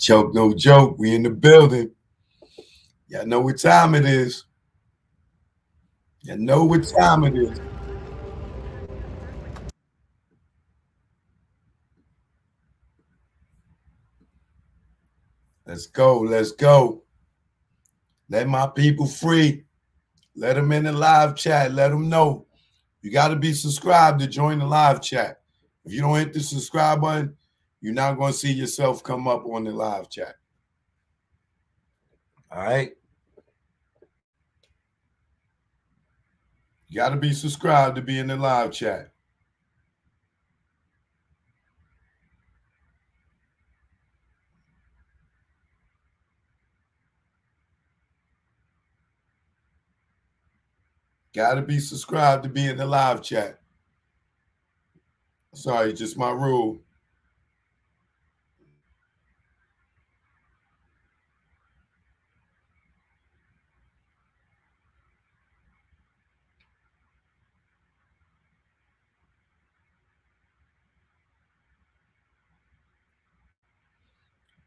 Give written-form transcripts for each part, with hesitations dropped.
Joke, no joke. We in the building. Y'all know what time it is. Y'all know what time it is. Let's go. Let's go. Let my people free. Let them in the live chat. Let them know. You got to be subscribed to join the live chat. If you don't hit the subscribe button, you're not going to see yourself come up on the live chat. All right? You got to be subscribed to be in the live chat. Got to be subscribed to be in the live chat. Sorry, just my rule.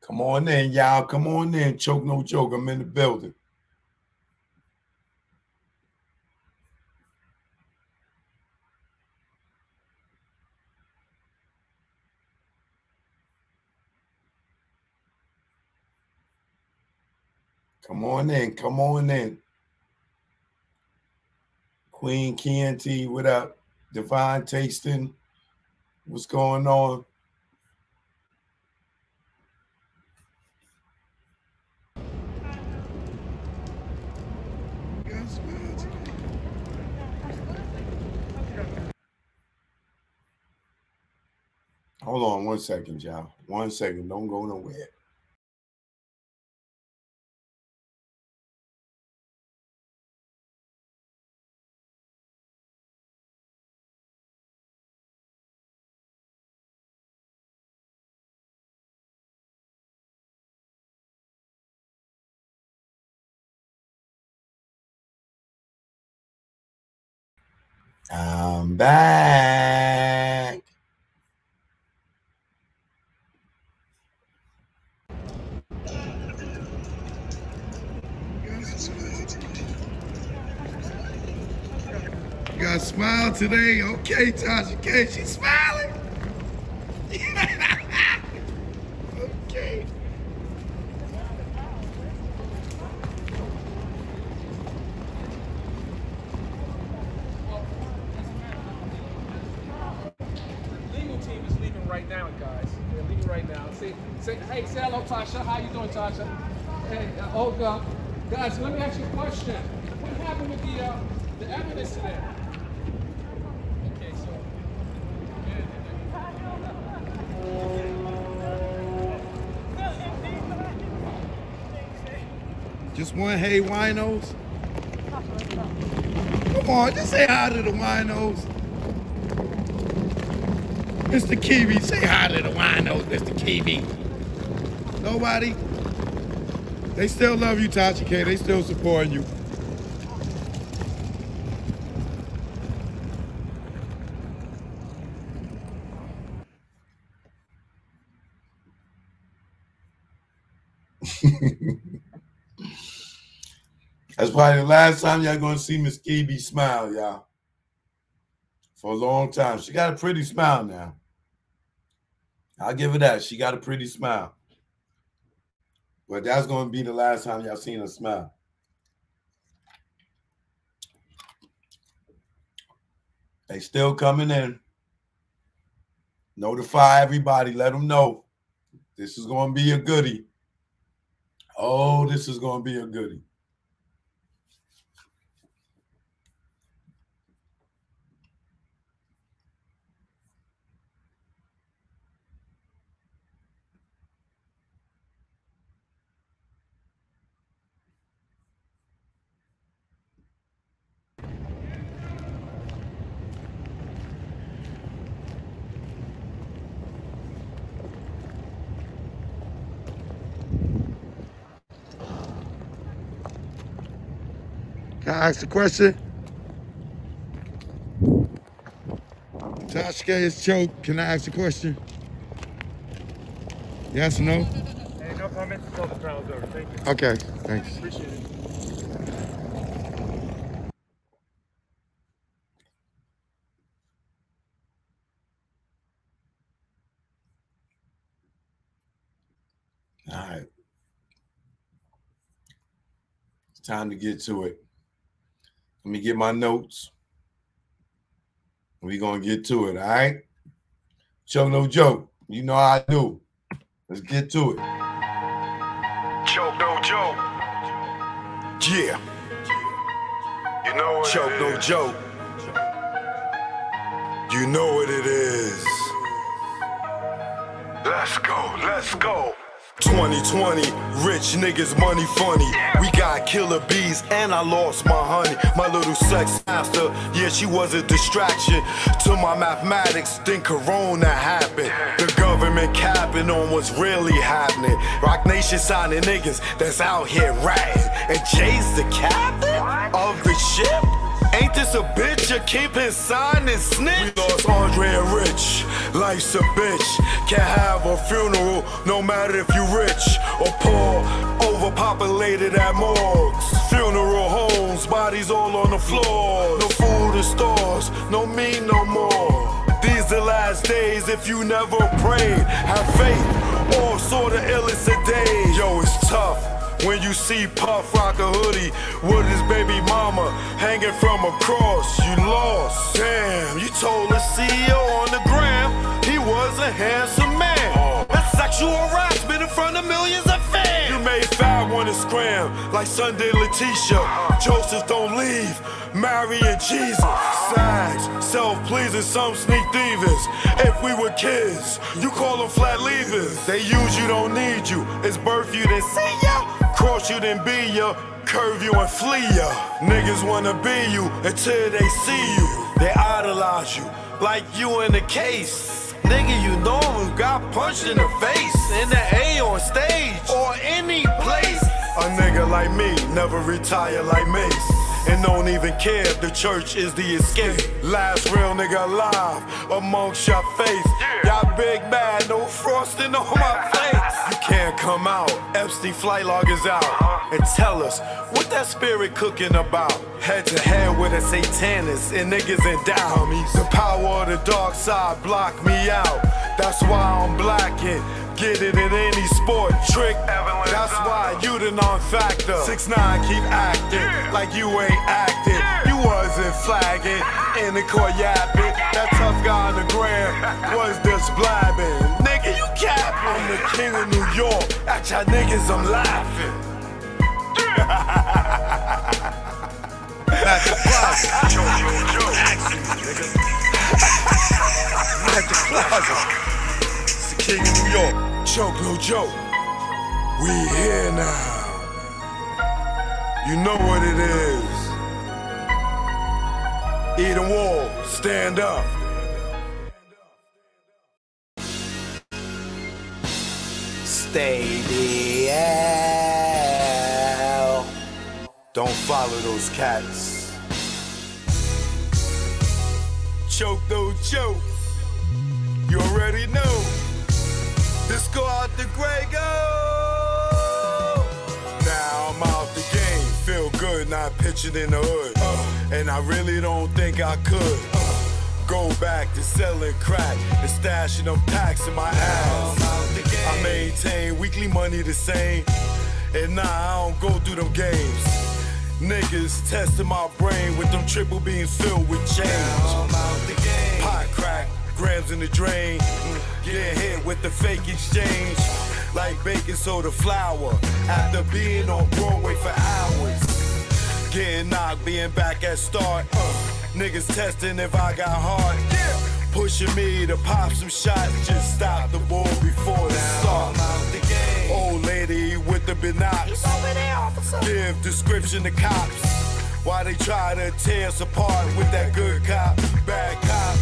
Come on in, y'all. Come on in. Choke, no joke. I'm in the building. Come on in. Come on in. Queen Kenty, what up? Divine Tasting. What's going on? Hold on 1 second, y'all. 1 second. Don't go nowhere. I'm back. You got a smile today? Okay, Tasha K. She's smiling. Okay. Legal team is leaving right now, guys. They're leaving right now. Say, hey, say hello, Tasha. How you doing, Tasha? Hey, Olga. Guys, let me ask you a question. What happened with the evidence today? Okay, so. Just one hey winos. Come on, just say hi to the winos. Mr. Kiwi, say hi to the winos, Mr. Kiwi. Nobody? They still love you, Tasha K. They still supporting you. That's probably the last time y'all gonna see Miss Kiwi smile, y'all. For a long time. She got a pretty smile now. I'll give her that. She got a pretty smile. But that's gonna be the last time y'all seen her smile. They still coming in. Notify everybody. Let them know. This is gonna be a goodie. Oh, this is gonna be a goodie. Can I ask a question? Tasha is choked. Can I ask a question? Yes or no? Hey, no couple pounds over. Thank you. Okay, thanks. Appreciate it. All right. It's time to get to it. Let me get my notes. We're going to get to it, all right? Choke no joke. You know how I do. Let's get to it. Choke no joke. Yeah. You know what Choke it is. No joke. You know what it is. Let's go, let's go. 2020, rich niggas, money funny. We got killer bees and I lost my honey. My little sex master, yeah, she was a distraction to my mathematics. Then Corona happened. The government capping on what's really happening. Rock Nation signing niggas that's out here ratting. And Jay's the captain of the ship? Ain't this a bitch? You keep his sign and snitch? We lost Andre and Rich. Life's a bitch. Can't have a funeral no matter if you rich or poor. Overpopulated at morgues. Funeral homes, bodies all on the floor. No food in stores, no meat no more. These the last days if you never prayed. Have faith, all sort of illest of days. Yo, it's tough. When you see Puff rock a hoodie with his baby mama hanging from a cross, you lost. Damn, you told the CEO on the gram he was a handsome man. That's sexual harassment in front of millions of fans. You made Fab wanna scram like Sunday Letitia. Joseph don't leave, Mary and Jesus. Sags, self-pleasing, some sneak thievers. If we were kids, you call them flat leavers. They use you, don't need you. It's birth you, then see ya. Cross you, then be ya. Curve you and flee ya. Niggas wanna be you until they see you. They idolize you like you in the case. Nigga, you know who got punched in the face. In the A on stage or any place. A nigga like me never retire like Mace. And don't even care if the church is the escape. Last real nigga alive amongst your face. Y'all big mad, no frosting on my face. You can't come out, Epstein flight log is out. And tell us what that spirit cooking about. Head to head with a satanist and niggas in doubt. The power of the dark side block me out. That's why I'm blacking. Get it in any sport, trick. That's why you the non-factor. 6ix9ine keep acting like you ain't acting. You wasn't flagging in the court yapping. That tough guy on the gram was just blabbing. Nigga, you capping. I'm the king of New York. At y'all niggas, I'm laughing. At the plaza. At the plaza. It's the king of New York. Choke no joke. We here now. You know what it is. Eat a wall, stand up. Stay the hell. Don't follow those cats. Choke no joke. You already know. Let's go out the gray, go! Now I'm out the game, feel good, not pitching in the hood. And I really don't think I could go back to selling crack and stashing them packs in my ass. I maintain weekly money the same, and nah, I don't go through them games. Niggas testing my brain with them triple beams filled with change. Pot crack, grams in the drain. Get hit with the fake exchange like baking soda flour after being on Broadway for hours. Getting knocked, being back at start. Niggas testing if I got heart. Pushing me to pop some shots, just stop the ball before the start. Old lady with the binocs, give description to cops. Why they try to tear us apart with that good cop, bad cop.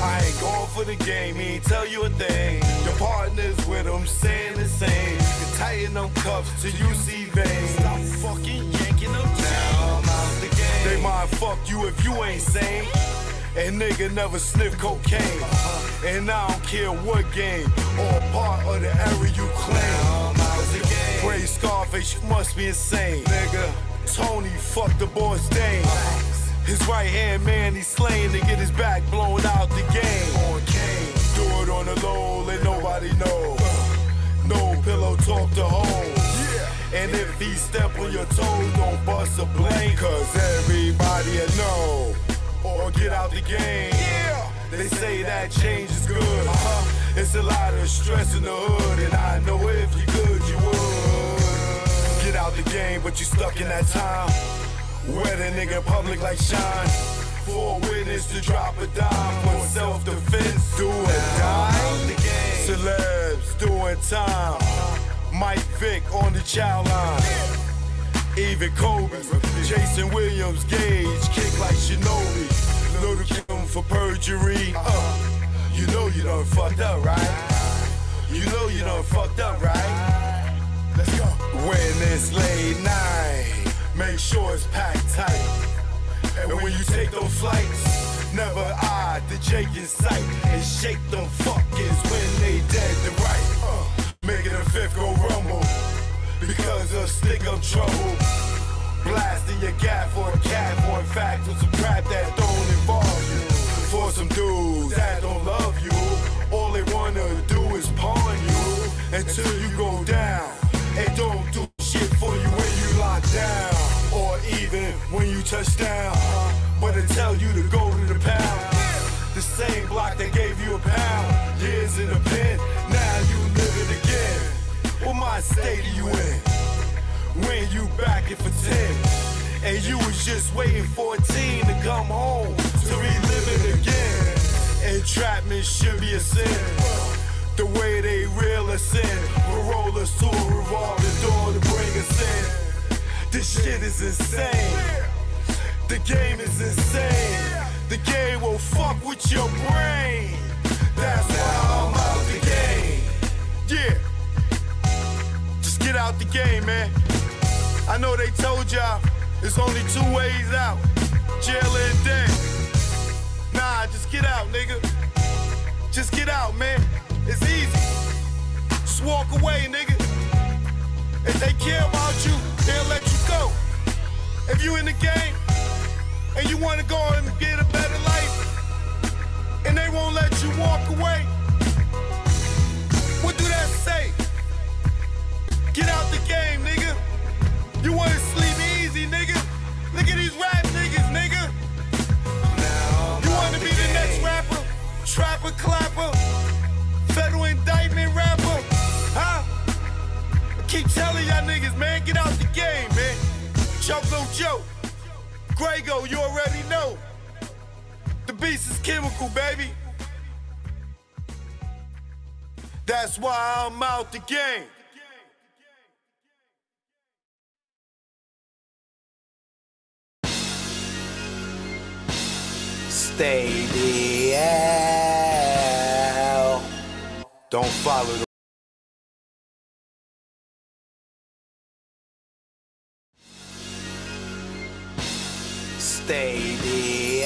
I ain't going for the game, he ain't tell you a thing. Your partners with them saying the same. You can tighten them cuffs till you see veins. Stop fucking yanking them down. They might fuck you if you ain't sane. And nigga never sniff cocaine. And I don't care what game or part of the area you claim. Pray Scarface, you must be insane, nigga. Tony fucked the boy's Dane. His right hand man, he's slain to get his back blown out the game. Do it on the low, let nobody know. No pillow talk to home. And if he step on your toes, don't bust a blame, cause everybody will know. Or get out the game. They say that change is good. It's a lot of stress in the hood, and I know if you could, you would. Get out the game, but you stuck in that time. Where the nigga in public like Shine. For a witness to drop a dime. For self-defense, do or die. Celebs doing time. Mike Vick on the child line. Even Kobe, Jason Williams, Gage, kick like Shinobi. Little Kim for perjury. You know you done fucked up, right? You know you done fucked up, right? Let's go. When it's late night, make sure it's packed tight. And when you take those flights, never eye the Jake in sight. And shake them fuckers when they dead to right. Making a fifth go rumble. Because of stick up trouble. Blasting your gap for a cat, for in fact, with some crap that don't involve you. For some dudes that don't love you, all they wanna do is pawn you until you go down. And don't do shit for you when you lock down, or even when you touch down. But they tell you to go to the pound. The same block that gave you a pound. Years in the pen, now you living again. What mind state are you in? When you back it for 10, and you was just waiting for a teen to come home to relive it again. Entrapment should be a sin. The way they reel us in, will roll us to a revolving door to bring us in. This shit is insane. The game is insane. The game will fuck with your brain. That's why I'm out the game. Yeah. Just get out the game, man. I know they told y'all there's only 2 ways out. Jail and death. Nah, just get out, nigga. Just get out, man. It's easy. Just walk away, nigga. If they care about you, they'll let you go. If you in the game and you wanna go and get a better life, and they won't let you walk away, what do that say? Get out the game, nigga. You wanna sleep easy, nigga? Look at these rap niggas, nigga. You wanna be the next rapper? Trapper, clapper, federal indictment rapper, huh? I keep telling y'all niggas, man, get out the game, man. Choke no joke. Grego, you already know. The beast is chemical, baby. That's why I'm out the game. Stay the hell. Don't follow the Stay the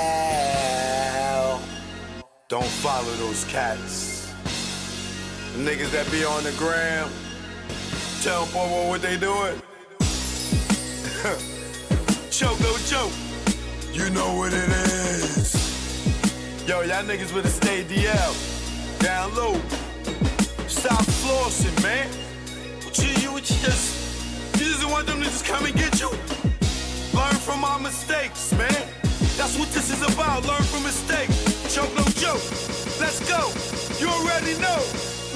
hell. Don't follow those cats. The niggas that be on the gram. Tell them what they doing. Choke no joke. You know what it is. Yo, y'all niggas better stay DL. Down low. Stop flossing, man. You just want them to just come and get you? Learn from our mistakes, man. That's what this is about. Learn from mistakes. Choke no joke. Let's go. You already know.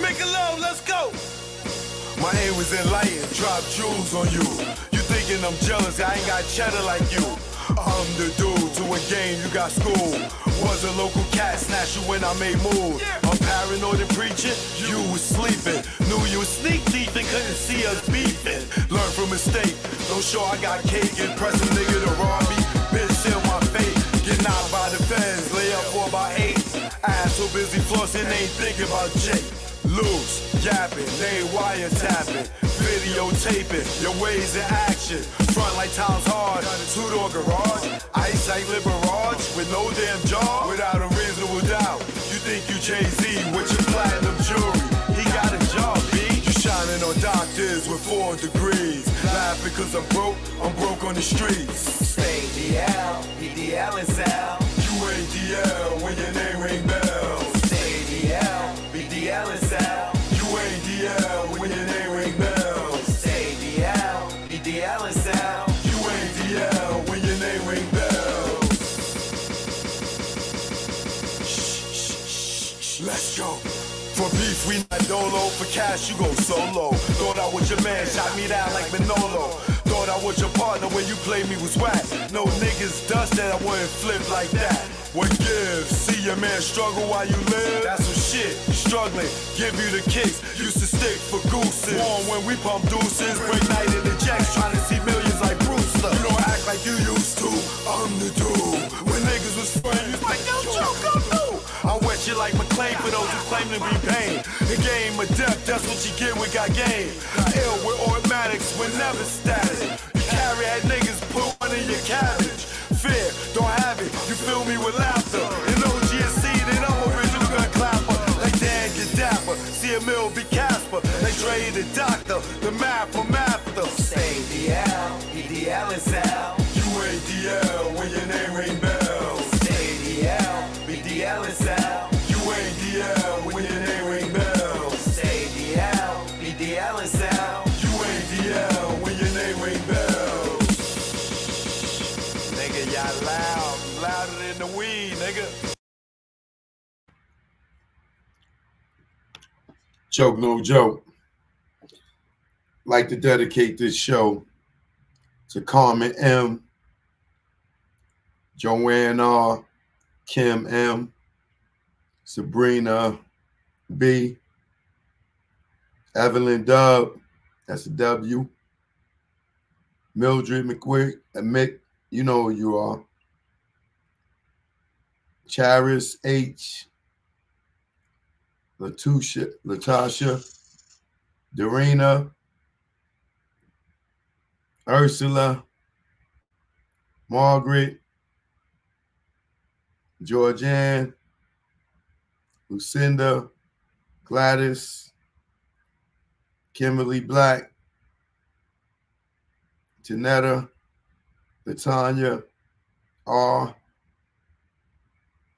Make it low. Let's go. My aim was enlightened. Drop jewels on you. You thinking I'm jealous? I ain't got cheddar like you. I'm the dude to a game, you got school. Was a local cat snatcher when I made moves. I'm paranoid and preaching, you was sleeping. Knew you was sneak thief and couldn't see us beefing. Learn from mistake, don't show I got cake. Impress a nigga to rob me, bitch seal my fate. Get knocked by the feds, lay up for about 8. Ass so busy flossing, ain't thinking about Jake. Loose, yapping, they wiretapping, videotaping, your ways in action. Front like times hard, 2-door garage, ice like Liberage, with no damn jaw, without a reasonable doubt. You think you Jay-Z with your platinum jewelry, he got a job, B. You shining on doctors with 4 degrees. Laugh because I'm broke on the streets. Stay DL, BDL and Sal. You ain't DL when your name ring bells. Stay DL, BDL and Sal. You ain't DL when your name ring bells. Stay DL, BDL and Sal. You ain't DL when your name ring bells. Let's go. For beef, we not dolo. For cash, you go solo. Thought I was your man, shot me down like Manolo. Thought I was your partner when you played me was whack. No niggas dust that I wouldn't flip like that. What gives? See your man struggle while you live? That's some shit. Struggling, give you the kicks. Used to stick for gooses. Warm when we pump deuces. Break night in the jacks, trying to see millions like Brewster. You don't act like you used to. I'm the dude. When niggas was friends, like yo, Joe, come through. I wet you like McClain for those who claim to be pain. The game of death, that's what you get with got game. Ill with automatics, we're never static. You carry that niggas, put one in your cabbage. Fear, don't have it, you fill me with laughter. In OGSC, then I'm original gun clapper. Like Dan Gadapper, see a mill be Casper. Like Dre the doctor, the math from after. Stay DL, BDL and Sal. You ain't DL when your name ring bells. Stay DL, BDL and Sal. You ain't DL when your name ring bells. Stay DL, BDL and Sal. You ain't DL when your name ring bells. Nigga, y'all loud, louder than the weed, nigga. Joke, no joke. Like to dedicate this show to Carmen M, Joanne R, Kim M, Sabrina B, Evelyn Dub, that's a W, Mildred Mick, you know who you are, Charis H, Latasha, Dorina, Ursula, Margaret, Georgianne, Lucinda, Gladys, Kimberly Black, Janetta, Latanya, R,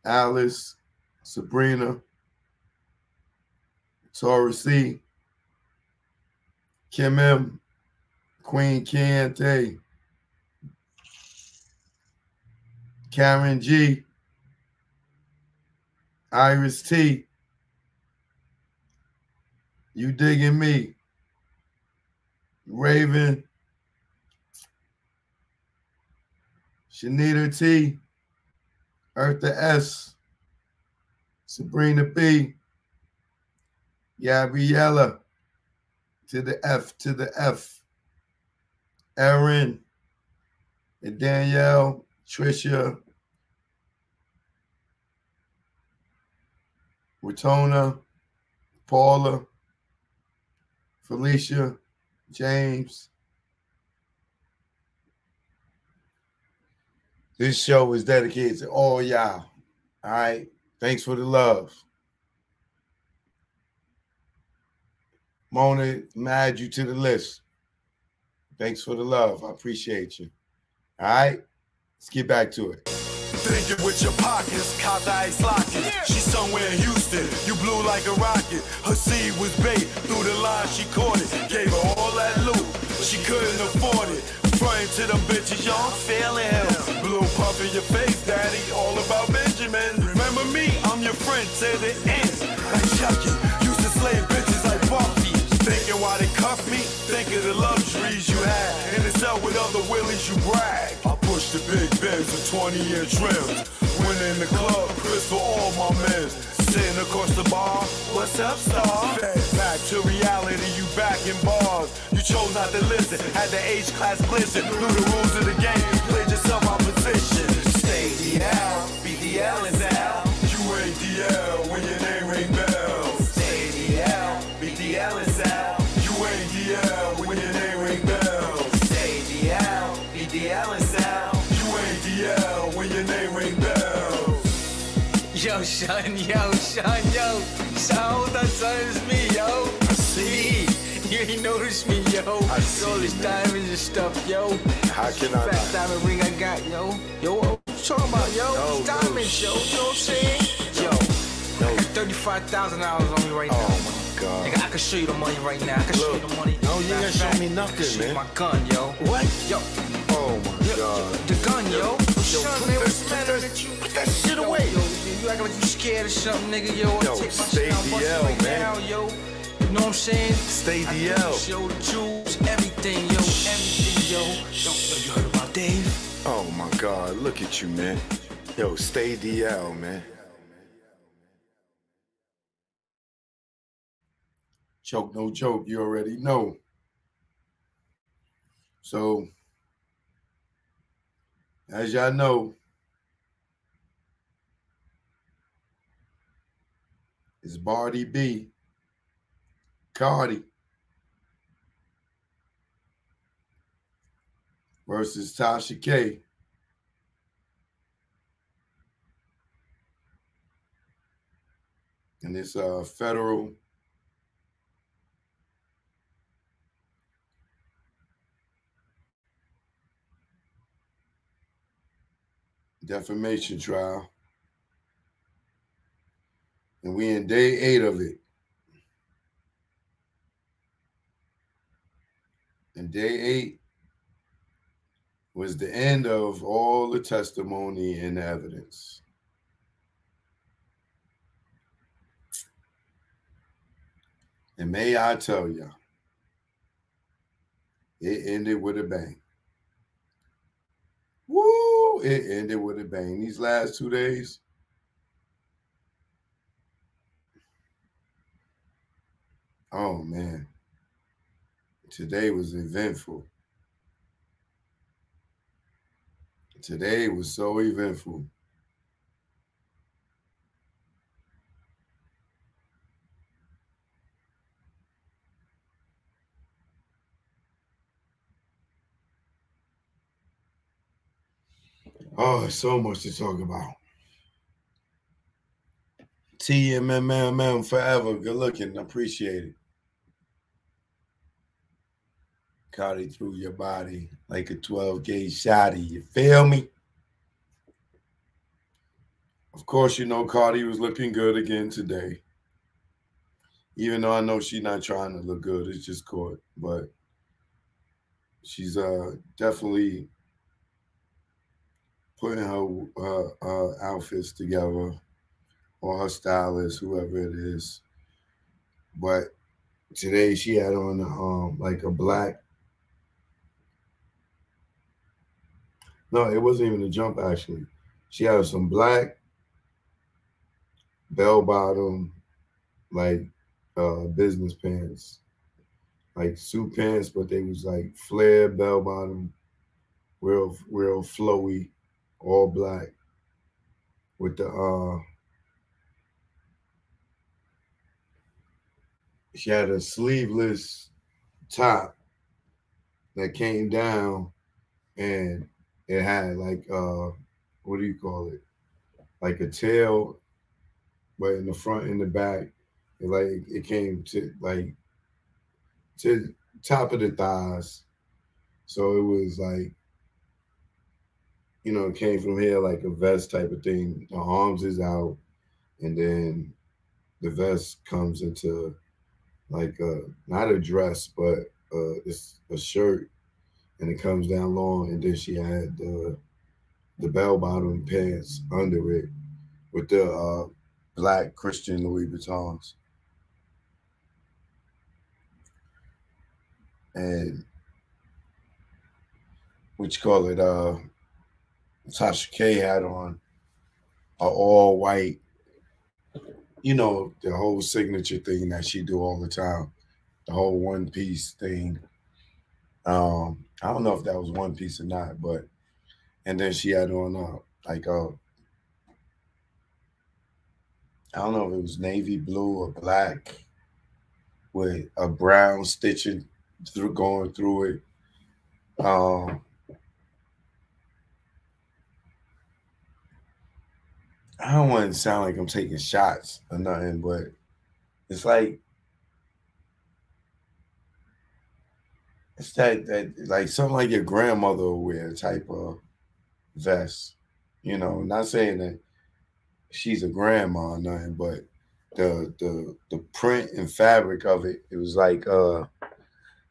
Alice, Sabrina, Tora C, Kim M, Queen Kente, Karen G, Iris T, You Digging Me, Raven, Shanita T, Eartha S, Sabrina B, Gabriella, to the F, Erin, and Danielle, Trisha, Watona, Paula, Felicia, James. This show is dedicated to all y'all. All right. Thanks for the love. Mona, I'm add you to the list. Thanks for the love. I appreciate you. All right. Let's get back to it. Thinking with your pockets, caught the ice locket. She's somewhere in Houston, you blew like a rocket. Her seed was bait, through the line she caught it. Gave her all that loot, she couldn't afford it. Frontin' to them bitches, y'all feeling him. Blue puff in your face, daddy, all about Benjamin. Remember me, I'm your friend to the end. Like Chucky, used to slay bitches like Buffy. Thinking why they cuff me, think of the luxuries you had. In the cell with other willies, you brag. I push the big Benz with 20-year trims. When in the club, Chris for all my men. Sitting across the bar, what's up, star? Back to reality, you back in bars. You chose not to listen, had the H-class glisten. Knew the rules of the game, played yourself out position. Stay DL, BDL and Sal. You ain't DL when your name ring bells. Stay DL, BDL and Sal. You ain't DL when your name ring bells. Stay DL, BDL and Sal. You ain't DL when your name ring bells. Yo, son, yo. So, that is me, yo. See? You ain't noticed me, yo. I see All this you, man. diamonds and stuff, yo. How can I Fat not? diamond ring I got, yo. Yo, what you talking about, yo? No, It's diamonds, yo. You know what I'm saying? Yo, I got $35,000 on me right now. Oh my God. Nigga, I can show you the money right now. I can show you the money. No, you ain't gonna show Matter me of fact, I can nothing, show you man. my gun, yo. What? Yo, Oh my God. the gun, yo. Son, put man, that- what's the matter with you? Put that shit Yo, away. yo, you acting like you scared or something, nigga, yo. I'll Yo, take my stay shit out, bust it DL, right man. now, yo. You know what I'm saying? Stay I DL. can show the jewels, everything, yo, everything, yo. Yo, you heard about Dave? Oh my God. Look at you, man. Yo, stay DL, man. Choke, no joke. You already know. So, as y'all know, it's Barty B, Cardi versus Tasha K. And it's a federal defamation trial. And we in day 8 of it. And day 8 was the end of all the testimony and evidence. And may I tell you, it ended with a bang. Woo! It ended with a bang. These last 2 days, oh man, today was eventful. Today was so eventful. Oh, there's so much to talk about. TMMM forever. Good looking. Appreciate it. Cardi through your body like a 12-gauge shotty. You feel me? Of course, you know Cardi was looking good again today. Even though I know she's not trying to look good. It's just caught. But she's definitely putting her outfits together, or her stylist, whoever it is. But today she had on like a black. No, it wasn't even a jump actually. She had some black bell bottom, like business pants, like suit pants, but they was like flare bell bottom, real flowy, all black with the she had a sleeveless top that came down, and it had like what do you call it? Like a tail, but in the front and the back, it came to like to top of the thighs. So it was like, it came from here like a vest type of thing. The arms is out, and then the vest comes into like not a dress, but it's a shirt, and it comes down long, and then she had the bell bottom pants under it with the black Christian Louis Vuittons. And what you call it, Tasha K had on a all white, the whole signature thing that she do all the time, the whole one piece thing. I don't know if that was one piece or not, but and then she had on like I don't know if it was navy blue or black with a brown stitching going through it. I don't want to sound like I'm taking shots or nothing, but it's like It's that like something like your grandmother will wear type of vest. You know, not saying that she's a grandma or nothing, but the print and fabric of it, it was like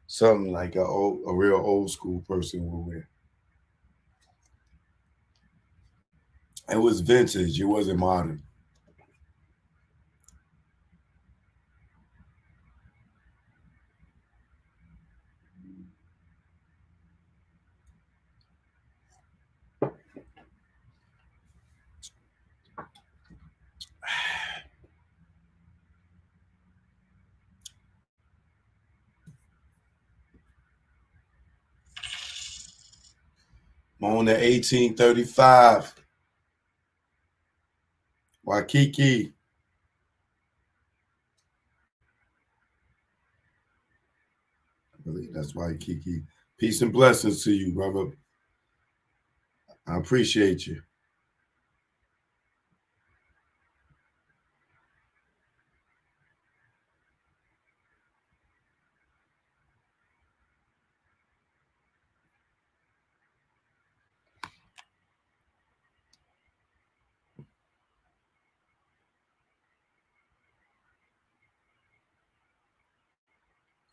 something like a real old school person would wear. It was vintage. It wasn't modern. On the 1835, Waikiki. I believe that's Waikiki. Peace and blessings to you, brother. I appreciate you.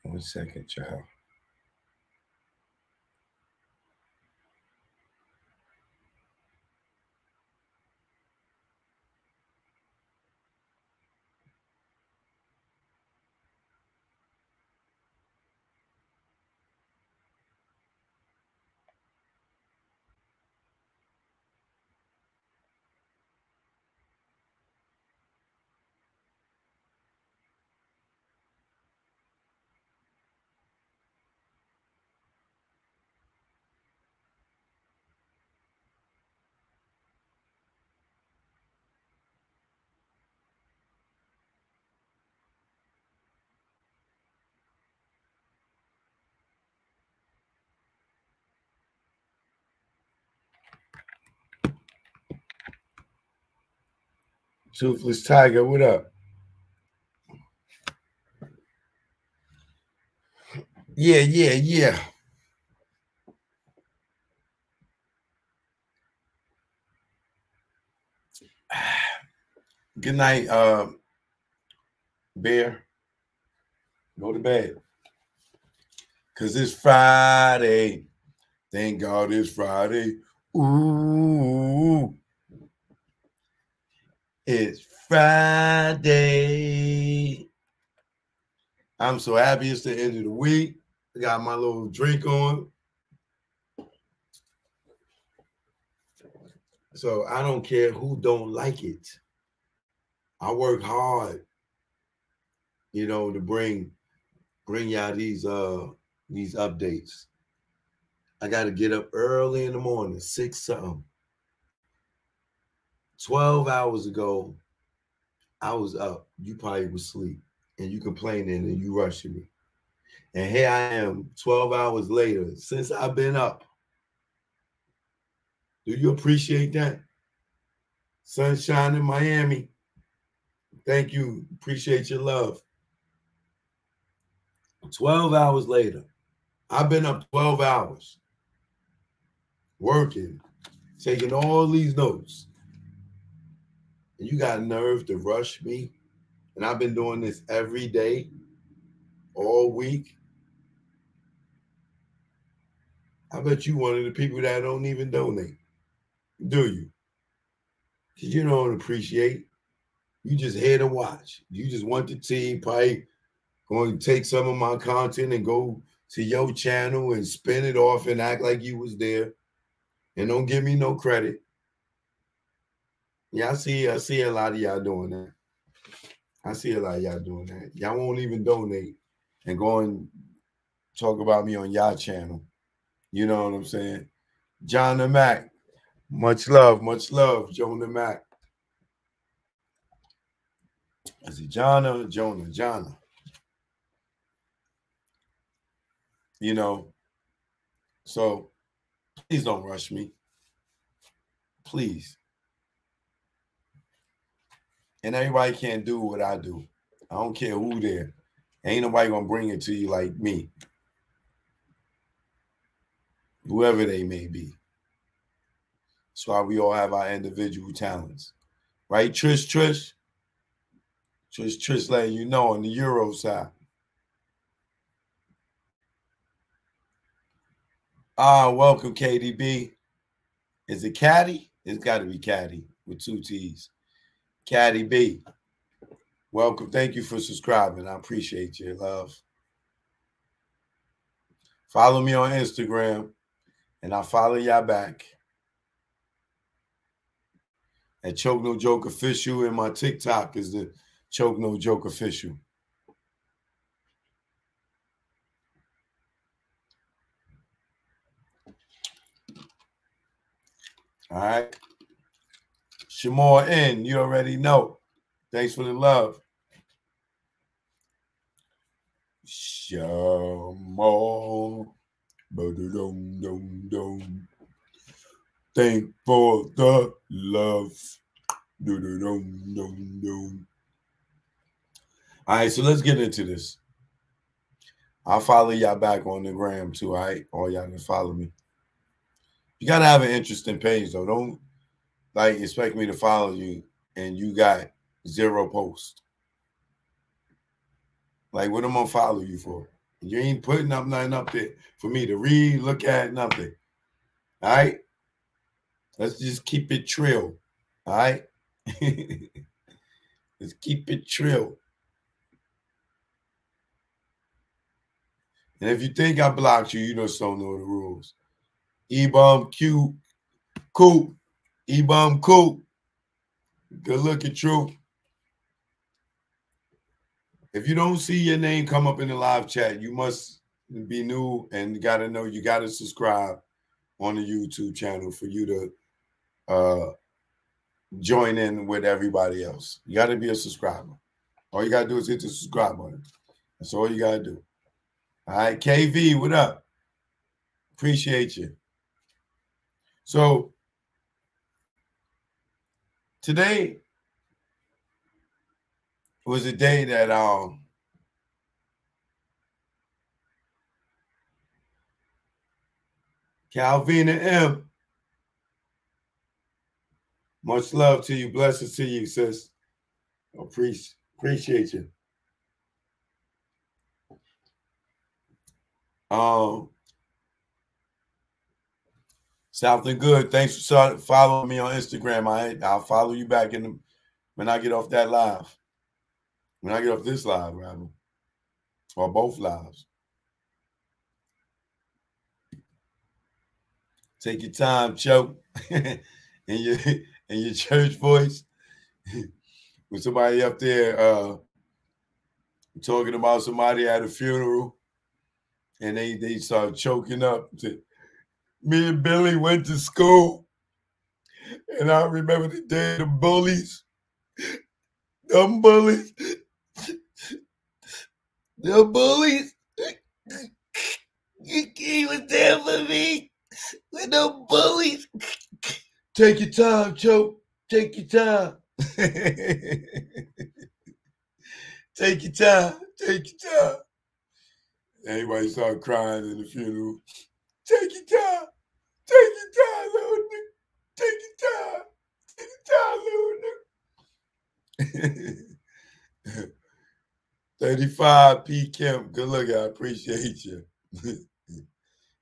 1 second, child. Toothless Tiger, what up? Yeah. Good night, Bear. Go to bed. Cause it's Friday. Thank God it's Friday. Ooh. It's Friday. I'm so happy it's the end of the week. I got my little drink on. So I don't care who don't like it. I work hard, you know, to bring y'all these updates. I got to get up early in the morning, 6 something. 12 hours ago, I was up. You probably was asleep, and you complaining and you rushing me. And here I am 12 hours later since I've been up. Do you appreciate that? Sunshine in Miami. Thank you. Appreciate your love. 12 hours later. I've been up 12 hours working, taking all these notes. And you got nerve to rush me. And I've been doing this every day, all week. I bet you one of the people that don't even donate. Do you? Because you don't appreciate. You just here to watch. You just want the team, probably going to take some of my content and go to your channel and spin it off and act like you was there. And don't give me no credit. Yeah, I see a lot of y'all doing that. I see a lot of y'all doing that. Y'all won't even donate and go and talk about me on y'all channel. You know what I'm saying? John the Mac. Much love, Jonah Mac. Is it Jonah or Jonah? Jonah. You know, so please don't rush me. Please. And everybody can't do what I do. I don't care who there. Ain't nobody gonna bring it to you like me. whoever they may be. That's why we all have our individual talents. Right, Trish? Trish letting you know on the Euro side. Welcome, KDB. Is it Caddy? It's got to be Caddy with 2 T's. Caddy B. Welcome. Thank you for subscribing. I appreciate your love. Follow me on Instagram, and I'll follow y'all back at Choke No Joke Official, and my TikTok is the Choke No Joke Official. All right. Shamor N, you already know. Thanks for the love. Shamor. Thank for the love. All right, so let's get into this. I'll follow y'all back on the gram too, all right? All y'all can follow me. You got to have an interesting page, though. Don't, like, expect me to follow you and you got 0 posts. Like, what am I going to follow you for? You ain't putting up nothing up there for me to read, look at, nothing. All right? Let's just keep it trill. All right? Let's keep it trill. And if you think I blocked you, you just don't know the rules. E-Bum Q, Coop. E-Bum Coop. Good looking, true. If you don't see your name come up in the live chat, you must be new and you got to know you got to subscribe on the YouTube channel for you to join in with everybody else. You got to be a subscriber. All you got to do is hit the subscribe button. That's all you got to do. All right, KV, what up? Appreciate you. So today was a day that Calvina M. Much love to you. Blessings to you, sis. Appreciate you. Something good. Thanks for following me on Instagram. I'll follow you back when I get off that live. When I get off this live, rather. Or both lives. Take your time, Choke. in your church voice. With somebody up there talking about somebody at a funeral. And they start choking up. Me and Billy went to school. And I remember the day the bullies. Them bullies. The bullies. He was there for me. With the bullies. Take your time, Choke. Take your time. Take your time. Take your time. Everybody started crying in the funeral. Take your time. Take your time, little nigga. Take your time. Take your time, little nigga. 35 P. Kemp. Good look, I appreciate you.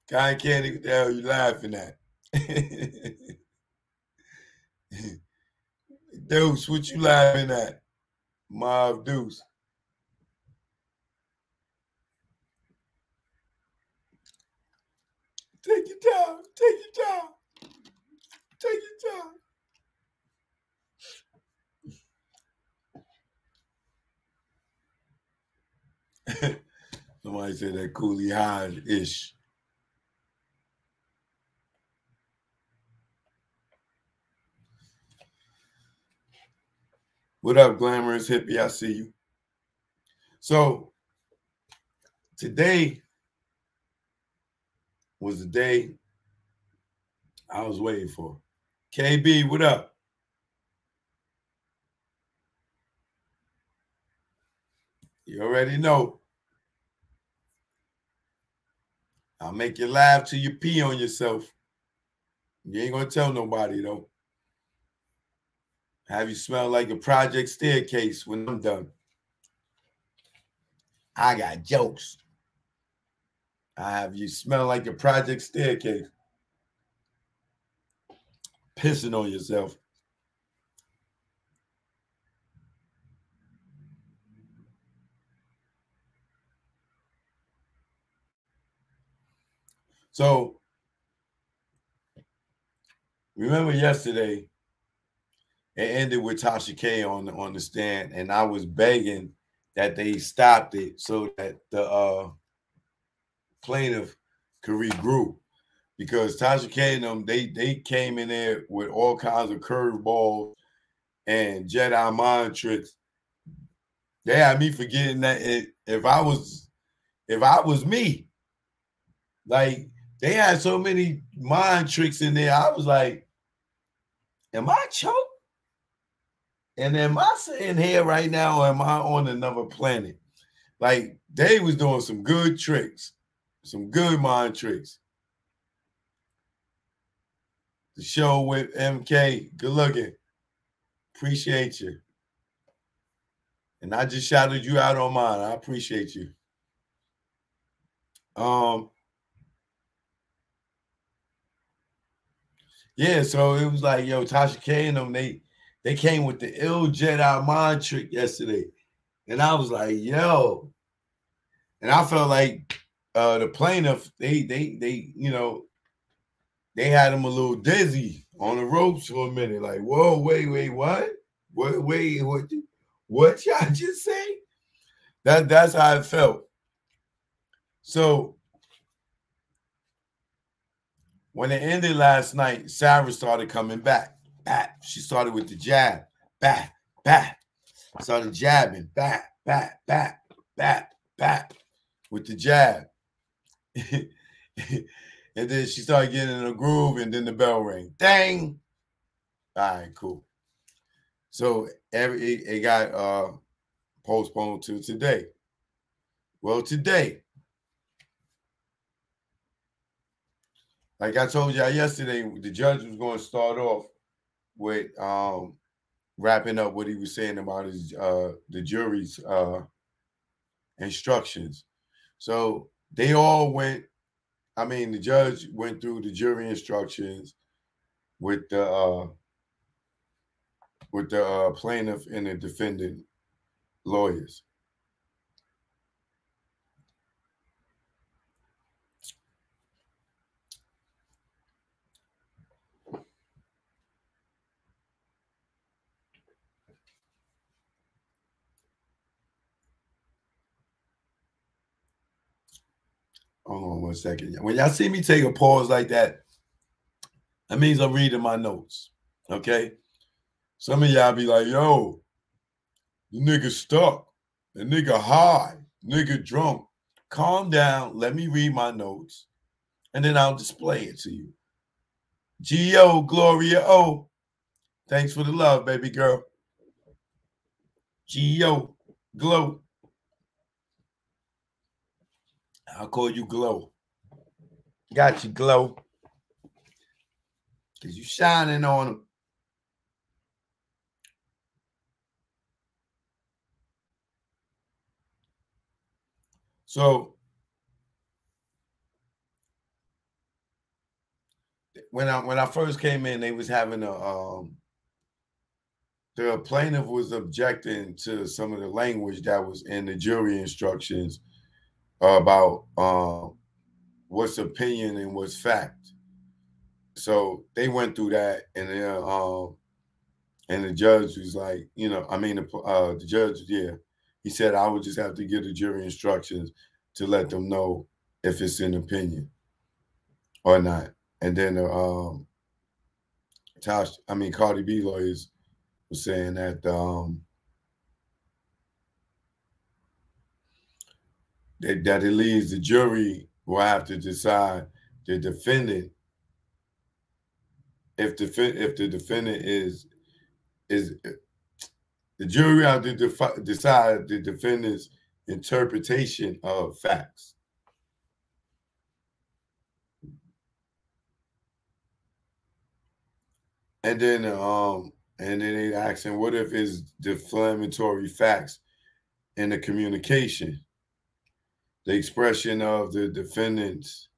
Kind Candy, what the hell are you laughing at? Deuce, what you laughing at? Marv Deuce. Take your time. Take your time. Take your time. Somebody said that Cooley High-ish. What up, glamorous hippie? I see you. So today was the day I was waiting for. KB, what up? You already know. I'll make you laugh till you pee on yourself. You ain't gonna tell nobody though. Have you smell like a project staircase when I'm done. I got jokes. I have you smell like a project staircase. Pissing on yourself. So remember yesterday, it ended with Tasha K on the stand, and I was begging that they stopped it so that the plaintiff could regroup, because Tasha K and them they came in there with all kinds of curveballs and Jedi mind tricks. They had me forgetting that if I was me, like they had so many mind tricks in there. I was like, am I choked? And am I sitting here right now, or am I on another planet? Like they was doing some good tricks, some good mind tricks. The show with MK, good looking. Appreciate you. And I just shouted you out on mine. I appreciate you. Yeah, so it was like, yo, Tasha K and them, they came with the ill Jedi mind trick yesterday. And I was like, yo. And I felt like the plaintiff, they you know, they had him a little dizzy on the ropes for a minute. Like, whoa, wait, what? What y'all just say? That's how it felt. So when it ended last night, Sarah started coming back. She started with the jab. Back. Started jabbing. Back. With the jab. And then she started getting in a groove, and then the bell rang. Dang. All right, cool. So it got postponed to today. Well, today, like I told y'all yesterday, the judge was going to start off with wrapping up what he was saying about his the jury's instructions. So they all went. I mean, the judge went through the jury instructions with the plaintiff and the defendant lawyers. Hold on 1 second. When y'all see me take a pause like that means I'm reading my notes. Okay? Some of y'all be like, yo, the nigga stuck. The nigga high. Nigga drunk. Calm down. Let me read my notes. And then I'll display it to you. G.O. Gloria O. Thanks for the love, baby girl. G.O. Glow. I'll call you Glow. Got you, Glow. Because you shining on them. So when I first came in, they was having the plaintiff was objecting to some of the language that was in the jury instructions about what's opinion and what's fact. So they went through that, and the judge was like, the judge, he said I would just have to give the jury instructions to let them know if it's an opinion or not. And then Cardi B lawyers was saying that that it leaves the jury will have to decide the defendant if the defendant is the jury have to decide the defendant's interpretation of facts. And then they asking, what if it's defamatory facts in the communication? The expression of the defendants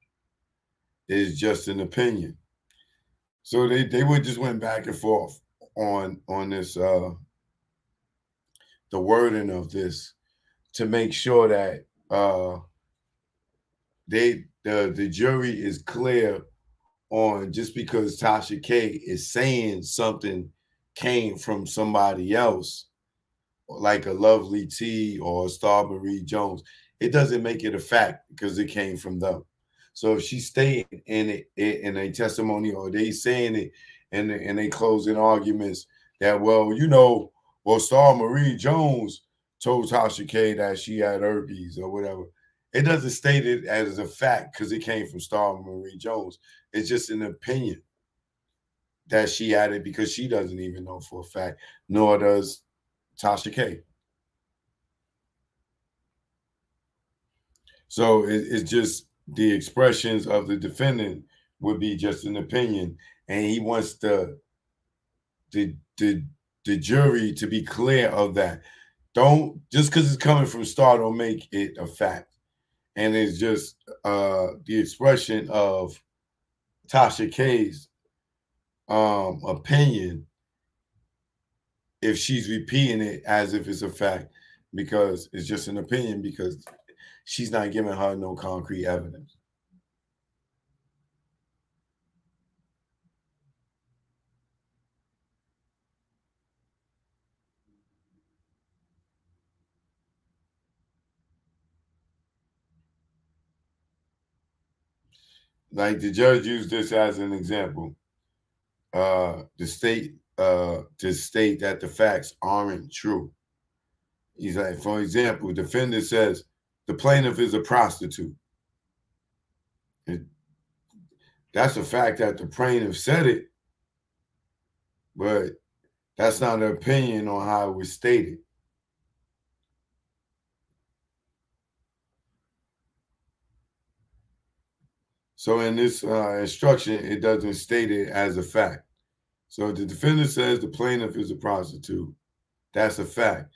is just an opinion. So they would just went back and forth on this the wording of this to make sure that the jury is clear on, just because Tasha K is saying something came from somebody else, like a Lovely T or a Star Marie Jones, it doesn't make it a fact because it came from them. So if she's stating in a testimony, or they saying it in they closing arguments that, well, Star Marie Jones told Tasha K that she had herpes or whatever. It doesn't state it as a fact because it came from Star Marie Jones. It's just an opinion that she had it because she doesn't even know for a fact, nor does Tasha K. So it's just the expressions of the defendant would be just an opinion, and he wants the jury to be clear of that. Don't, just because it's coming from Star, don't make it a fact. And it's just the expression of Tasha K's opinion if she's repeating it as if it's a fact, because it's just an opinion, because she's not giving her no concrete evidence. Like the judge used this as an example. To state that the facts aren't true. He's like, for example, defendant says the plaintiff is a prostitute. That's a fact that the plaintiff said it, but that's not an opinion on how it was stated. So in this instruction, it doesn't state it as a fact. So the defendant says the plaintiff is a prostitute. That's a fact.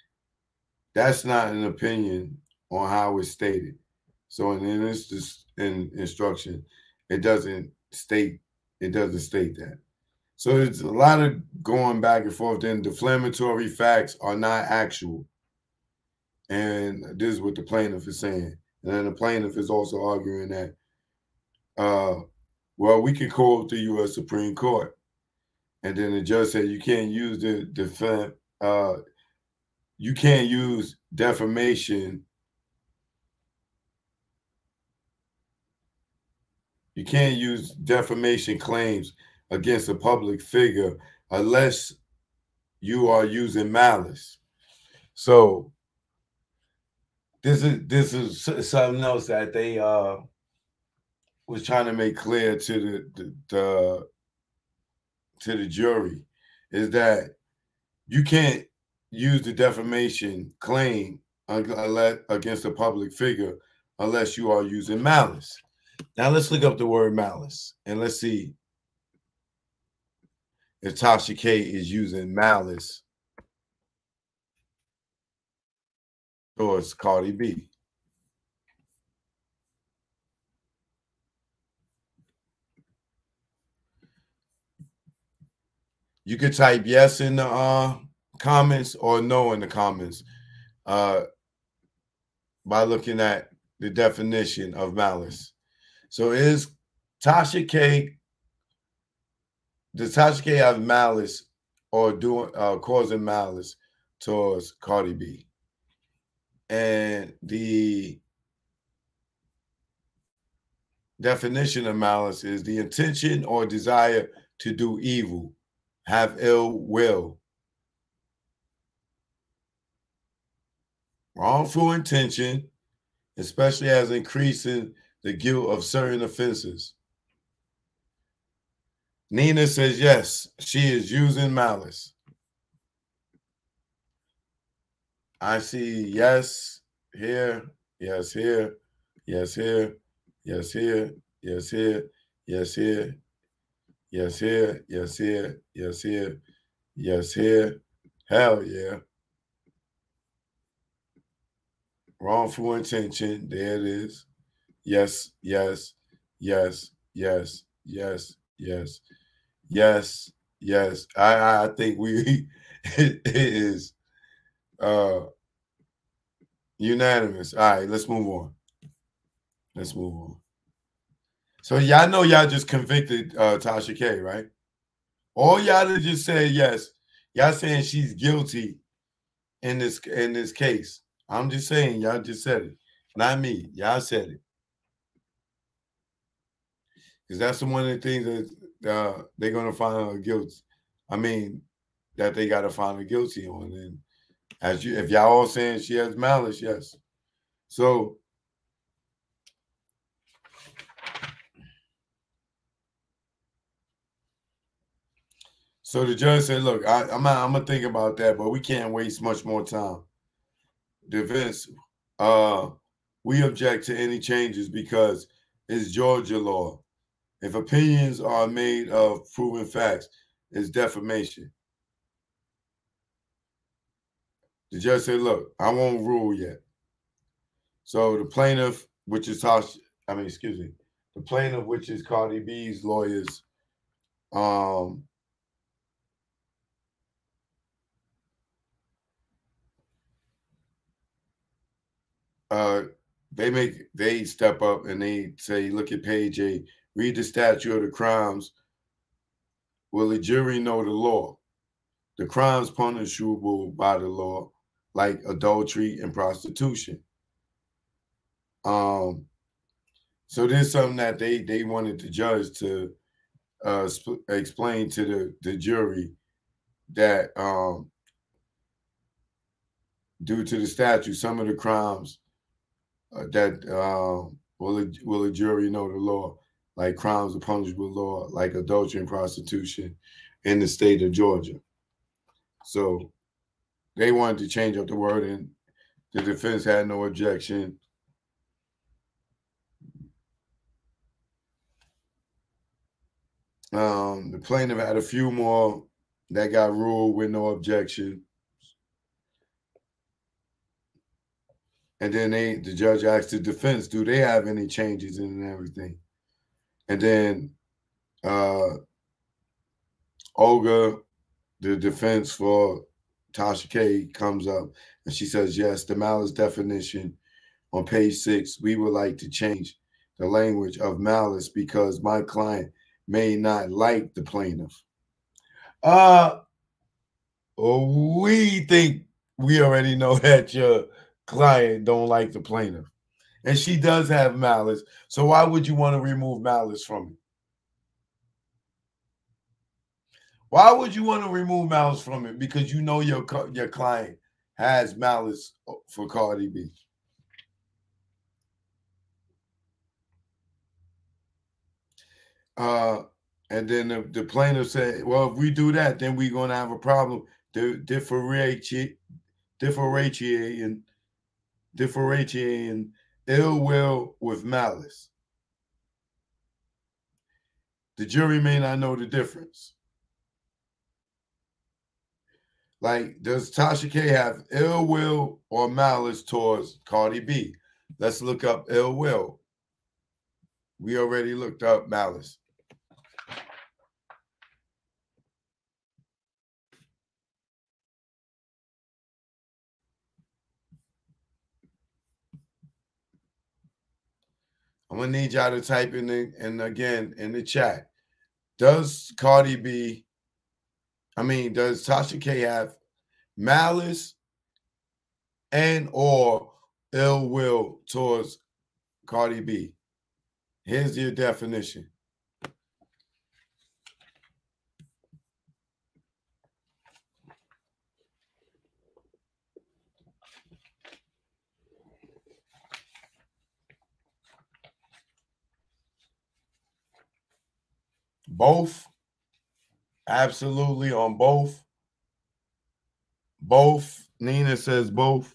That's not an opinion on how it's stated. So in this instruction, it doesn't state that. So it's a lot of going back and forth. Then defamatory facts are not actual. And this is what the plaintiff is saying. And then the plaintiff is also arguing that, well, we could quote the U.S. Supreme Court. And then the judge said you can't use you can't use defamation. You can't use defamation claims against a public figure unless you are using malice. So this is something else that they was trying to make clear to the jury, is that you can't use the defamation claim against a public figure unless you are using malice. Now let's look up the word malice and let's see if Tasha K is using malice towards Cardi B. You could type yes in the comments or no in the comments by looking at the definition of malice. So is Tasha K, does Tasha K have malice or doing causing malice towards Cardi B? And the definition of malice is the intention or desire to do evil, have ill will, wrongful intention, especially as increasing the guilt of certain offenses. Nina says yes, she is using malice. I see yes here, yes here, yes here, yes here, yes here, yes here, Yes, here. Yes, here. Yes, here. Yes, here. Hell yeah. Wrongful intention. There it is. Yes, yes, yes, yes, yes, yes, yes, yes. I think we it is unanimous. All right, let's move on. Let's move on. So y'all know y'all just convicted Tasha K, right? All y'all to just say yes. Y'all saying she's guilty in this case. I'm just saying, y'all just said it. Not me. Y'all said it. Because that's one of the things that they're gonna find her guilty. I mean, that they gotta find her guilty on. And if y'all all saying she has malice, yes. So the judge said, look, I'm gonna think about that, but we can't waste much more time. Defense, we object to any changes because it's Georgia law. If opinions are made of proven facts, it's defamation. The judge said, look, I won't rule yet. So the plaintiff, which is Tasha, the plaintiff, which is Cardi B's lawyers, they step up and they say, look at page 8, read the statute of the crimes. Will the jury know the law? The crimes punishable by the law, like adultery and prostitution. So there's something that they wanted the judge to explain to the jury that due to the statute, some of the crimes that will a jury know the law, like crimes of punishable law, like adultery and prostitution in the state of Georgia. So they wanted to change up the word, and the defense had no objection. The plaintiff had a few more that got ruled with no objection. And then the judge asked the defense, do they have any changes in everything? And then Olga, the defense for Tasha K, comes up and she says, yes, the malice definition on page 6, we would like to change the language of malice because my client may not like the plaintiff. We think we already know that your client don't like the plaintiff. And she does have malice. So why would you want to remove malice from it? Why would you want to remove malice from it? Because you know your client has malice for Cardi B. And then the plaintiff said, well, if we do that, then we're going to have a problem differentiating ill will with malice. The jury may not know the difference. Like, does Tasha K have ill will or malice towards Cardi B? Let's look up ill will. We already looked up malice. I'm gonna need y'all to type in again in the chat. Does Tasha K have malice and or ill will towards Cardi B? Here's your definition. Both. Absolutely on both. Both. Nina says both.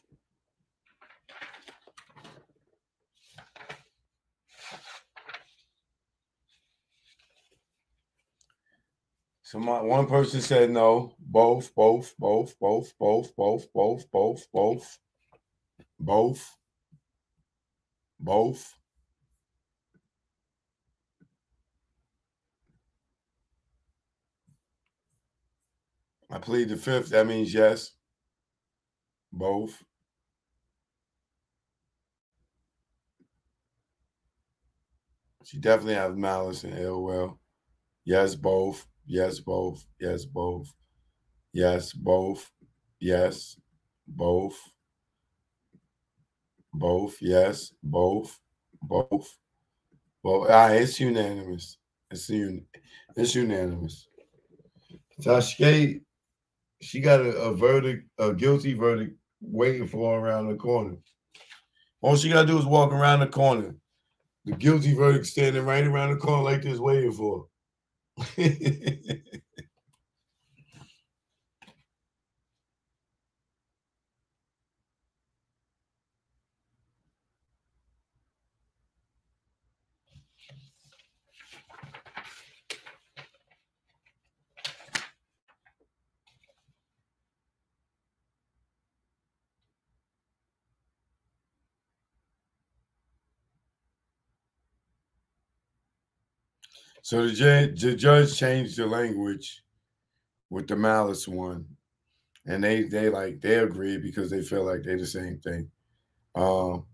One person said no. Both. I plead the fifth. That means yes. Both. She definitely has malice and ill will. Yes, both. Yes, both. Yes, both. Yes, both. Yes, both. Both. Yes, both. Both. Well, it's unanimous. It's unanimous. Tasha, she got a verdict, a guilty verdict, waiting for her around the corner. All she gotta do is walk around the corner. The guilty verdict standing right around the corner like this, waiting for her. So the judge changed the language with the malice one, and they agree because they feel like they're the same thing. And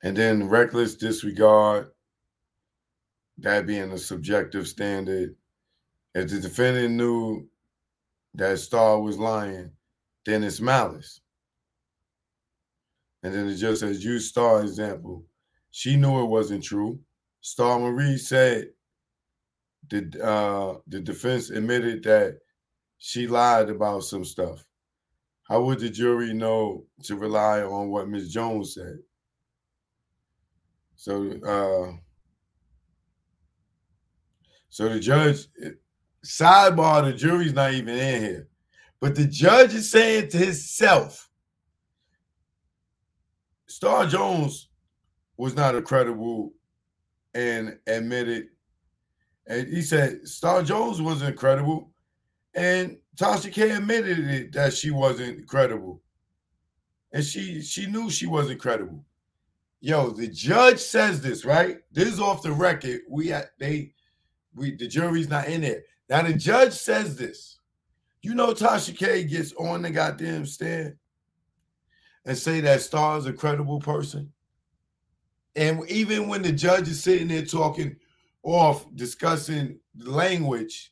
then reckless disregard, that being a subjective standard. If the defendant knew that Star was lying, then it's malice. And then it just says, use Star example. She knew it wasn't true. Star Marie said the defense admitted that she lied about some stuff. How would the jury know to rely on what Ms. Jones said? So the judge, sidebar, the jury's not even in here. But the judge is saying to himself, Star Jones was not a credible and admitted, and he said Star Jones wasn't credible, and Tasha K admitted it that she wasn't credible, and she knew she wasn't credible. Yo, the judge says this, right? This is off the record. The jury's not in there. Now the judge says this. You know, Tasha K gets on the goddamn stand and say that Star is a credible person. And even when the judge is sitting there talking off, discussing the language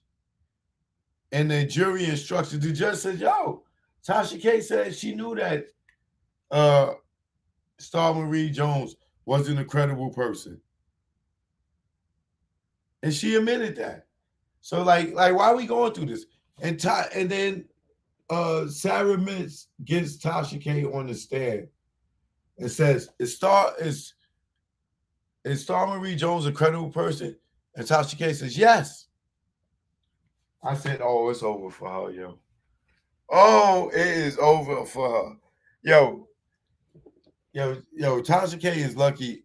and the jury instructions, the judge says, yo, Tasha K said she knew that Star Marie Jones wasn't a credible person. And she admitted that. So like why are we going through this? And then Sarah Mintz gets Tasha K on the stand and says, Is Star Marie Jones a credible person? And Tasha K says, yes. I said, oh, it's over for her, yo. Oh, it is over for her. Yo, Tasha K is lucky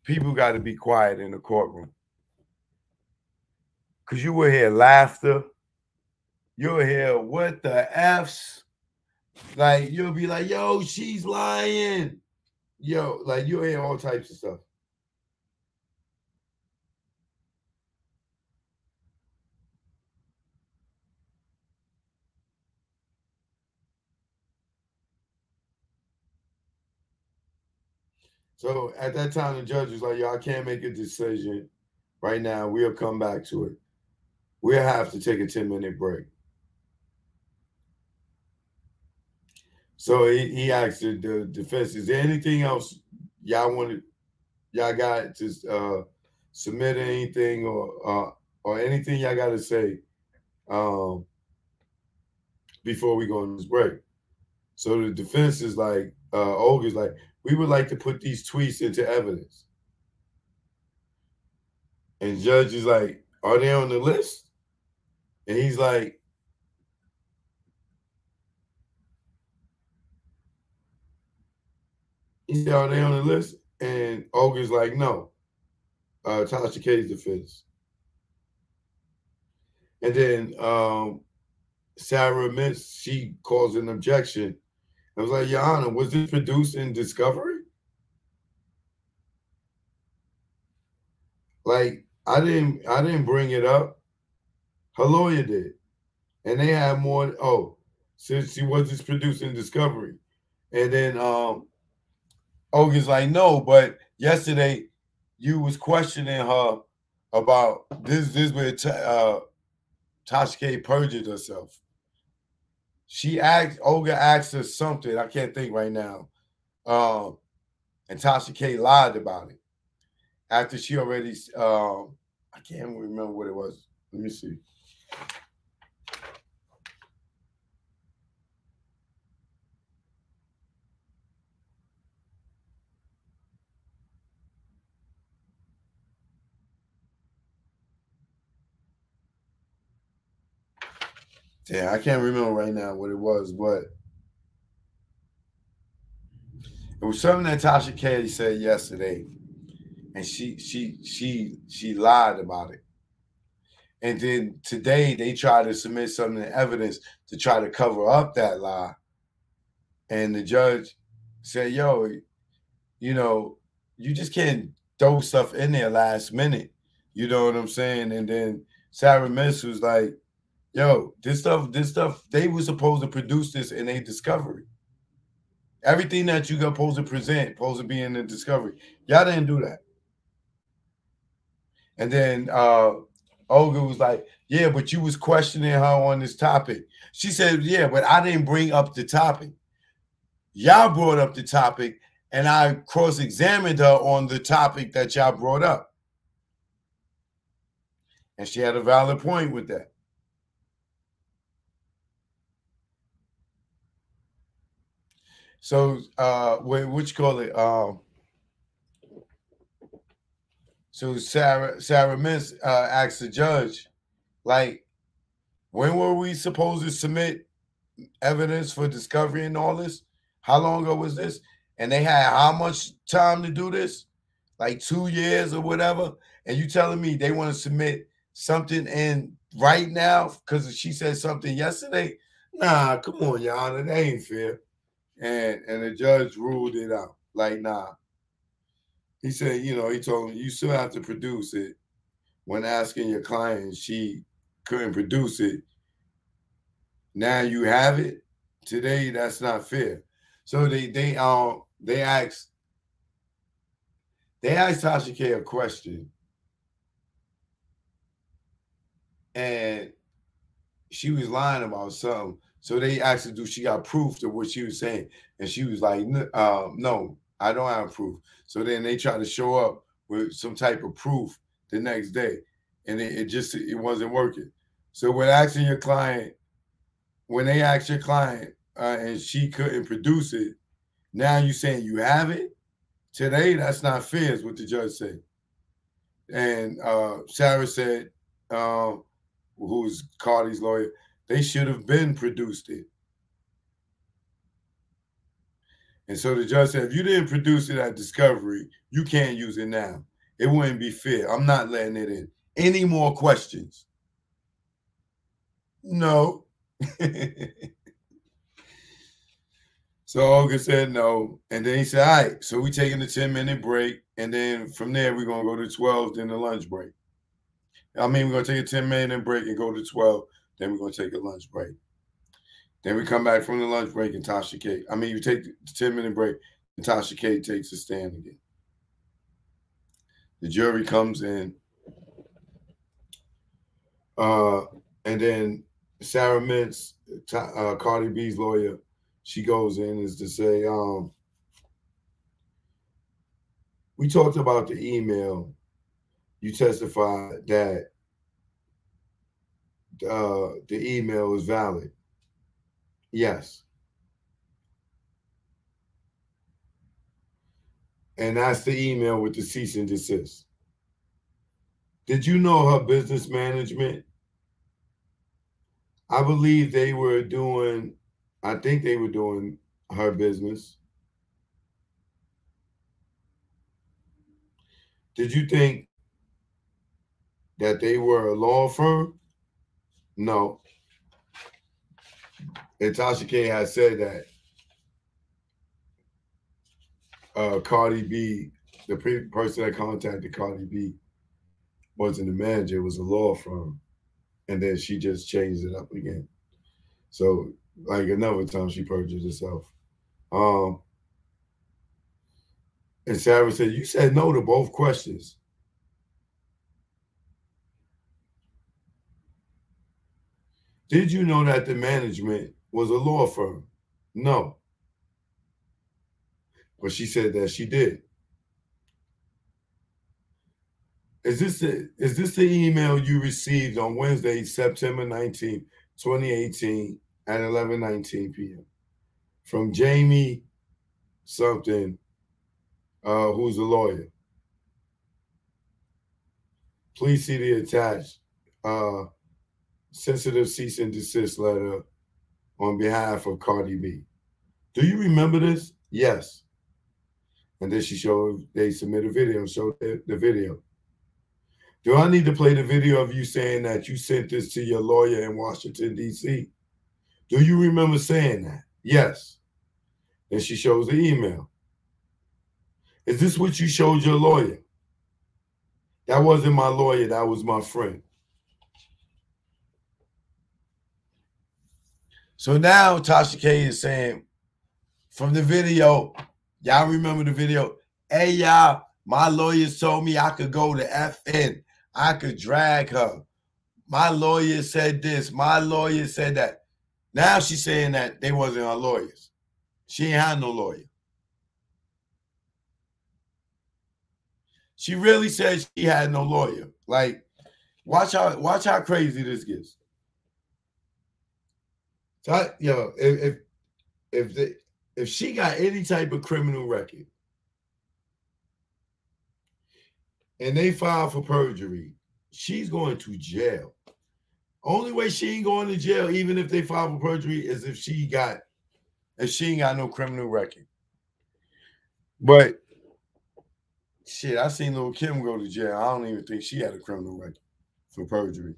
people got to be quiet in the courtroom. Because you will hear laughter. You'll hear what the F's. Like, you'll be like, yo, she's lying. Yo, like, you'll hear all types of stuff. So at that time, the judge was like, yo, I can't make a decision right now. We'll come back to it. We'll have to take a 10-minute break. So he asked the defense, is there anything else y'all got to submit anything or anything y'all got to say before we go on this break? So the defense is like, Olga's like, we would like to put these tweets into evidence. And judge is like, are they on the list? And he's like, he said, are they on the list? And Olga's like, no, Tasha K's defense. And then Sarah admits she calls an objection. I was like, Your Honor, was this produced in discovery? Like, I didn't bring it up. Her lawyer did. And they had more. Oh, since she was this produced in discovery. And then Olga's like, no, but yesterday you was questioning her about this where Tasha K perjured herself. Olga asked her something, I can't think right now. And Tasha K lied about it. After she already, I can't remember what it was. Let me see. Yeah, I can't remember right now what it was, but it was something that Tasha K said yesterday, and she lied about it. And then today they tried to submit some evidence to try to cover up that lie. And the judge said, yo, you know, you just can't throw stuff in there last minute. You know what I'm saying? And then Sarah Miss was like, yo, this stuff, they were supposed to produce this in a discovery. Everything that you're supposed to present, supposed to be in the discovery. Y'all didn't do that. And then Olga was like, yeah, but you was questioning her on this topic. She said, yeah, but I didn't bring up the topic. Y'all brought up the topic, and I cross-examined her on the topic that y'all brought up. And she had a valid point with that. So, what you call it? So Sarah Miss asked the judge, like, when were we supposed to submit evidence for discovery and all this? How long ago was this? And they had how much time to do this? Like 2 years or whatever. And you telling me they want to submit something in right now because she said something yesterday? Nah, come on, Your Honor, that ain't fair. And the judge ruled it out. Like, nah. He said, you know, he told him you still have to produce it. When asking your client, she couldn't produce it. Now you have it. Today, that's not fair. So they asked Tasha K a question, and she was lying about something. So they asked her, do she got proof to what she was saying? And she was like, no, I don't have proof. So then they tried to show up with some type of proof the next day, and it wasn't working. So when asking your client, when they asked your client and she couldn't produce it, now you saying you have it? Today, that's not fair, is what the judge said. And Sarah said, who's Cardi's lawyer, they should have been produced it. And so the judge said, if you didn't produce it at discovery, you can't use it now. It wouldn't be fair. I'm not letting it in. Any more questions? No. So Olga said no. And then he said, all right, so we taking a 10-minute break. And then from there, we're going to go to 12, then the lunch break. I mean, we're going to take a 10-minute break and go to 12. Then we're going to take a lunch break. Then we come back from the lunch break and Tasha K. I mean, you take the 10-minute break and Tasha K takes a stand again. The jury comes in. And then Sarah Mintz, Cardi B's lawyer, she goes in is to say, we talked about the email. You testified that the email is valid. Yes. And that's the email with the cease and desist. Did you know her business management? I believe they were doing, I think they were doing her business. Did you think that they were a law firm? No. And Tasha K has said that Cardi B, the person that contacted Cardi B, wasn't a manager, it was a law firm. And then she just changed it up again. So, like another time she perjured herself. And Sarah said, you said no to both questions. Did you know that the management was a law firm? No. But she said that she did. Is this the email you received on Wednesday, September 19th, 2018 at 11:19 p.m. from Jamie something, who's a lawyer? Please see the attached sensitive cease and desist letter on behalf of Cardi B. Do you remember this? Yes. And then they submitted a video, showed the video. Do I need to play the video of you saying that you sent this to your lawyer in Washington, D.C.? Do you remember saying that? Yes. Then she shows the email. Is this what you showed your lawyer? That wasn't my lawyer. That was my friend. So now Tasha K is saying from the video, y'all remember the video? Hey, y'all, my lawyers told me I could go to FN. I could drag her. My lawyer said this. My lawyer said that. Now she's saying that they wasn't her lawyers. She ain't had no lawyer. She really said she had no lawyer. Like, watch how crazy this gets. So, yo, if she got any type of criminal record and they file for perjury, she's going to jail. Only way she ain't going to jail, even if they file for perjury, is if she ain't got no criminal record. But shit, I seen Lil' Kim go to jail. I don't even think she had a criminal record for perjury.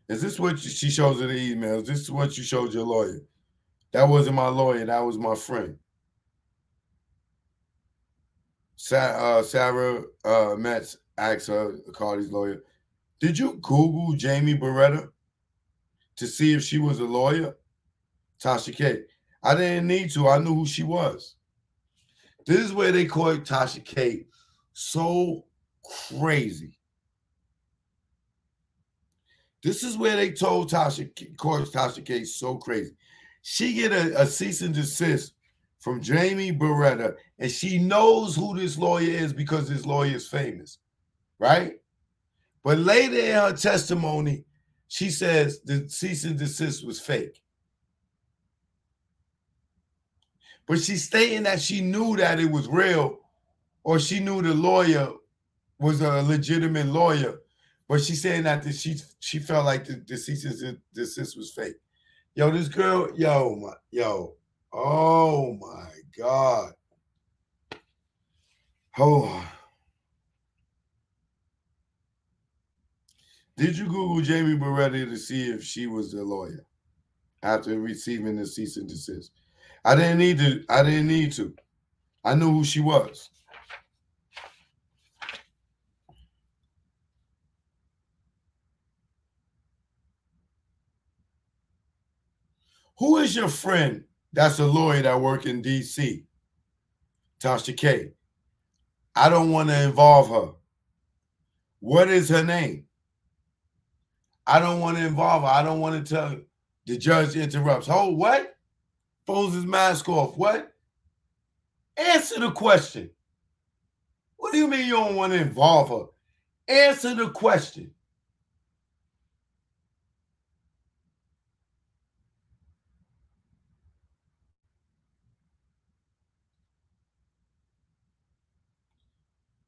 Is this what she shows in the emails? This is what you showed your lawyer. That wasn't my lawyer. That was my friend. Sarah Metz asked her, Cardi's lawyer, did you Google Jamie Beretta to see if she was a lawyer? Tasha K. I didn't need to. I knew who she was. This is where they caught Tasha K so crazy. This is where they told caught Tasha K so crazy. She get a cease and desist from Jamie Beretta, and she knows who this lawyer is because this lawyer is famous, right? But later in her testimony, she says the cease and desist was fake. But she's stating that she knew that it was real, or she knew the lawyer was a legitimate lawyer, but she's saying that she felt like the cease and desist was fake. Yo, this girl, oh my God. Oh. Did you Google Jamie Beretta to see if she was a lawyer after receiving the cease and desist? I didn't need to. I knew who she was. Who is your friend that's a lawyer that work in D.C.? Tasha K. I don't want to involve her. What is her name? I don't want to involve her. I don't want to tell her. The judge interrupts. Oh, what? Pulls his mask off. What? Answer the question. What do you mean you don't want to involve her? Answer the question.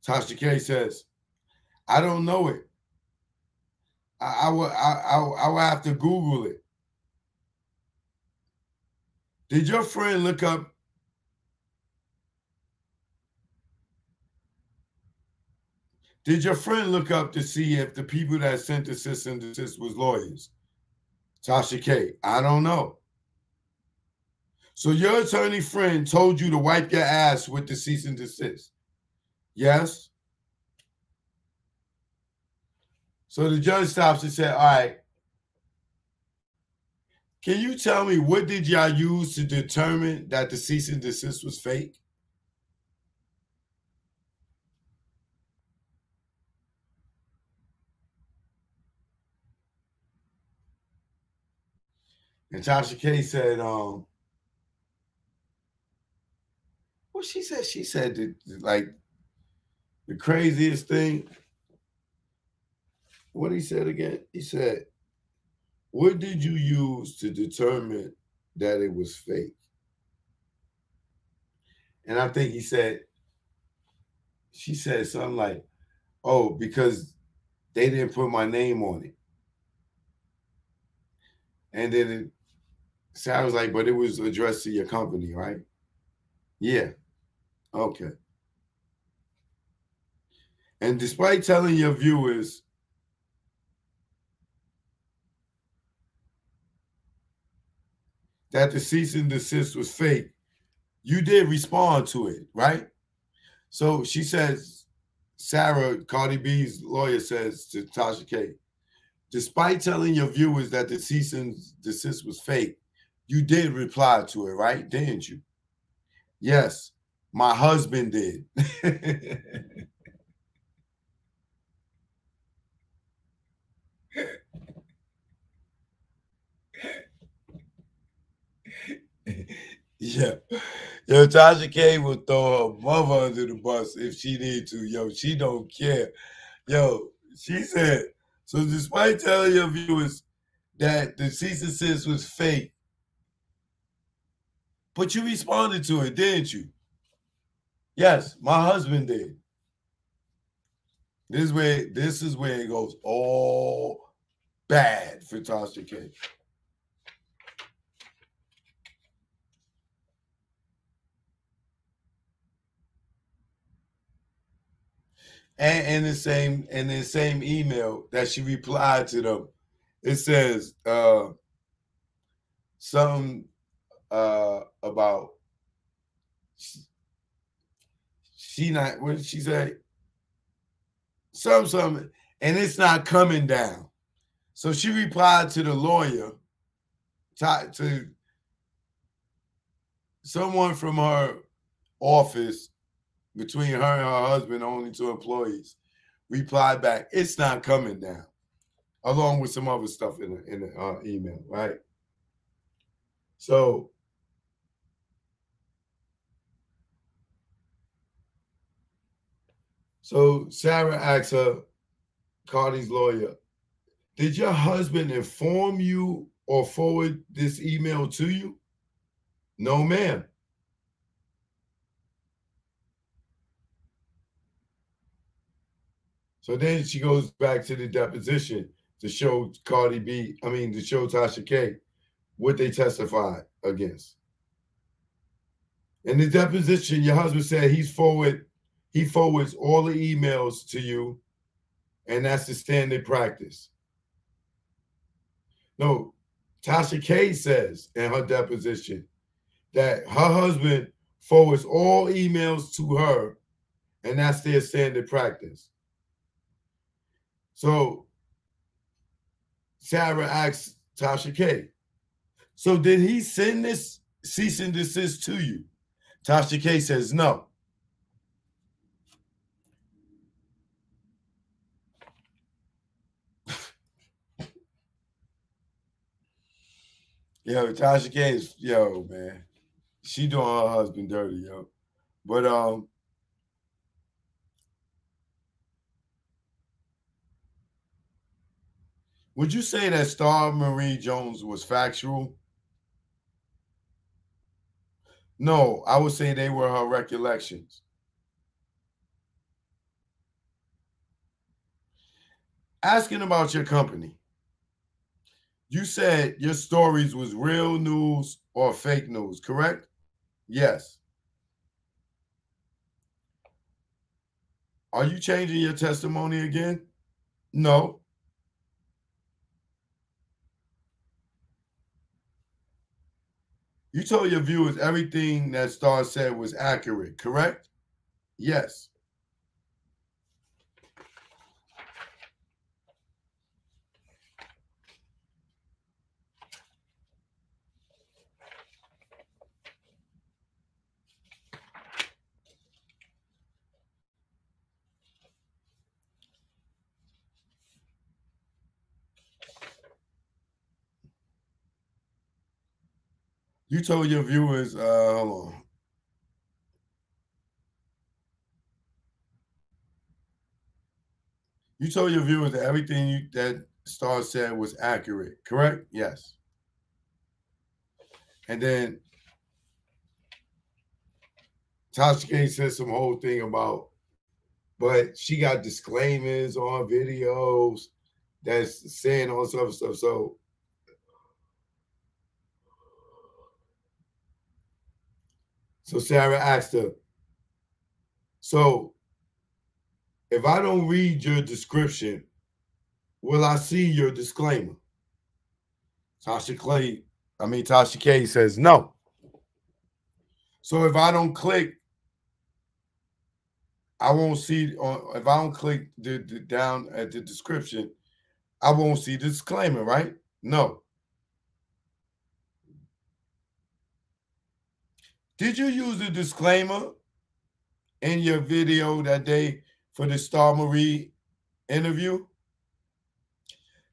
Tasha K says, I don't know it. I would have to Google it. Did your friend look up? Did your friend look up to see if the people that sent the cease and desist was lawyers? Tasha K, I don't know. So your attorney friend told you to wipe your ass with the cease and desist? Yes? So the judge stops and said, all right, can you tell me what did y'all use to determine that the cease and desist was fake? And Tasha K said, what she said? She said that, like, the craziest thing. What he said again? He said, what did you use to determine that it was fake? And I think he said, she said something like, oh, because they didn't put my name on it. And then Sarah was like, but it was addressed to your company, right? Yeah. Okay. And despite telling your viewers that the cease and desist was fake, you did respond to it, right? So she says, Sarah, Cardi B's lawyer, says to Tasha K, despite telling your viewers that the cease and desist was fake, you did reply to it, right? Didn't you? Yes, my husband did. Yeah. Yo, Tasha K will throw her mother under the bus if she need to. Yo, she don't care. Yo, she said, so despite telling your viewers that the cease and desist was fake, but you responded to it, didn't you? Yes, my husband did. This is where it goes all bad for Tasha K. And in the same email that she replied to them, it says something about she not, what did she say? Something, and it's not coming down. So she replied to the lawyer, to someone from her office, between her and her husband, only 2 employees, replied back, it's not coming down, along with some other stuff in the email, right? So Sarah asks her, Cardi's lawyer, did your husband inform you or forward this email to you? No, ma'am. So then she goes back to the deposition to show to show Tasha K what they testified against. In the deposition, your husband said he forwards all the emails to you, and that's the standard practice. No, Tasha K says in her deposition that her husband forwards all emails to her, and that's their standard practice. So Sarah asks Tasha K, so did he send this cease and desist to you? Tasha K says no. Yo, Tasha K is, yo, man, she doing her husband dirty, yo. But would you say that Star Marie Jones was factual? No, I would say they were her recollections. Asking about your company. You said your stories was real news or fake news, correct? Yes. Are you changing your testimony again? No. You told your viewers everything that Star said was accurate, correct? Yes. You told your viewers, hold on. You told your viewers that everything that Star said was accurate, correct? Yes. And then Tasha K said some whole thing about, but she got disclaimers on videos that's saying all sorts of stuff. So Sarah asked her, so if I don't read your description, will I see your disclaimer? Tasha K says no. So if I don't click, I won't see if I don't click the down at the description, I won't see the disclaimer, right? No. Did you use the disclaimer in your video that day for the Star Marie interview?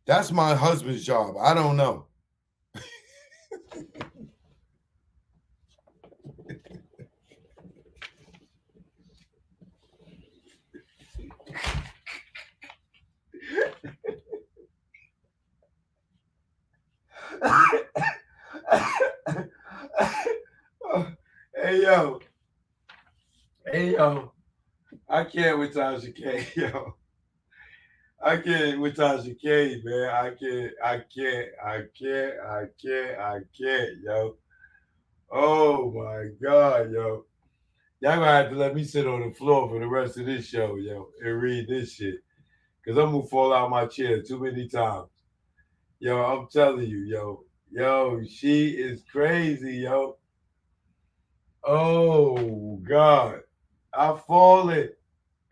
That's my husband's job. I don't know. Hey yo, I can't with Tasha K, yo. I can't with Tasha K, man. I can't, yo. Oh my God, yo. Y'all gonna have to let me sit on the floor for the rest of this show, yo, and read this shit. Cause I'm gonna fall out my chair too many times. Yo, I'm telling you, yo. Yo, she is crazy, yo. Oh God. I've fallen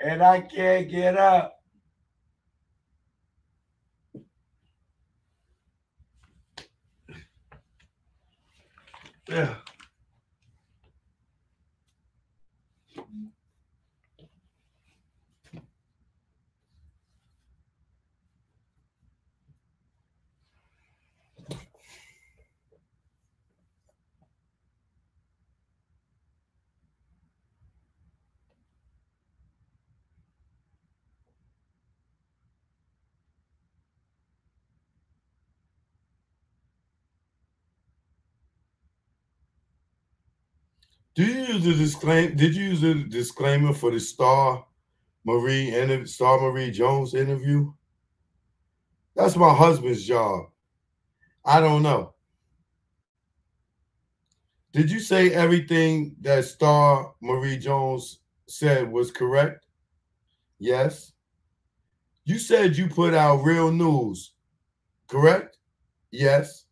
and I can't get up. Yeah. Do you use the disclaimer? Did you use a disclaimer for the Star Marie Jones interview? That's my husband's job. I don't know. Did you say everything that Star Marie Jones said was correct? Yes. You said you put out real news, correct? Yes.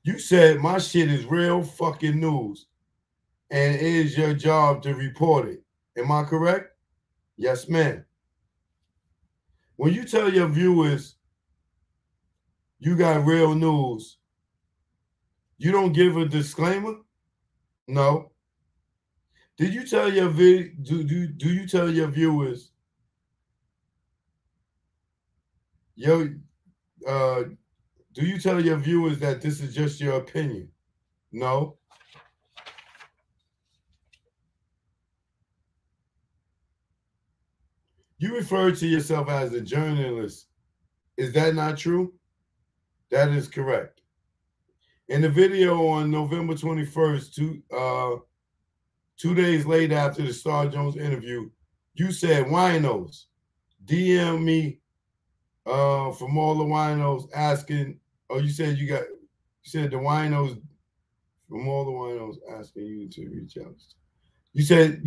You said my shit is real fucking news and it is your job to report it. Am I correct? Yes, ma'am. When you tell your viewers you got real news, you don't give a disclaimer? No. Did you tell your do you tell your viewers do you tell your viewers that this is just your opinion? No. You refer to yourself as a journalist. Is that not true? That is correct. In the video on November 21st, 2 days later after the Star Jones interview, you said, "Winos, DM me From all the winos asking. Oh, you said the winos from all the winos asking you to reach out. You said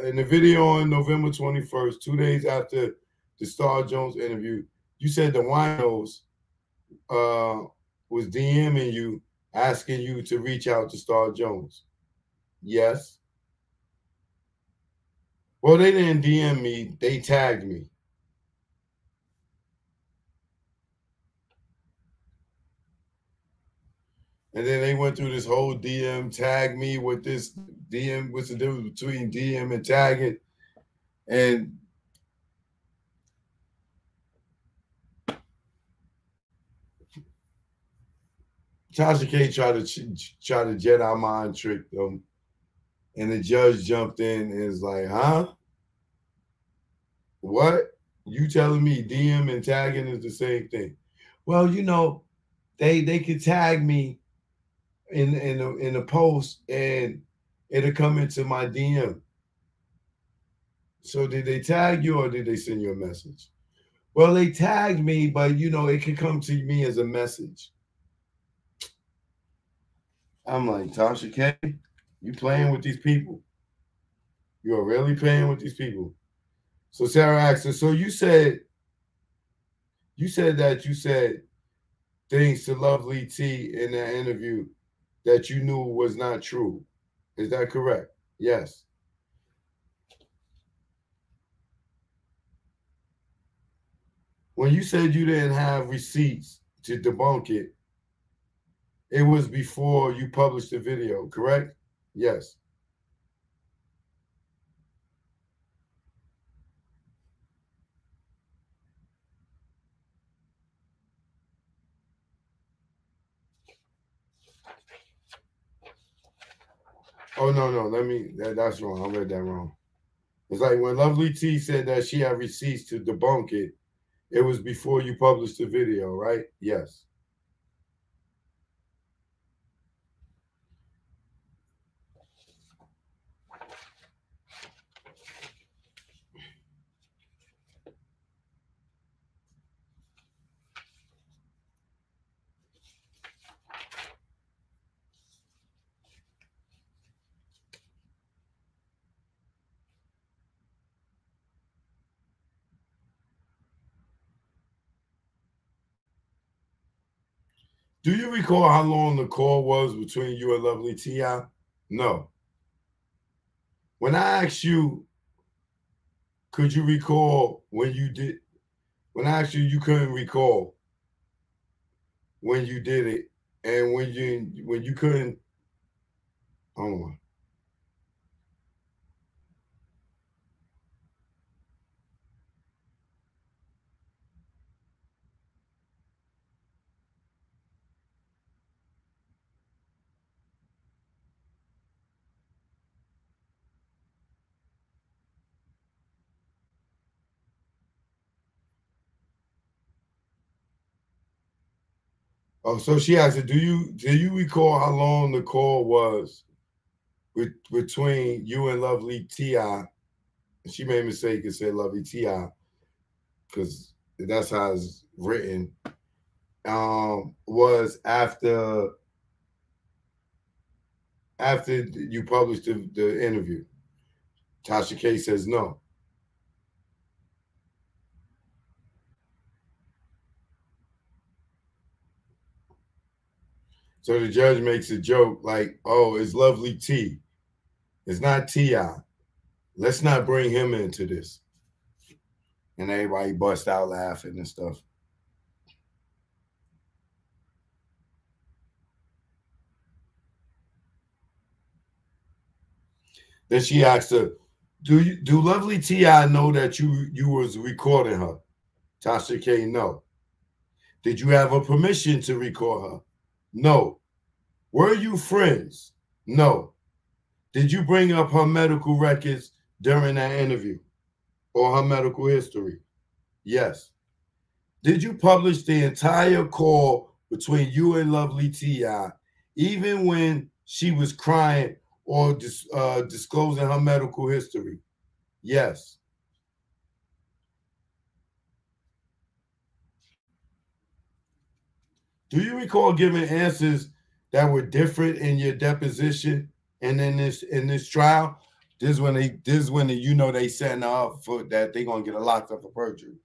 in the video on November 21st, 2 days after the Star Jones interview, you said the winos was DMing you, asking you to reach out to Star Jones. Yes. Well, they didn't DM me. They tagged me. And then they went through this whole DM, tag me with this DM. What's the difference between DM and tagging? And Tasha K tried to Jedi mind trick them. And the judge jumped in and is like, huh? What? You telling me DM and tagging is the same thing? Well, you know, they could tag me in a post and it'll come into my DM. So did they tag you or did they send you a message? Well, they tagged me, but you know, it could come to me as a message. I'm like, Tasha K, you playing with these people. You are really playing with these people. So Sarah asked her, so you said things to Lovely T in that interview that you knew was not true. Is that correct? Yes. When you said you didn't have receipts to debunk it, it was before you published the video, correct? Yes. Oh, no. That's wrong. I read that wrong. It's like when Lovely T said that she had receipts to debunk it, it was before you published the video, right? Yes. Do you recall how long the call was between you and Lovely T.I.? No. When I asked you, could you recall when you did? When I asked you, you couldn't recall when you did it, and when you couldn't. Hold on. Oh, so she asked, do you recall how long the call was between you and Lovely T.I.? She made a mistake and said Lovely T.I. because that's how it's written. Was after you published the interview. Tasha K says no. So the judge makes a joke like, oh, it's Lovely T. It's not T.I. Let's not bring him into this. And everybody bust out laughing and stuff. Then she asked her, do Lovely T.I. know that you was recording her? Tasha K, no. Did you have a permission to record her? No. Were you friends? No. Did you bring up her medical records during that interview or her medical history? Yes. Did you publish the entire call between you and Lovely T.I., even when she was crying or disclosing her medical history? Yes. Do you recall giving answers that were different in your deposition and in this trial? This is when they setting her up for that they're gonna get a locked up for perjury.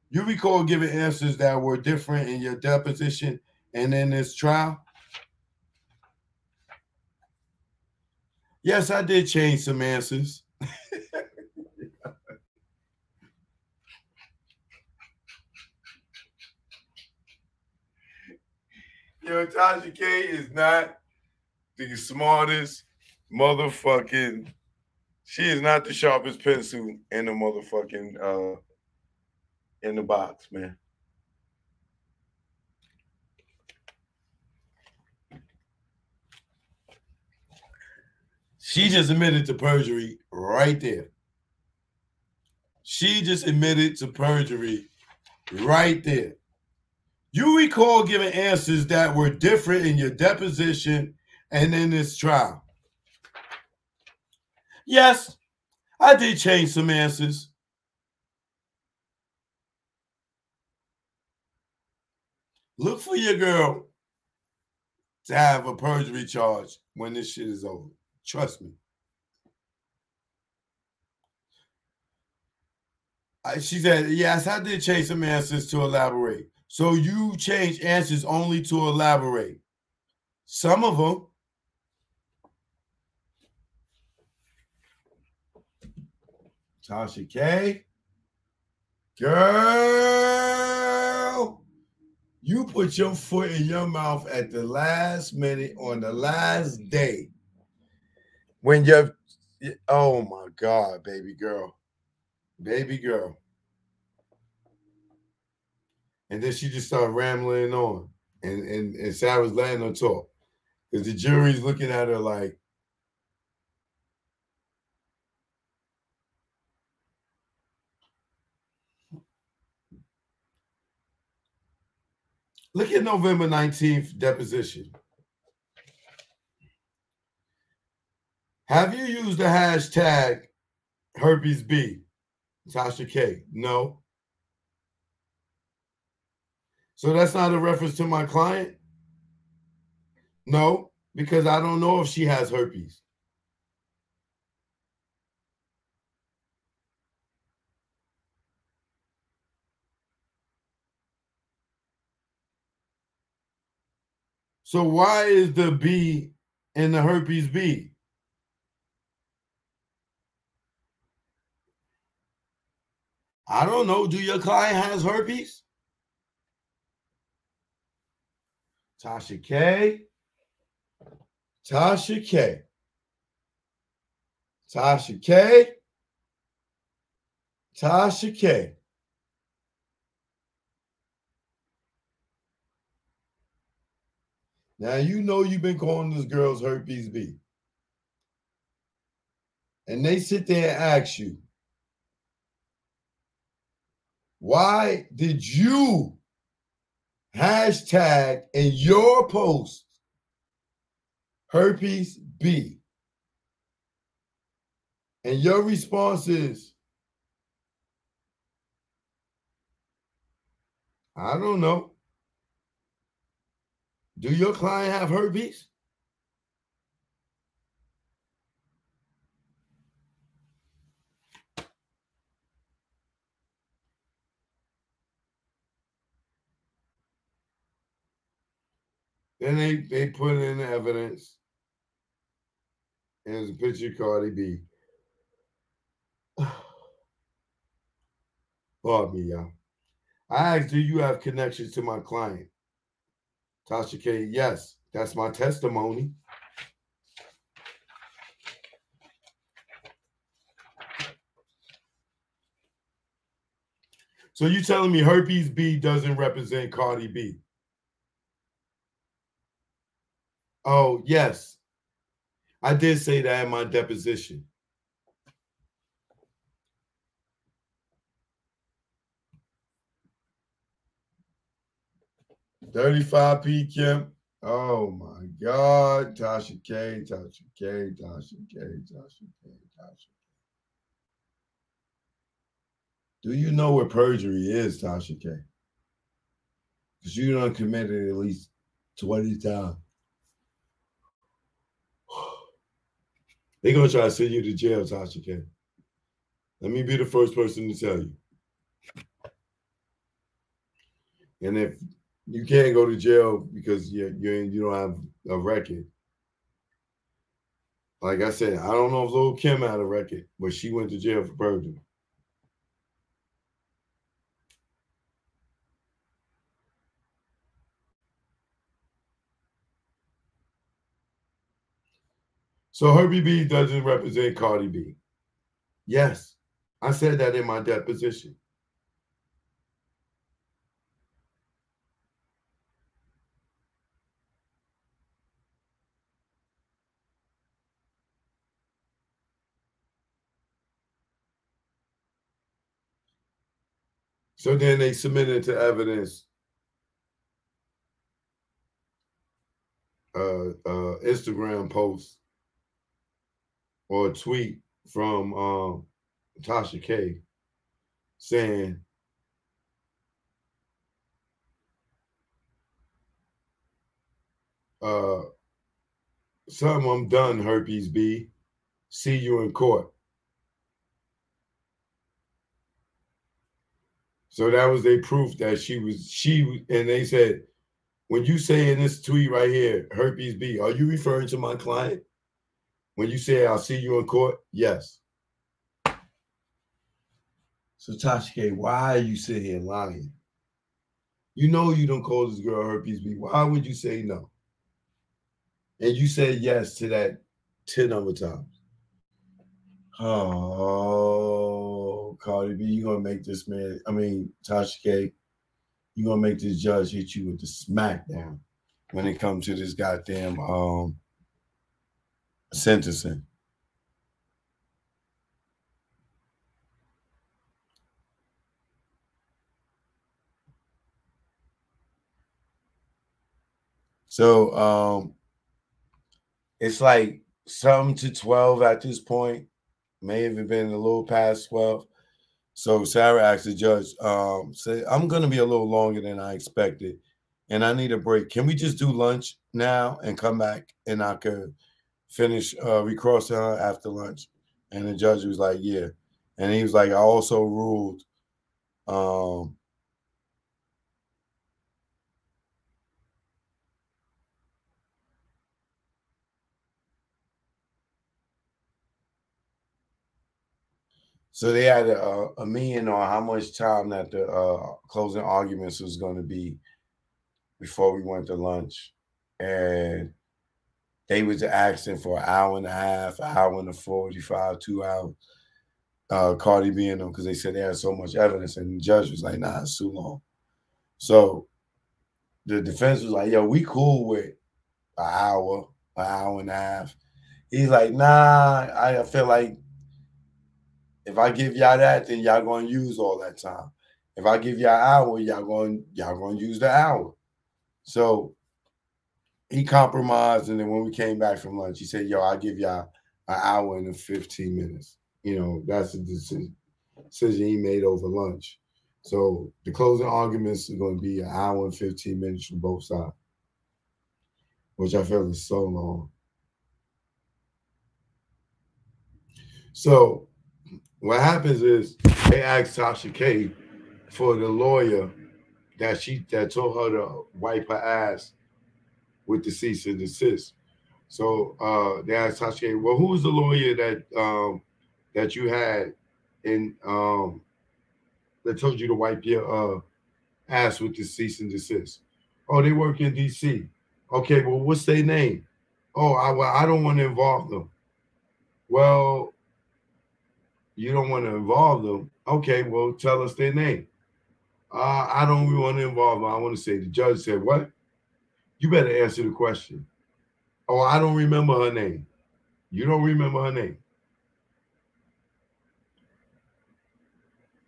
You recall giving answers that were different in your deposition and in this trial? Yes, I did change some answers. Yo, Tasha K is not the smartest motherfucking. She is not the sharpest pencil in the motherfucking in the box, man. She just admitted to perjury right there. She just admitted to perjury right there. You recall giving answers that were different in your deposition and in this trial? Yes, I did change some answers. Look for your girl to have a perjury charge when this shit is over. Trust me. She said, yes, I did change some answers to elaborate. So you changed answers only to elaborate. Some of them. Tasha K. Girl, you put your foot in your mouth at the last minute on the last day. When you're, oh my God, baby girl. Baby girl. And then she just started rambling on. And Sarah's letting her talk. Because the jury's looking at her like, look at November 19th deposition. Have you used the hashtag herpes B? Tasha K. No. So that's not a reference to my client? No, because I don't know if she has herpes. So why is the B in the herpes B? I don't know. Do your client has herpes? Tasha K. Tasha K. Tasha K. Tasha K. Now you know you've been calling this girl's herpes B. And they sit there and ask you, why did you hashtag in your post herpes B? And your response is, I don't know. Do your client have herpes? Then they put in the evidence. And there's a picture of Cardi B. Pardon me, y'all. I asked, do you have connections to my client? Tasha K, yes, that's my testimony. So you telling me herpes B doesn't represent Cardi B? Oh, yes. I did say that in my deposition. $35 P. Kim. Oh my God. Tasha K, Tasha K, Tasha K, Tasha K, Tasha K. Do you know what perjury is, Tasha K? Because you done committed at least 20 times. They're going to try to send you to jail, Tasha K. Let me be the first person to tell you. And if you can't go to jail because you don't have a record, like I said, I don't know if Lil' Kim had a record, but she went to jail for perjury. So Herbie B doesn't represent Cardi B. Yes, I said that in my deposition. So then they submitted to evidence Instagram post or a tweet from Tasha K saying something, I'm done, Herpes B. See you in court. So that was their proof that she and they said, when you say in this tweet right here, Herpes B, are you referring to my client? When you say I'll see you in court? Yes. So Tasha K, why are you sitting here lying? You know you don't call this girl Herpes B. Why would you say no? And you said yes to that 10 other times. Oh, Cardi B, you're going to make this man, Tasha K, you're going to make this judge hit you with the smackdown when it comes to this goddamn sentencing. So it's like something to 12 at this point. May have been a little past 12. So Sarah asked the judge, say, I'm going to be a little longer than I expected, and I need a break. Can we just do lunch now and come back, and I could finish recrossing her after lunch? And the judge was like, yeah. And he was like, I also ruled so they had a meeting on how much time that the closing arguments was going to be before we went to lunch. And they was asking for an hour and a half, an hour and 45, 2 hours. Cardi B and them, because they said they had so much evidence. And the judge was like, nah, it's too long. So the defense was like, yo, we cool with an hour and a half. He's like, nah, I feel like if I give y'all that, then y'all gonna use all that time. If I give y'all an hour, y'all gonna use the hour. So he compromised, and then when we came back from lunch, he said, yo, I'll give y'all an hour and 15 minutes. You know, that's the decision he made over lunch. So the closing arguments are going to be an hour and 15 minutes from both sides, which I feel is so long. So what happens is they asked Tasha K for the lawyer that told her to wipe her ass with the cease and desist. So they asked Tasha K, well, who was the lawyer that you had in that told you to wipe your ass with the cease and desist? Oh, they work in DC. Okay, well, what's their name? Oh, I don't want to involve them. Well, you don't want to involve them. Okay, well, tell us their name. I don't really want to involve them. I want to say, the judge said, what? You better answer the question. Oh, I don't remember her name. You don't remember her name?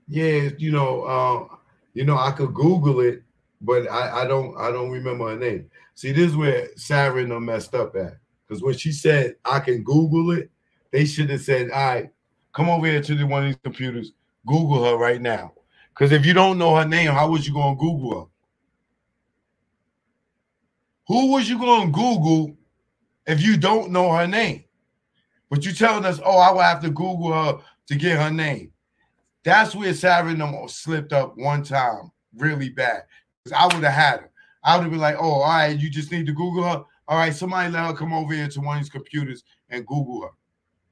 Yeah, I could Google it, but I don't remember her name. See, this is where Sarah and them messed up at. Because when she said I can Google it, they should have said, all right, come over here to one of these computers, Google her right now. Because if you don't know her name, how was you going to Google her? Who was you going to Google if you don't know her name? But you telling us, oh, I will have to Google her to get her name. That's where Sarah and them slipped up one time really bad. Because I would have had her. I would have been like, oh, all right, you just need to Google her. All right, somebody let her come over here to one of these computers and Google her.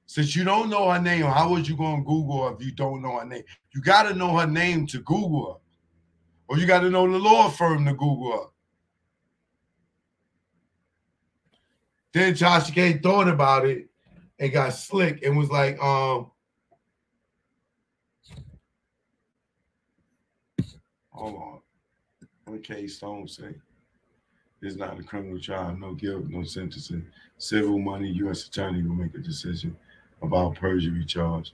Since you don't know her name, how was you going to Google her if you don't know her name? You got to know her name to Google her. Or you got to know the law firm to Google her. Then Tasha K thought about it and got slick and was like, hold on. Okay, Stone say it's not a criminal trial, no guilt, no sentencing. Civil money, U.S. attorney will make a decision about perjury charge,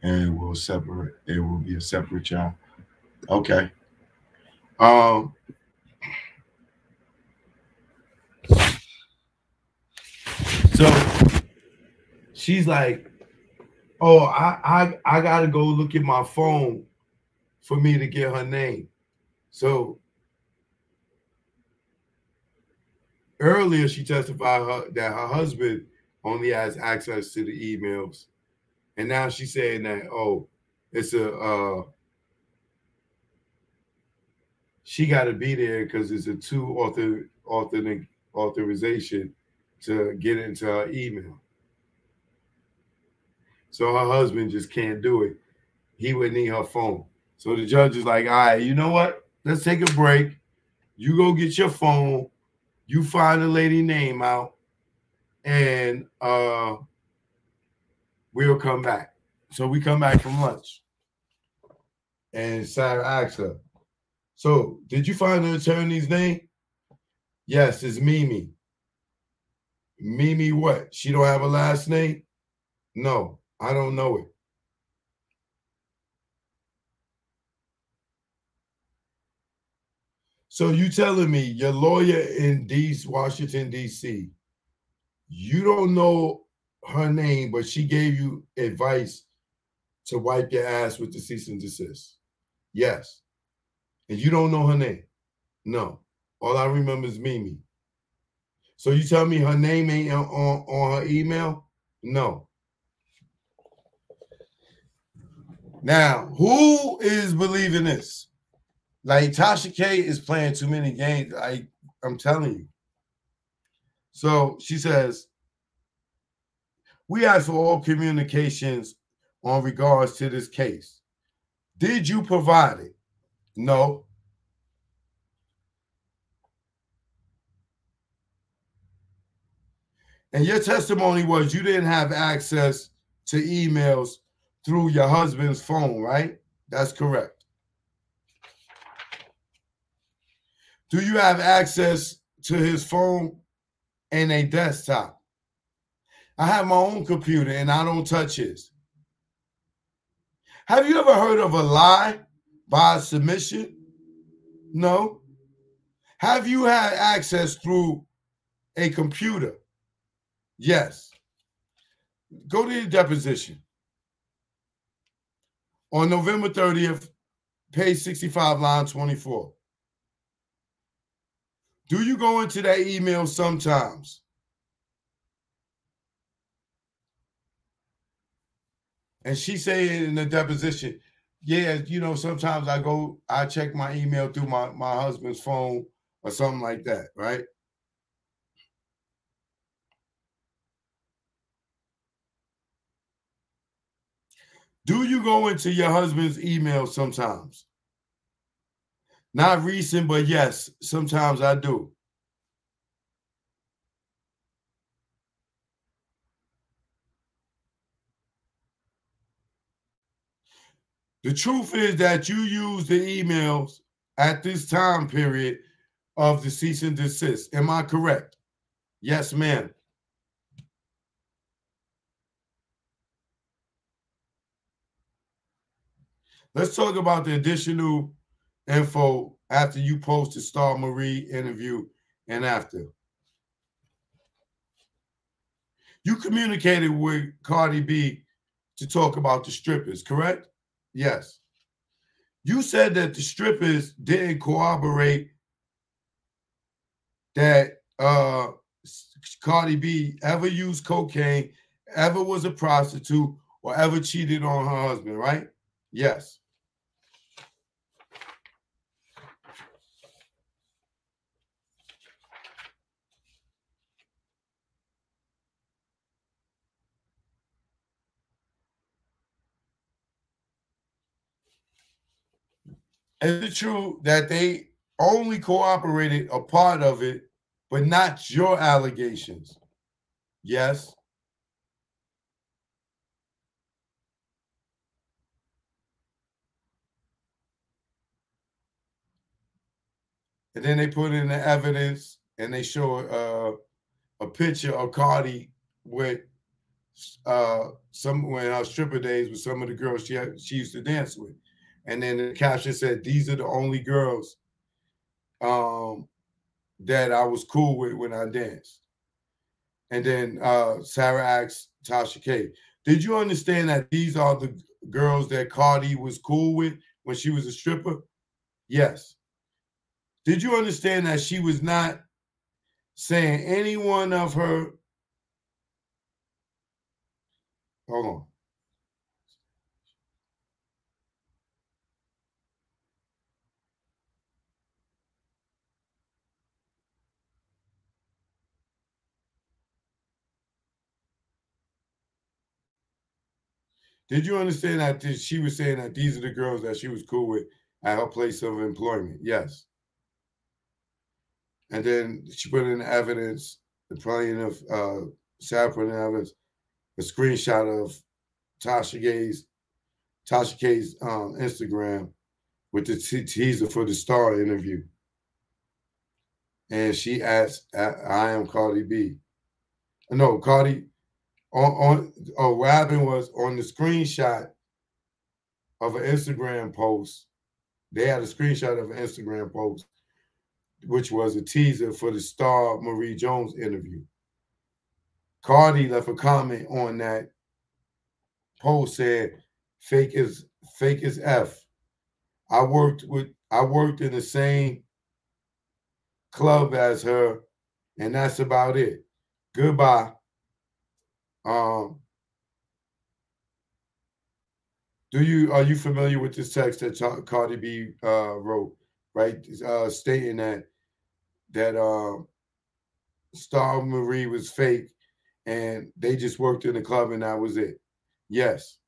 and it will be a separate trial. Okay. So she's like, oh, I gotta go look at my phone for me to get her name. So earlier she testified that her husband only has access to the emails. And now she's saying that, oh, it's she got to be there because it's a authorization to get into her email. So her husband just can't do it. He would need her phone. So the judge is like, all right, you know what? Let's take a break. You go get your phone. You find the lady name out. And we'll come back. So we come back from lunch. And Sarah asks her, so did you find the attorney's name? Yes, it's Mimi. Mimi what? She don't have a last name? No, I don't know it. So you telling me your lawyer in Washington, D.C., you don't know her name, but she gave you advice to wipe your ass with the cease and desist? Yes. And you don't know her name? No. All I remember is Mimi. So you tell me her name ain't on her email? No. Now, who is believing this? Like, Tasha K is playing too many games. I'm telling you. So she says, we ask for all communications on regards to this case. Did you provide it? No. And your testimony was you didn't have access to emails through your husband's phone, right? That's correct. Do you have access to his phone and a desktop? I have my own computer and I don't touch his. Have you ever heard of a lie by submission? No. Have you had access through a computer? Yes. Go to your deposition. On November 30th, page 65, line 24. Do you go into that email sometimes? And she said in the deposition, yeah, you know, sometimes I check my email through my husband's phone or something like that, right? Do you go into your husband's email sometimes? Not recent, but yes, sometimes I do. The truth is that you use the emails at this time period of the cease and desist. Am I correct? Yes, ma'am. Let's talk about the additional info after you post the Star Marie interview and after. You communicated with Cardi B to talk about the strippers, correct? Yes. You said that the strippers didn't corroborate that Cardi B ever used cocaine, ever was a prostitute, or ever cheated on her husband, right? Yes. Is it true that they only cooperated a part of it, but not your allegations? Yes. And then they put in the evidence and they show a picture of Cardi with some when her stripper days with some of the girls she used to dance with. And then the caption said, "These are the only girls that I was cool with when I danced." And then Sarah asked Tasha K, "Did you understand that these are the girls that Cardi was cool with when she was a stripper?" Yes. Did you understand that she was not saying any one of her? Hold on. Did you understand that she was saying that these are the girls that she was cool with at her place of employment? Yes. And then she put in evidence, the plaintiff, Sarah put in evidence, a screenshot of Tasha K's Instagram with the teaser for the Star interview. And she asked, "I am Cardi B." No, Cardi, what happened was on the screenshot of an Instagram post, they had a screenshot of an Instagram post, which was a teaser for the Star Marie Jones interview. Cardi left a comment on that post said, fake is F. I worked in the same club as her, and that's about it. Goodbye. Are you familiar with this text that Cardi B wrote, right? Stating that Star Marie was fake and they just worked in the club and that was it. Yes.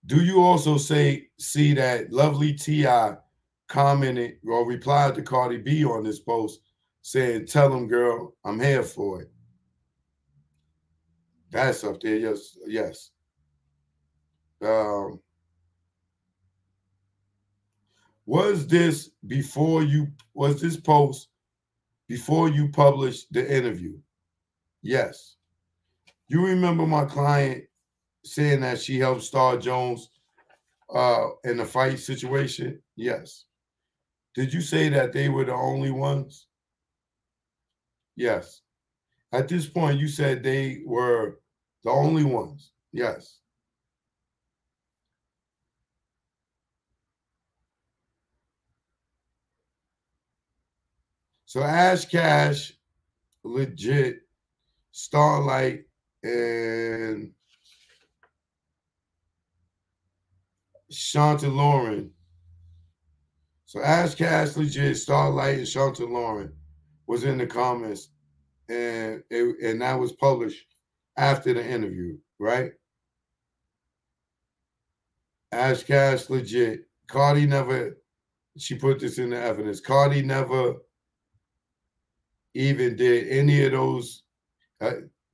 Do you also see that Lovely T.I. commented or replied to Cardi B on this post saying, "Tell him, girl, I'm here for it." That's up there. Yes, yes. Was this post before you published the interview? Yes. You remember my client saying that she helped Star Jones in the fight situation? Yes. Did you say that they were the only ones? Yes. At this point, you said they were the only ones. Yes. So Ash Cash, legit, Starlight, and Shanta Lauren. So Ash Cash, legit, Starlight, and Shanta Lauren was in the comments, and that was published after the interview, right? Ash Cash, legit. Cardi never, she put this in the evidence. Cardi never even did any of those.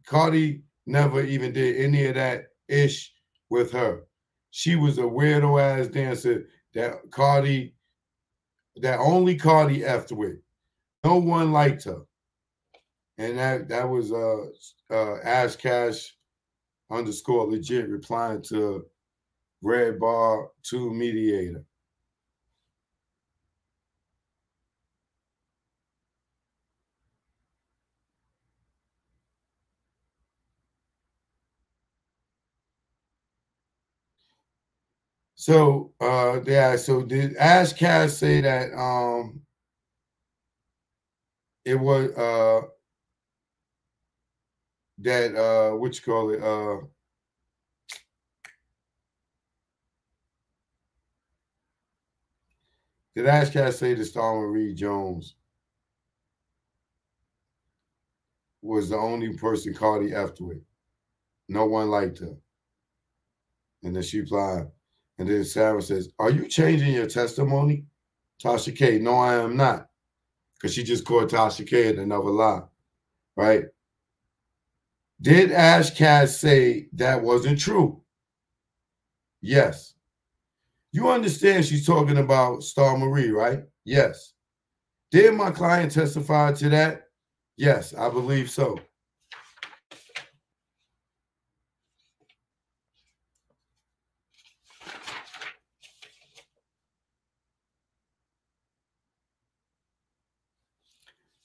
Cardi never even did any of that ish with her. She was a weirdo ass dancer that only Cardi effed with. No one liked her. And that was Ash Cash _ legit replying to Red Bar 2 Mediator. So so did Ash Cash say that it was that what you call it? Did Ashcat say that Star Marie Jones was the only person Cardi effed with? No one liked her. And then she replied, and then Sarah says, "Are you changing your testimony?" Tasha K, no, I am not. Because she just called Tasha K in another lie, right? Did Ashcat say that wasn't true? Yes. You understand she's talking about Star Marie, right? Yes. Did my client testify to that? Yes, I believe so.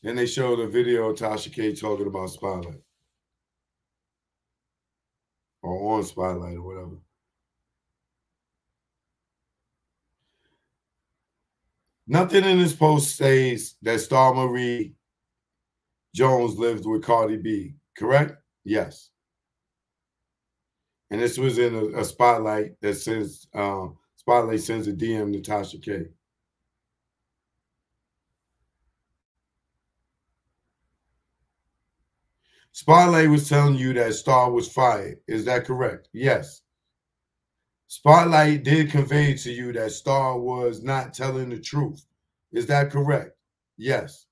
Then they showed a video of Tasha K talking about Spotlight. Or on Spotlight or whatever. Nothing in this post says that Star Marie Jones lived with Cardi B, correct? Yes. And this was in a Spotlight that says, Spotlight sends a DM to Tasha K. Spotlight was telling you that Star was fired. Is that correct? Yes. Spotlight did convey to you that Star was not telling the truth. Is that correct? Yes.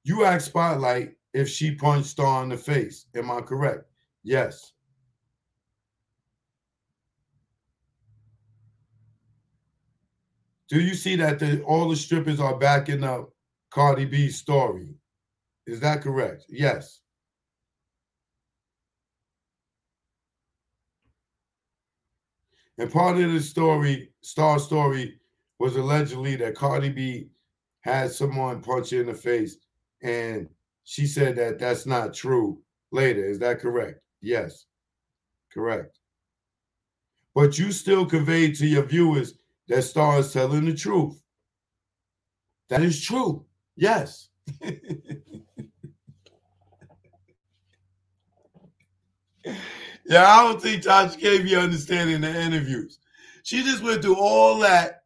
You asked Spotlight if she punched Star in the face. Am I correct? Yes. Do you see that all the strippers are backing up Cardi B's story? Is that correct? Yes. And part of the story, Star's story, was allegedly that Cardi B had someone punch her in the face, and she said that that's not true later. Is that correct? Yes. Correct. But you still conveyed to your viewers that Star is telling the truth. That is true. Yes. Yeah, I don't think Tasha gave you understanding in the interviews. She just went through all that.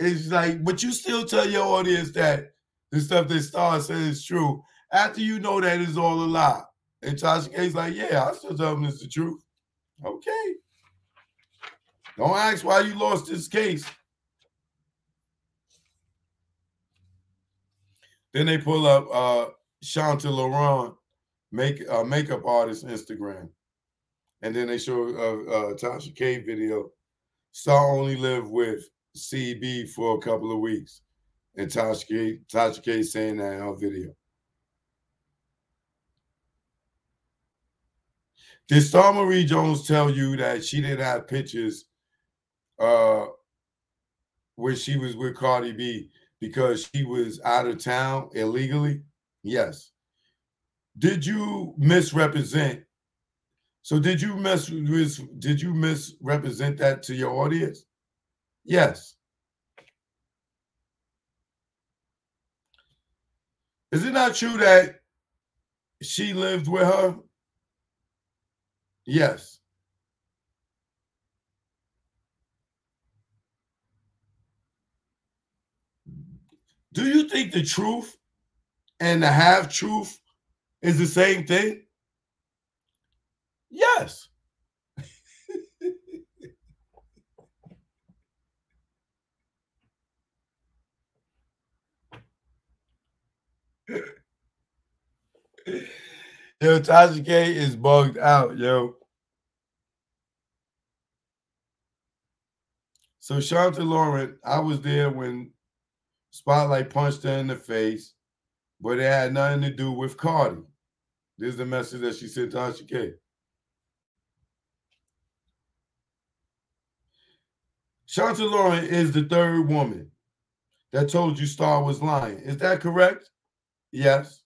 It's like, but you still tell your audience that the stuff that Star says is true after you know that it's all a lie. And Tasha K's like, yeah, I still tell them it's the truth. Okay. Don't ask why you lost this case. Then they pull up Shanta Laurent, makeup artist Instagram. And then they show Tasha K video. Star only lived with CB for a couple of weeks. And Tasha K saying that in her video. Did Star Marie Jones tell you that she didn't have pictures where she was with Cardi B because she was out of town illegally? Yes. Did you misrepresent? So did you misrepresent that to your audience? Yes. Is it not true that she lived with her? Yes. Do you think the truth and the half truth is the same thing? Yes. Yo, Tasha K is bugged out, yo. So Shanta Laurent, I was there when Spotlight punched her in the face, but it had nothing to do with Cardi. This is the message that she sent to Tasha K. Shanta Laurent is the third woman that told you Star was lying. Is that correct? Yes.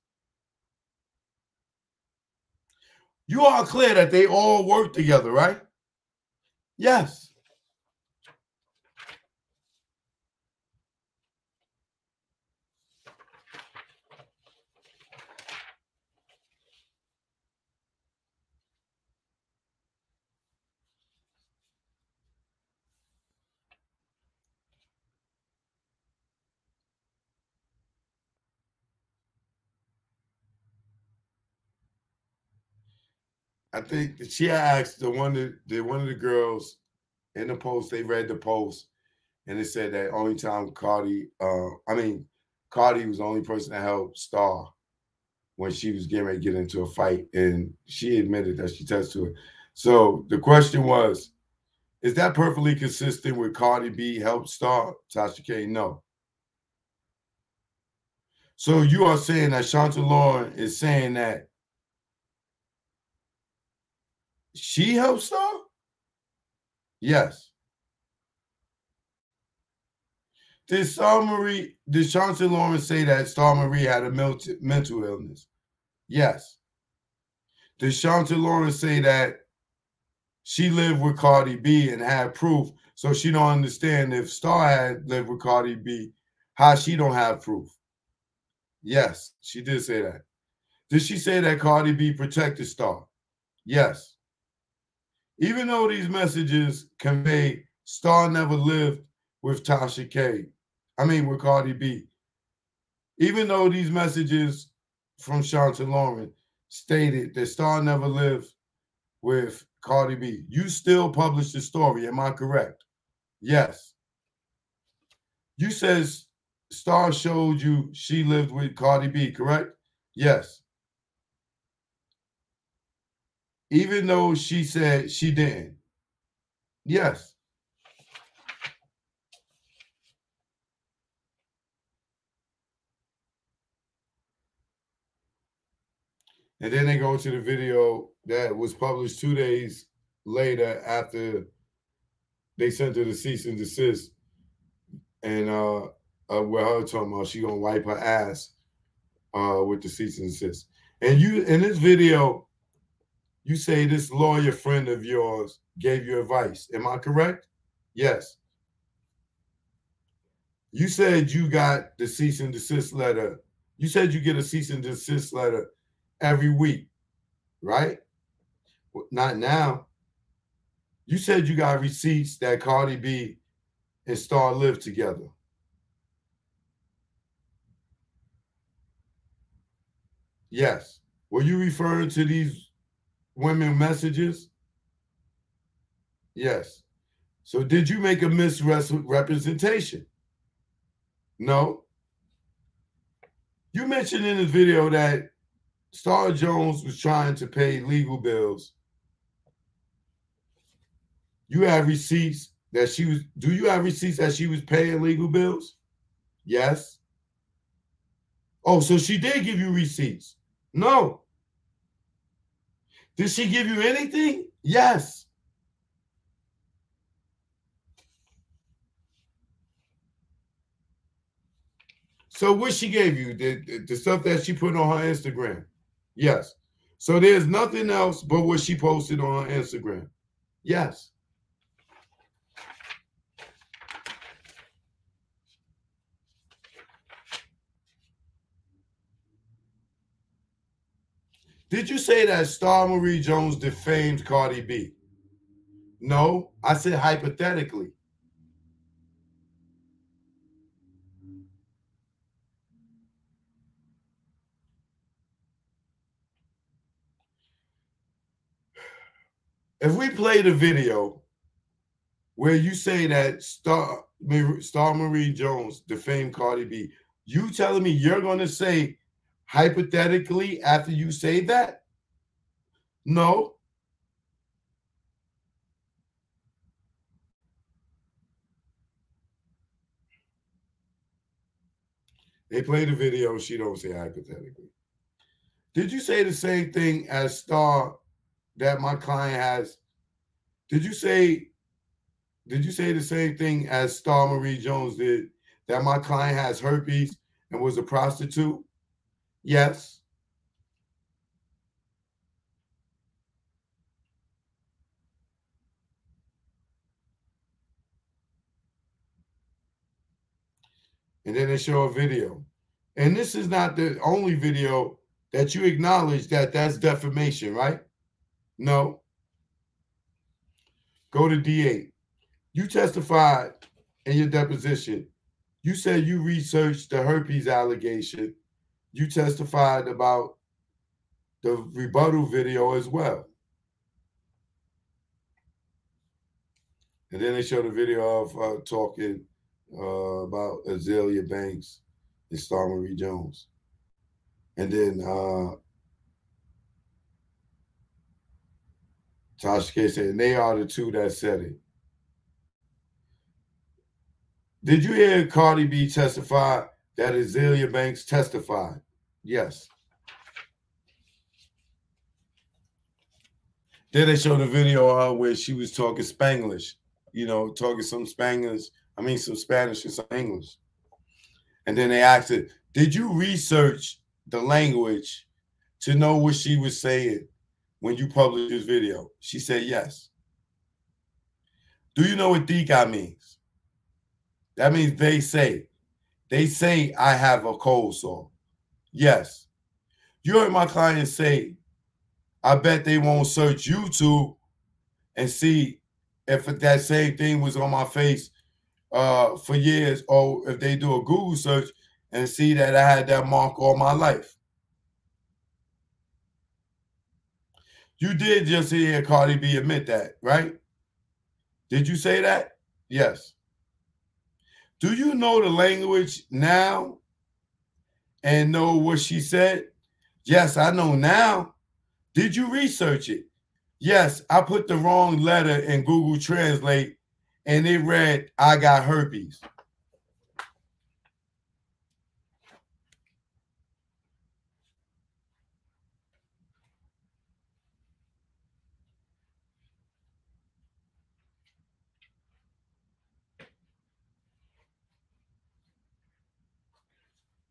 You are clear that they all work together, right? Yes. I think she had asked one of the girls in the post. They read the post, and it said that only time Cardi was the only person that helped Star when she was getting ready to get into a fight, and she admitted that she touched to it. So the question was, is that perfectly consistent with Cardi B helped Star? Tasha K, no. So you are saying that Shanta Lauren is saying that she helped Star? Yes. Did Shanta Lauren say that Star Marie had a mental illness? Yes. Did Shanta Lauren say that she lived with Cardi B and had proof, so she don't understand if Star had lived with Cardi B, how she don't have proof? Yes, she did say that. Did she say that Cardi B protected Star? Yes. Even though these messages convey Star never lived with Tasha K, with Cardi B. Even though these messages from Shanta Lauren stated that Star never lived with Cardi B, you still published the story. Am I correct? Yes. You said Star showed you she lived with Cardi B, correct? Yes. Even though she said she didn't. Yes. And then they go to the video that was published 2 days later after they sent her the cease and desist. And with her talking about she gonna wipe her ass with the cease and desist. And you in this video, you say this lawyer friend of yours gave you advice. Am I correct? Yes. You said you got the cease and desist letter. You said you get a cease and desist letter every week, right? Not now. You said you got receipts that Cardi B and Star lived together. Yes. Were you referring to these women messages? Yes. So did you make a misrepresentation? No. You mentioned in the video that Star Jones was trying to pay legal bills. You have receipts that she was, do you have receipts that she was paying legal bills? Yes. Oh, so she did give you receipts? No. Did she give you anything? Yes. So what she gave you, the stuff that she put on her Instagram? Yes. So there's nothing else but what she posted on her Instagram? Yes. Did you say that Star Marie Jones defamed Cardi B? No, I said hypothetically. If we play the video where you say that Star Marie Jones defamed Cardi B, you telling me you're going to say hypothetically after you say that? No. They play the video, she don't say hypothetically. Did you say the same thing as Star that my client has? Did you say the same thing as Star Marie Jones did, that my client has herpes and was a prostitute? Yes. And then they show a video. And this is not the only video that you acknowledge that that's defamation, right? No. Go to D8. You testified in your deposition. You said you researched the herpes allegation. You testified about the rebuttal video as well. And then they showed a video of talking about Azalea Banks and Star Marie Jones. And then Tasha K said, and they are the two that said it. Did you hear Cardi B testify that Azalea Banks testified? Yes. Then they showed a video of her where she was talking Spanglish, you know, talking some Spanglish, some Spanish and some English. And then they asked her, did you research the language to know what she was saying when you published this video? She said yes. Do you know what Dika means? That means they say. They say I have a cold sore. Yes. You heard my client say, I bet they won't search YouTube and see if that same thing was on my face for years, or if they do a Google search and see that I had that mark all my life. You did just hear Cardi B admit that, right? Did you say that? Yes. Do you know the language now and know what she said? Yes, I know now. Did you research it? Yes, I put the wrong letter in Google Translate and it read, I got herpes.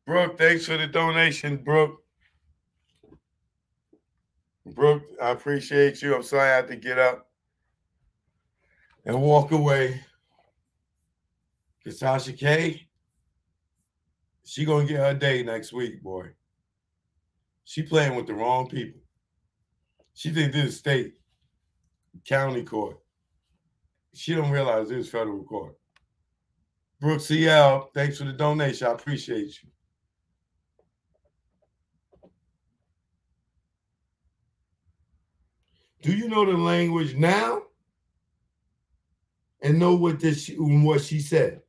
Brooke, thanks for the donation, Brooke. Brooke, I appreciate you. I'm sorry I had to get up and walk away. Because Tasha K, she going to get her day next week, boy. She playing with the wrong people. She think this is state, county court. She don't realize this is federal court. Brooke CL, thanks for the donation. I appreciate you. Do you know the language now and know what she said?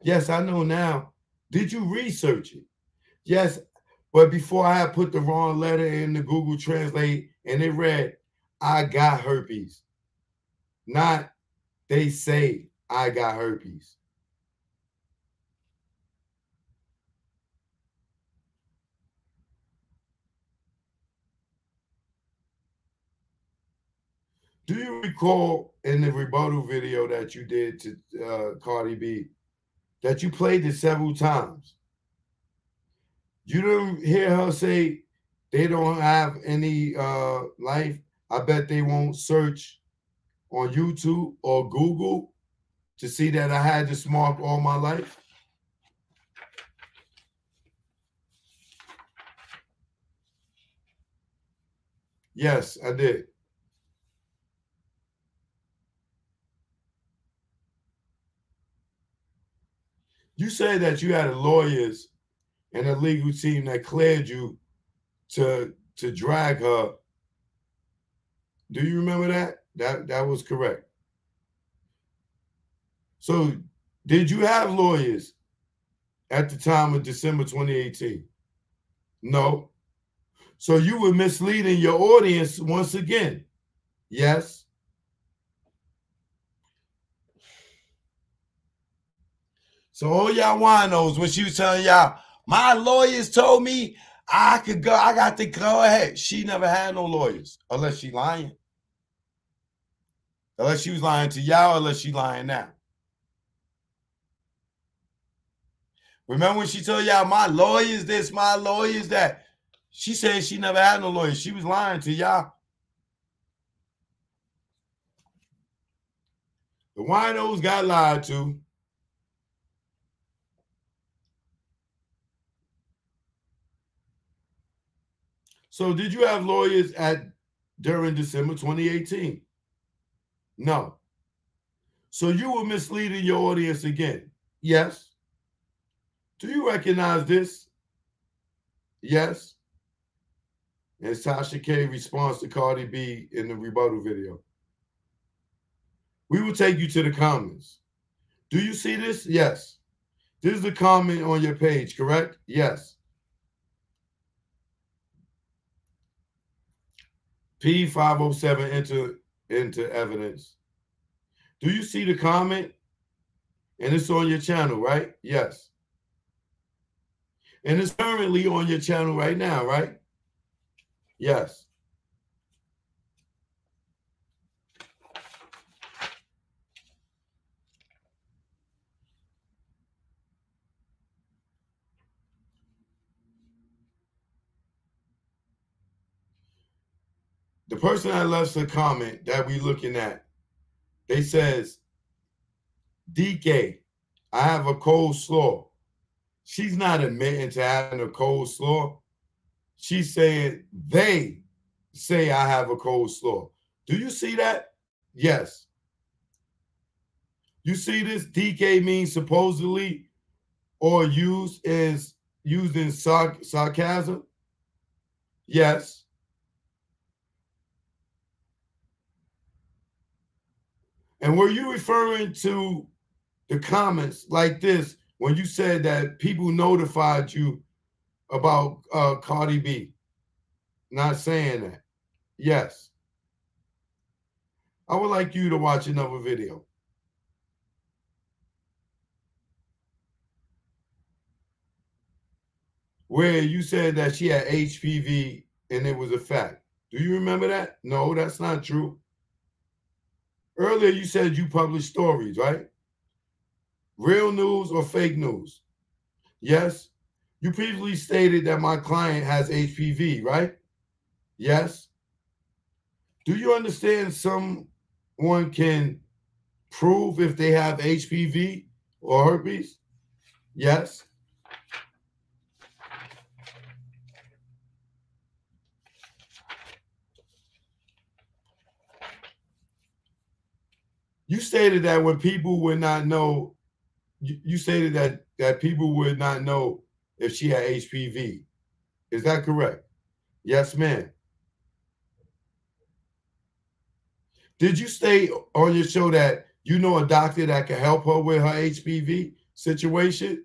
Yes, I know now. Did you research it? Yes, but before I had put the wrong letter in the Google Translate and it read, I got herpes. Not, they say I got herpes. Do you recall in the rebuttal video that you did to Cardi B that you played it several times? You didn't hear her say they don't have any life. I bet they won't search on YouTube or Google to see that I had this mark all my life. Yes, I did. You said that you had lawyers and a legal team that cleared you to drag her. Do you remember that? That was correct. So did you have lawyers at the time of December 2018? No. So you were misleading your audience once again. Yes. So all y'all winos, when she was telling y'all, my lawyers told me I could go, I got to go ahead. She never had no lawyers, unless she lying. Unless she was lying to y'all, unless she lying now. Remember when she told y'all, my lawyers this, my lawyers that? She said she never had no lawyers. She was lying to y'all. The winos got lied to. So did you have lawyers during December 2018? No. So you were misleading your audience again? Yes. Do you recognize this? Yes. And Tasha K responds to Cardi B in the rebuttal video. We will take you to the comments. Do you see this? Yes. This is the comment on your page, correct? Yes. P507 into evidence. Do you see the comment? And it's on your channel, right? Yes. And it's currently on your channel right now, right? Yes. The person that left the comment that we looking at, they says, DK, I have a cold slaw. She's not admitting to having a cold slaw. She's saying they say I have a cold slaw. Do you see that? Yes. You see this? DK means supposedly or used in sarcasm? Yes. And were you referring to the comments like this when you said that people notified you about Cardi B? Not saying that. Yes. I would like you to watch another video. Where you said that she had HPV and it was a fact. Do you remember that? No, that's not true. Earlier you said you published stories, right? Real news or fake news? Yes. You previously stated that my client has HPV, right? Yes. Do you understand someone can prove if they have HPV or herpes? Yes. You stated that when people would not know, you stated that people would not know if she had HPV. Is that correct? Yes, ma'am. Did you state on your show that you know a doctor that can help her with her HPV situation?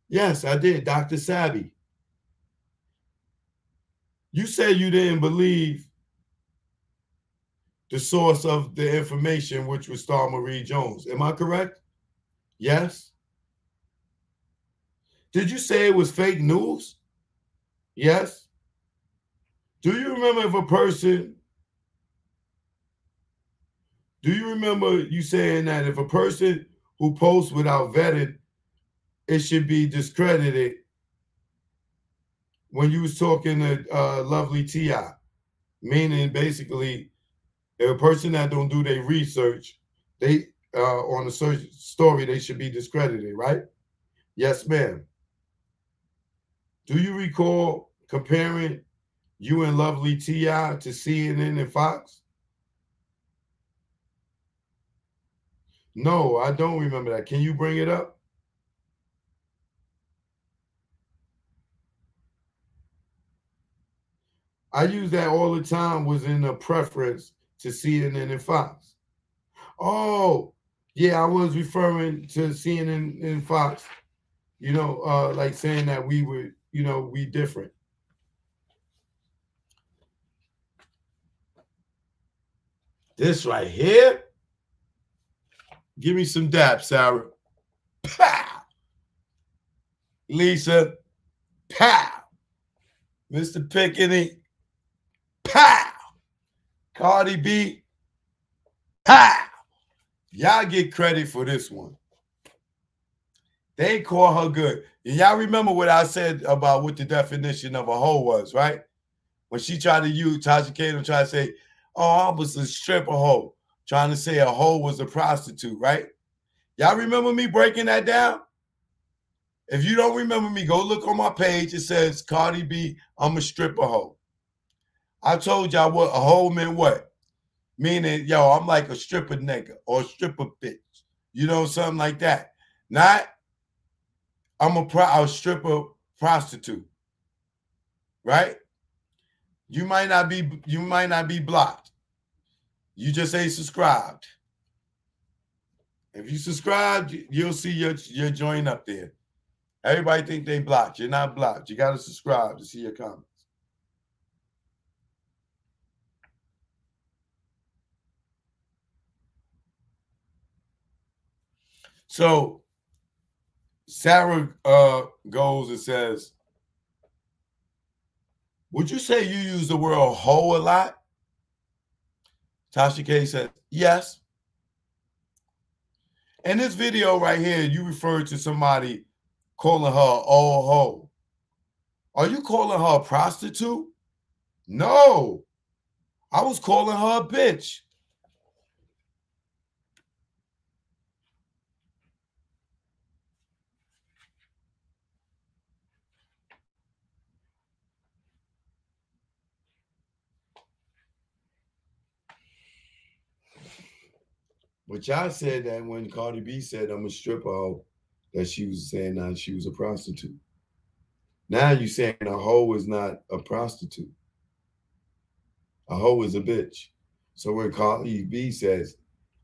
Yes, I did, Dr. Sabby. You said you didn't believe the source of the information, which was Star Marie Jones. Am I correct? Yes. Did you say it was fake news? Yes. Do you remember if a person, do you remember you saying that if a person who posts without vetting, it should be discredited when you was talking to Lovely T.I., meaning basically if a person that don't do their research, they on a search story, they should be discredited, right? Yes, ma'am. Do you recall comparing you and Lovely T.I. to CNN and Fox? No, I don't remember that. Can you bring it up? I use that all the time, was in a preference to CNN and Fox. Oh, yeah, I was referring to CNN and Fox, you know, like saying that we were, you know, we different. This right here, give me some dap, Sarah. Pow! Lisa, pow! Mr. Pickney, pow! Cardi B, pow! Y'all get credit for this one. They call her good. And y'all remember what I said about what the definition of a hoe was, right? When she tried to use, Tasha Kato tried to say, oh, I was a stripper hoe, trying to say a hoe was a prostitute, right? Y'all remember me breaking that down? If you don't remember me, go look on my page. It says, Cardi B, I'm a stripper hoe. I told y'all what a hoe meant what? Meaning, yo, I'm like a stripper nigga or a stripper bitch. You know, something like that. Not, I'm a stripper prostitute. Right? You might not be blocked. You just ain't subscribed. If you subscribe, you'll see your joint up there. Everybody think they blocked. You're not blocked. You got to subscribe to see your comments. So Sarah goes and says, would you say you use the word hoe a lot? Tasha K says, yes. In this video right here, you referred to somebody calling her old hoe. Are you calling her a prostitute? No. I was calling her a bitch. But y'all said that when Cardi B said I'm a stripper hoe, that she was saying that she was a prostitute. Now you're saying a hoe is not a prostitute. A hoe is a bitch. So when Cardi B says,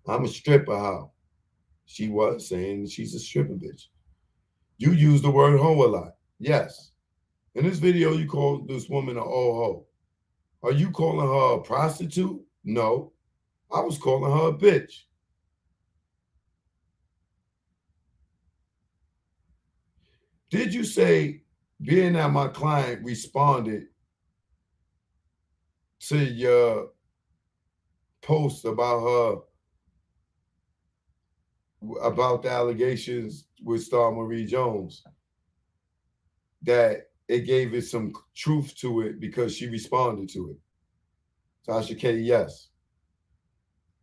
I'm a stripper hoe, she was saying she's a stripper bitch. You use the word hoe a lot. Yes. In this video, you called this woman an old hoe. Are you calling her a prostitute? No. I was calling her a bitch. Did you say, being that my client responded to your post about the allegations with Star Marie Jones, that it gave it some truth to it because she responded to it? Tasha K, yes.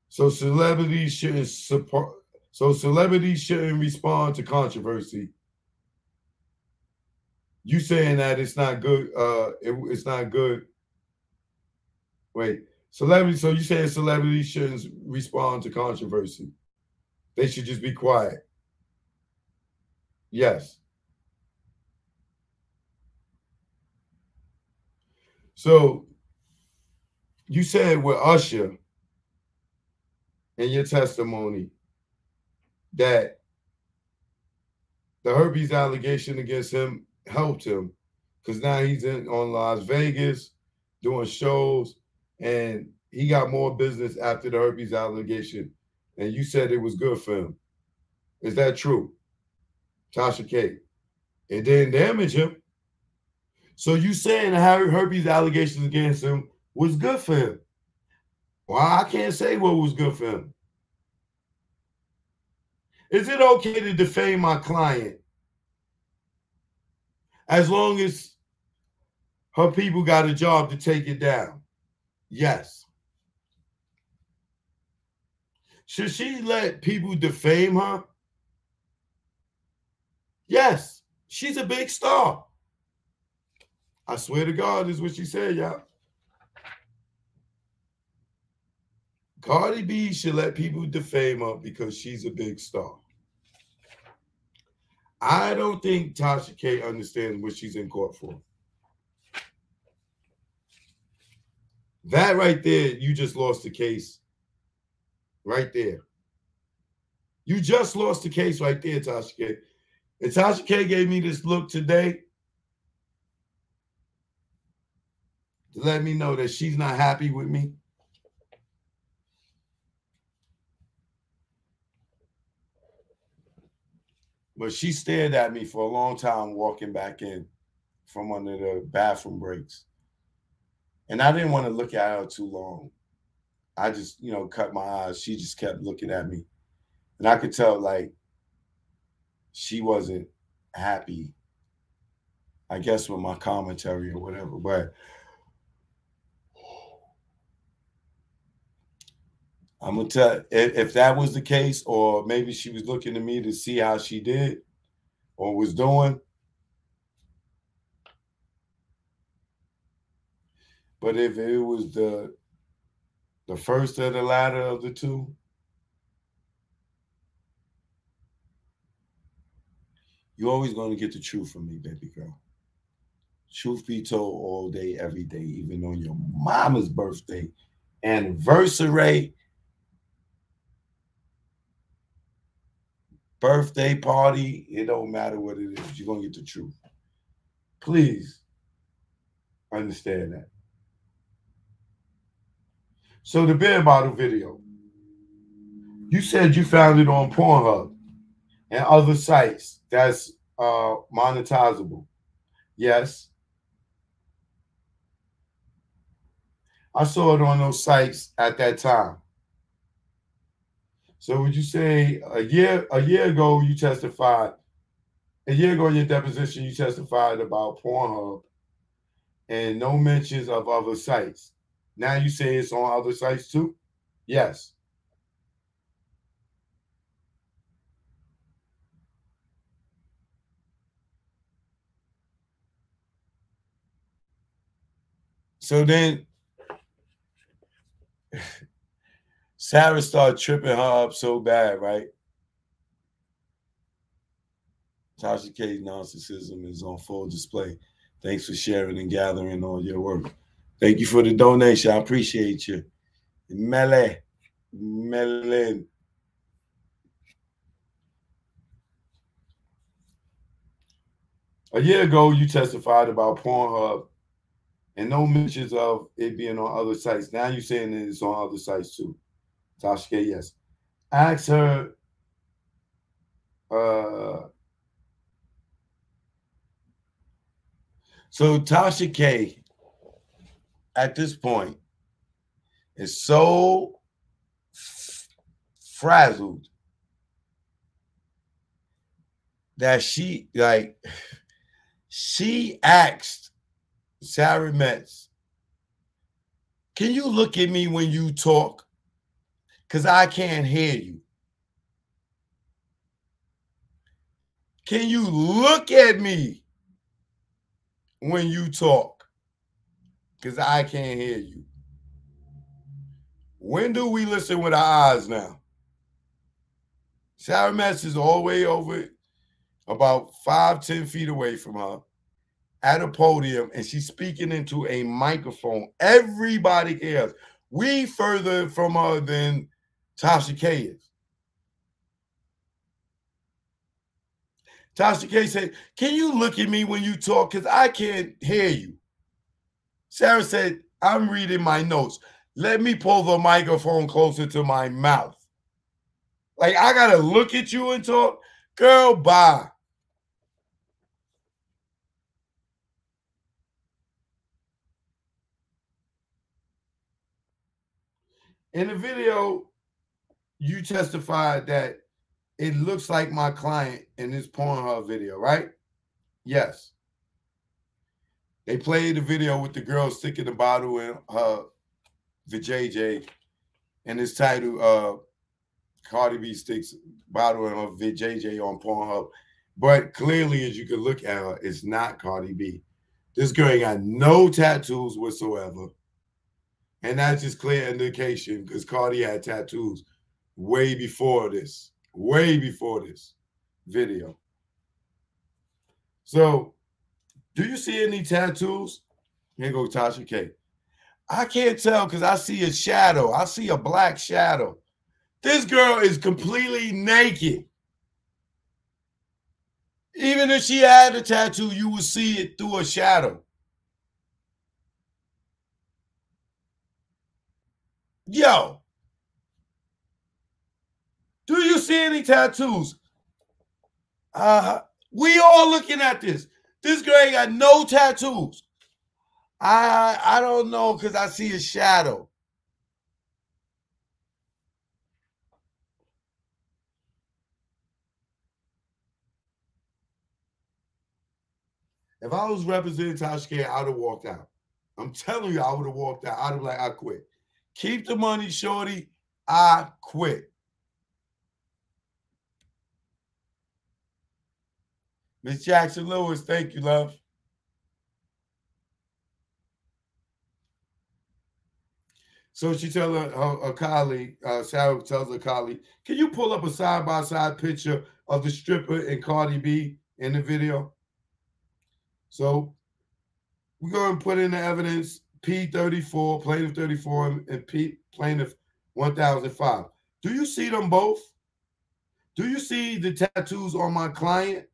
So celebrities shouldn't respond to controversy. You saying that it's not good? It's not good. Wait, celebrities. So you saying celebrities shouldn't respond to controversy? They should just be quiet. Yes. So you said with Usher in your testimony that the herpes allegation against him helped him because now he's on Las Vegas doing shows and he got more business after the herpes allegation. And you said it was good for him. Is that true? Tasha K. It didn't damage him. So you saying the herpes allegations against him was good for him. Well, I can't say what was good for him. Is it okay to defame my client as long as her people got a job to take it down? Yes. Should she let people defame her? Yes. She's a big star. I swear to God, is what she said, y'all. Cardi B should let people defame her because she's a big star. I don't think Tasha K understands what she's in court for. That right there, you just lost the case. Right there. You just lost the case right there, Tasha K. And Tasha K gave me this look today to let me know that she's not happy with me. But she stared at me for a long time walking back in from under the bathroom breaks. And I didn't want to look at her too long. I just, cut my eyes. She just kept looking at me. And I could tell, like, she wasn't happy, I guess, with my commentary or whatever. But I'm going to tell, if that was the case, or maybe she was looking at me to see how she did or was doing. But if it was the first or the latter of the two, you're always going to get the truth from me, baby girl. Truth be told, all day, every day, even on your mama's birthday, anniversary. birthday party. It don't matter what it is. You're going to get the truth. Please understand that. So the beer bottle video, you said you found it on Pornhub and other sites that's monetizable. Yes. I saw it on those sites at that time. So would you say a year ago you testified, a year ago in your deposition you testified about Pornhub and no mentions of other sites. Now you say it's on other sites too? Yes. So then Sarah started tripping her up so bad, right? Tasha K's narcissism is on full display. Thanks for sharing and gathering all your work. Thank you for the donation. I appreciate you. Melin. A year ago, you testified about Pornhub and no mentions of it being on other sites. Now you're saying that it's on other sites too. Tasha K, yes. Ask her. So Tasha K, at this point, is so frazzled that she asked Sarah Metz, can you look at me when you talk? Because I can't hear you. Can you look at me when you talk? Because I can't hear you. When do we listen with our eyes now? Sarah Metz is all the way over about 5-10 feet away from her at a podium, and she's speaking into a microphone. Everybody cares. We further from her than Tasha K is. Tasha K said, can you look at me when you talk? Because I can't hear you. Sarah said, I'm reading my notes. Let me pull the microphone closer to my mouth. Like, I got to look at you and talk? Girl, bye. In the video, you testified that it looks like my client in this Pornhub video, right? Yes. They played the video with the girl sticking the bottle in her vajayjay, and it's titled Cardi B sticks bottle in her vajayjay on Pornhub. But clearly, as you can look at her, it's not Cardi B. This girl ain't got no tattoos whatsoever. And that's just clear indication because Cardi had tattoos way before this video. So, do you see any tattoos? Here goes Tasha K. I can't tell because I see a shadow. I see a black shadow. This girl is completely naked. Even if she had a tattoo, you would see it through a shadow. Yo, do you see any tattoos? We all looking at this. This girl ain't got no tattoos. I don't know because I see a shadow. If I was representing Tasha K, I would have walked out. I'm telling you, I would have walked out. I'd have been like, I quit. Keep the money, shorty. I quit. Miss Jackson Lewis, thank you, love. So she tells her colleague, Sarah tells her colleague, can you pull up a side-by-side picture of the stripper and Cardi B in the video? So we're going to put in the evidence P34, plaintiff 34, and plaintiff 1005. Do you see them both? Do you see the tattoos on my client?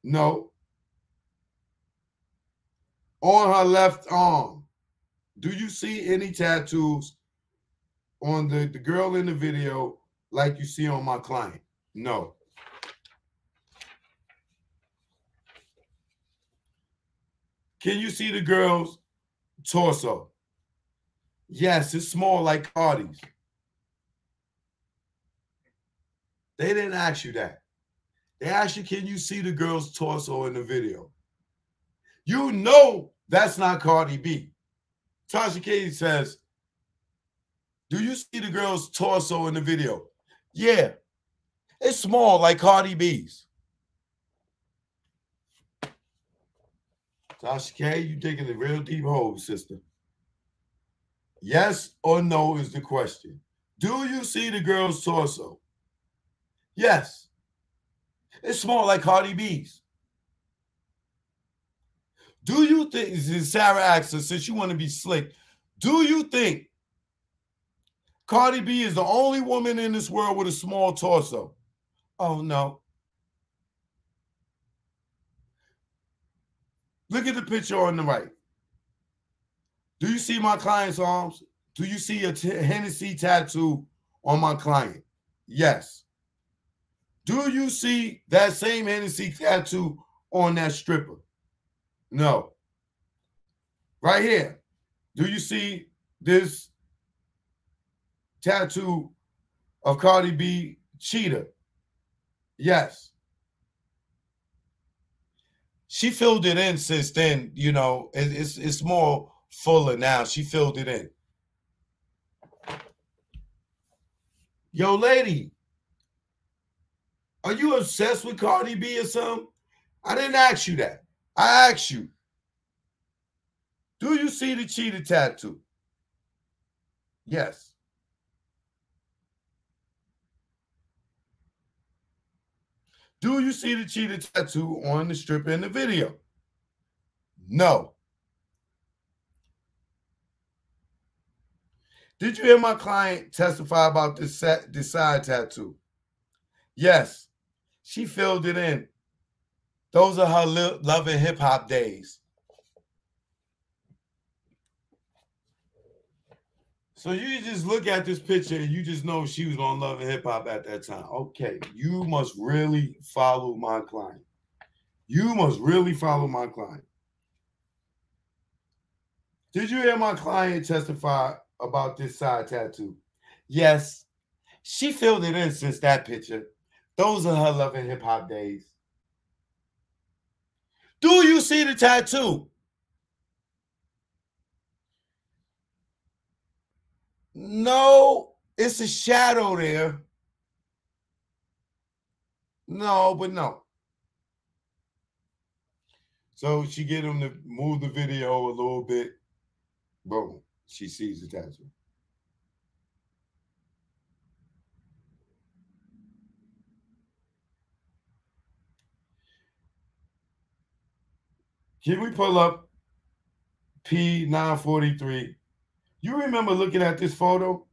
No. On her left arm, do you see any tattoos on the girl in the video like you see on my client? No. Can you see the girl's torso? Yes, it's small like Cardi's. They didn't ask you that. They asked you, can you see the girl's torso in the video? You know that's not Cardi B. Tasha K says, do you see the girl's torso in the video? Yeah, it's small like Cardi B's. Tasha K, you digging a real deep hole, sister. Yes or no is the question. Do you see the girl's torso? Yes. It's small like Cardi B's. Do you think, Sarah asks her, since you want to be slick, do you think Cardi B is the only woman in this world with a small torso? Oh, no. Look at the picture on the right. Do you see my client's arms? Do you see a Hennessy tattoo on my client? Yes. Do you see that same Hennessy tattoo on that stripper? No. Right here. Do you see this tattoo of Cardi B cheetah? Yes. She filled it in since then, you know, it's more fuller now. She filled it in. Yo, lady, are you obsessed with Cardi B or something? I didn't ask you that. I asked you, do you see the cheetah tattoo? Yes. Do you see the cheetah tattoo on the stripper in the video? No. Did you hear my client testify about this side tattoo? Yes. She filled it in. Those are her love and hip hop days. So you just look at this picture and you just know she was on Love and Hip Hop at that time. Okay, you must really follow my client. You must really follow my client. Did you hear my client testify about this side tattoo? Yes, she filled it in since that picture. Those are her Love and Hip Hop days. Do you see the tattoo? No, it's a shadow there. No, but no. So she get him to move the video a little bit. Boom, she sees the tattoo. Can we pull up P943? You remember looking at this photo?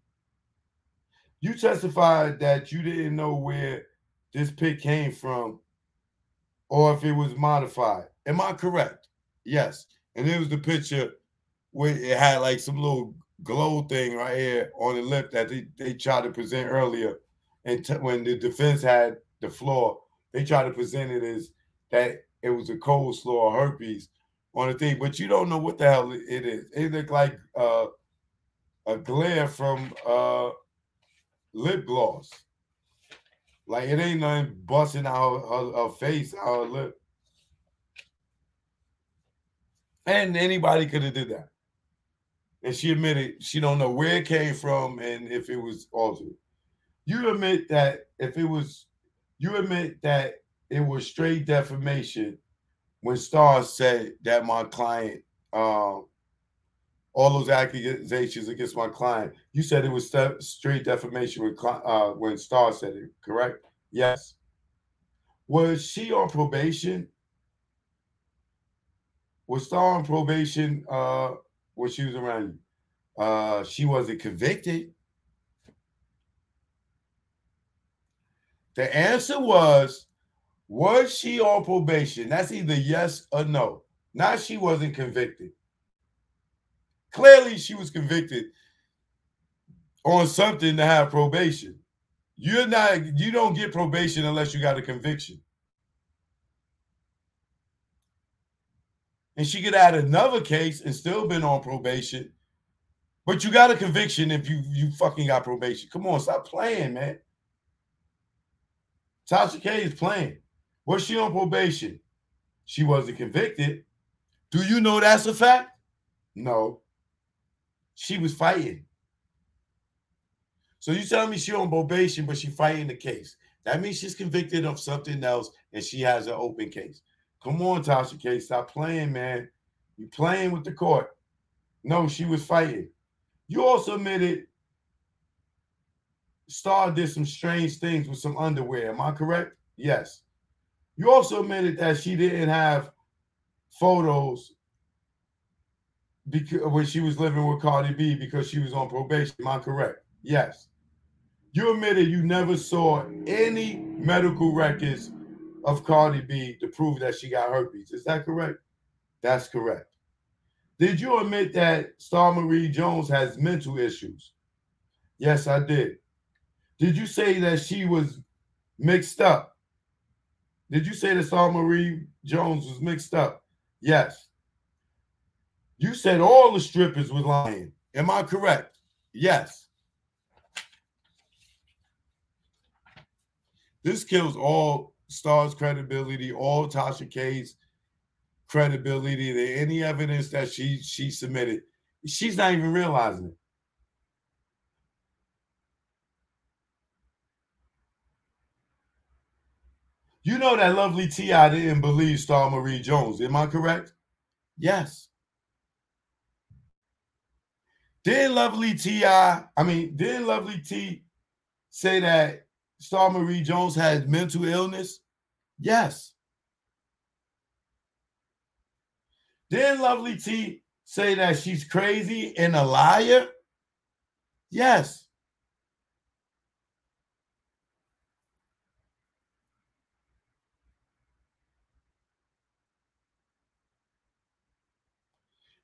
You testified that you didn't know where this pic came from or if it was modified. Am I correct? Yes. And it was the picture where it had like some little glow thing right here on the lip that they tried to present earlier. And when the defense had the floor, they tried to present it as that it was a coleslaw or herpes on the thing. But you don't know what the hell it is. It looked like a glare from lip gloss. Like it ain't nothing busting out her face, out her lip. And anybody could have did that. And she admitted she don't know where it came from and if it was altered. You admit that it was straight defamation when Star said that my client, all those accusations against my client, you said it was straight defamation when Star said it, correct? Yes. Was she on probation? Was Star on probation when she was around you? She wasn't convicted. The answer was she on probation? That's either yes or no. Not she wasn't convicted. Clearly, she was convicted on something to have probation. You don't get probation unless you got a conviction. And she could add another case and still been on probation. But you got a conviction if you fucking got probation. Come on, stop playing, man. Tasha K is playing. Was she on probation? She wasn't convicted. Do you know that's a fact? No. She was fighting. So you telling me she on probation, but she fighting the case. That means she's convicted of something else and she has an open case. Come on, Tasha K, stop playing, man. You playing with the court. No, she was fighting. You also admitted Star did some strange things with some underwear. Am I correct? Yes. You also admitted that she didn't have photos because when she was living with Cardi B because she was on probation. Am I correct? Yes. You admitted you never saw any medical records of Cardi B to prove that she got herpes. Is that correct? That's correct. Did you admit that Star Marie Jones has mental issues? Yes, I did. Did you say that she was mixed up? Did you say that Star Marie Jones was mixed up? Yes. You said all the strippers was lying. Am I correct? Yes. This kills all Star's credibility, all Tasha K's credibility, to any evidence that she submitted. She's not even realizing it. You know that Lovely T.I. didn't believe Star Marie Jones. Am I correct? Yes. Didn't Lovely T say that Star Marie Jones had mental illness? Yes. Didn't Lovely T say that she's crazy and a liar? Yes.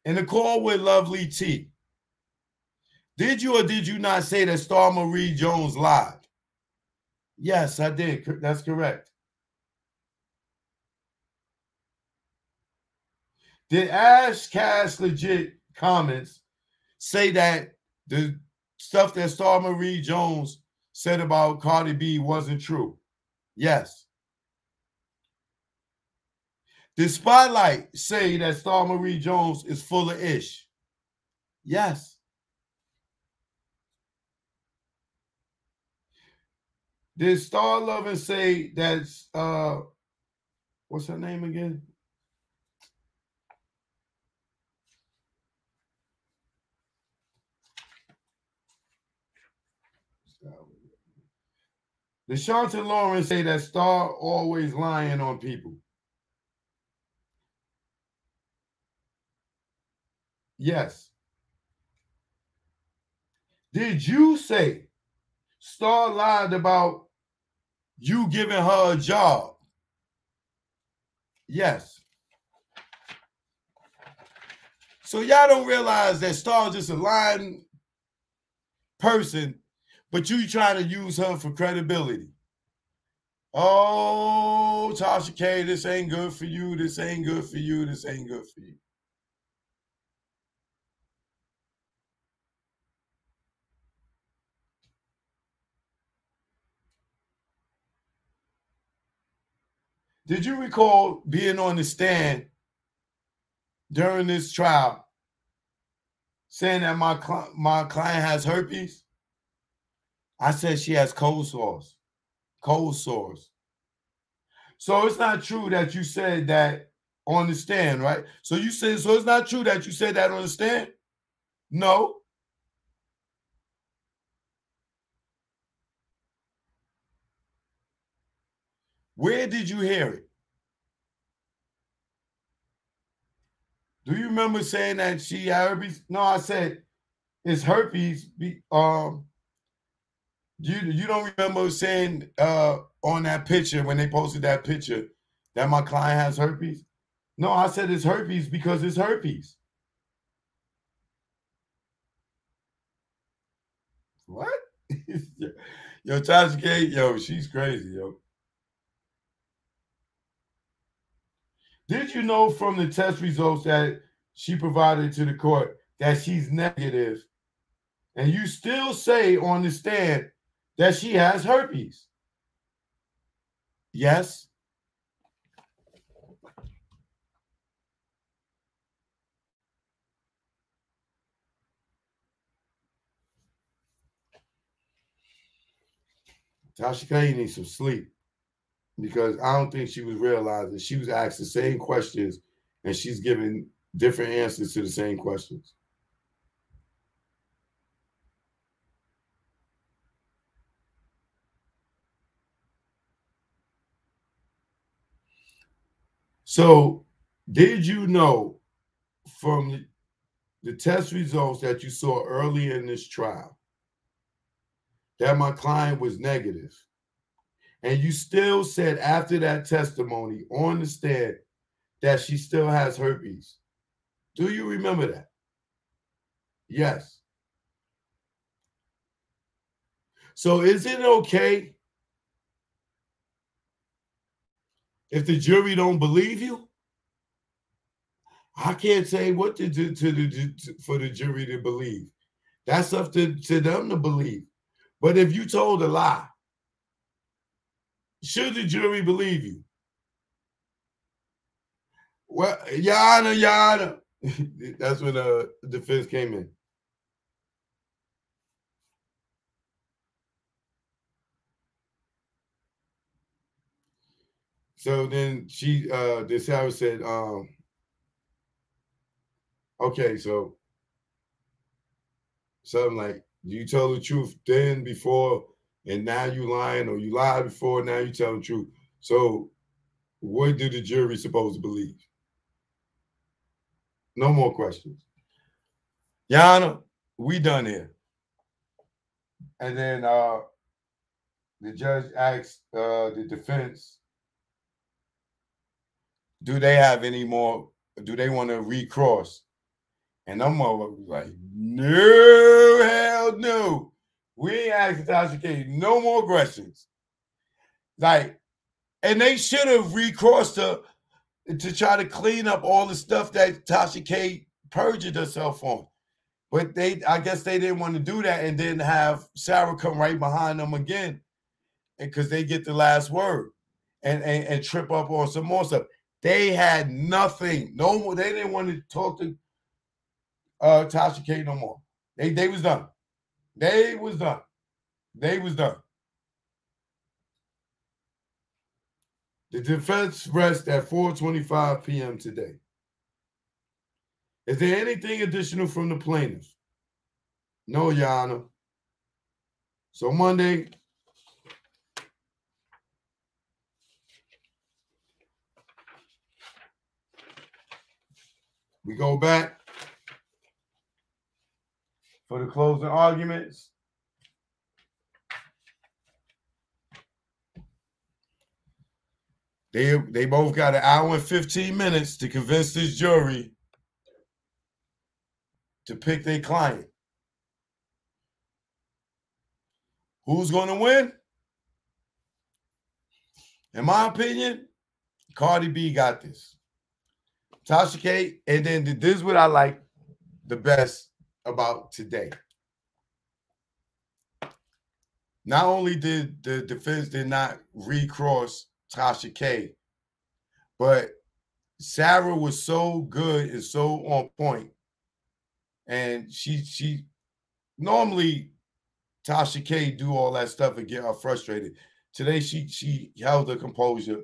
In the call with Lovely T, did you or did you not say that Star Marie Jones lied? Yes, I did. That's correct. Did Ash Cash Legit comments say that the stuff that Star Marie Jones said about Cardi B wasn't true? Yes. Did Spotlight say that Star Marie Jones is full of ish? Yes. Did Star Lovin say that what's her name again? Did Shanta Lauren say that Star always lying on people? Yes. Did you say Star lied about you giving her a job? Yes. So y'all don't realize that Star's just a lying person, but you trying to use her for credibility. Oh, Tasha K, this ain't good for you. This ain't good for you. This ain't good for you. Did you recall being on the stand during this trial saying that my client has herpes? I said she has cold sores. Cold sores. So it's not true that you said that on the stand, right? So you said, so it's not true that you said that on the stand? No. Where did you hear it? Do you remember saying that she had herpes? No, I said it's herpes. You don't remember saying on that picture when they posted that picture that my client has herpes? No, I said it's herpes because it's herpes. What? Yo, Tasha K, yo, she's crazy, yo. Did you know from the test results that she provided to the court that she's negative, and you still say on the stand that she has herpes? Yes. Tasha K needs some sleep because I don't think she was realizing she was asked the same questions and she's giving different answers to the same questions. So, did you know from the test results that you saw early in this trial that my client was negative? And you still said after that testimony on the stand that she still has herpes. Do you remember that? Yes. So is it okay if the jury don't believe you? I can't say what to do for the jury to believe. That's up to them to believe. But if you told a lie, should the jury believe you? Well, Your Honor, Your Honor. That's when the defense came in. So then the Sarah said, okay, so something like, you tell the truth then before, and now you lying, or you lied before, now you tell the truth. So what do the jury supposed to believe? No more questions. Your Honor, we done here. And then the judge asked the defense, do they have any more, do they want to recross? And them motherfuckers was like, no, hell no. We ain't asking Tasha K no more questions. Like, and they should have recrossed her to try to clean up all the stuff that Tasha K perjured herself on. But I guess they didn't want to do that and then have Sarah come right behind them again because they get the last word and trip up on some more stuff. They had nothing. No more. They didn't want to talk to Tasha K no more. They was done. They was done. They was done. The defense rests at 4:25 p.m. today. Is there anything additional from the plaintiff? No, Your Honor. So Monday, we go back for the closing arguments. They both got an hour and 15 minutes to convince this jury to pick their client. Who's going to win? In my opinion, Cardi B got this. Tasha K, and then this is what I like the best about today. Not only did the defense did not recross Tasha K, but Sarah was so good and so on point. And she normally Tasha K do all that stuff and get her frustrated. Today she held her composure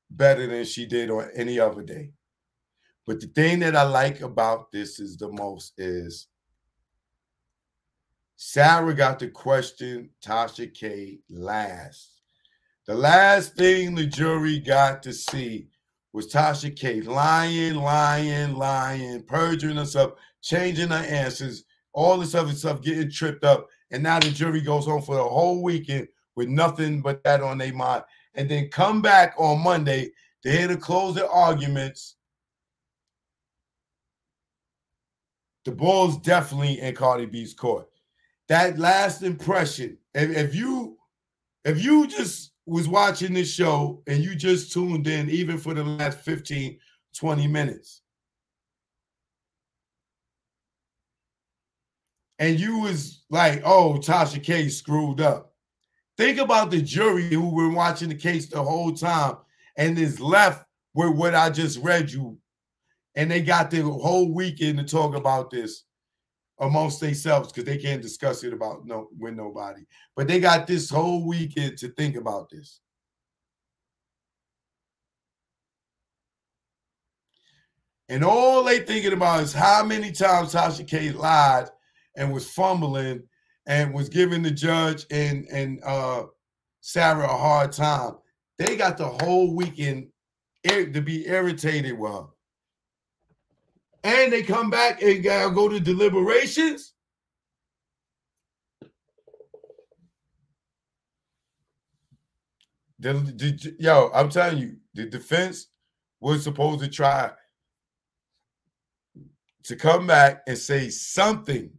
better than she did on any other day. But the thing that I like about this is the most is Sarah got to question Tasha K last. The last thing the jury got to see was Tasha K lying, perjuring herself, changing her answers, all this other stuff, getting tripped up, and now the jury goes home for the whole weekend with nothing but that on their mind, and then come back on Monday to hear the closing arguments. The ball's definitely in Cardi B's court. That last impression, if you just was watching this show and you just tuned in even for the last 15, 20 minutes, and you was like, oh, Tasha K screwed up. Think about the jury who were watching the case the whole time and is left with what I just read you, and they got the whole weekend to talk about this amongst themselves because they can't discuss it with nobody. But they got this whole weekend to think about this. And all they thinking about is how many times Tasha K lied and was fumbling and was giving the judge and Sarah a hard time. They got the whole weekend to be irritated with her. And they come back and go to deliberations. Yo, I'm telling you, the defense was supposed to try to come back and say something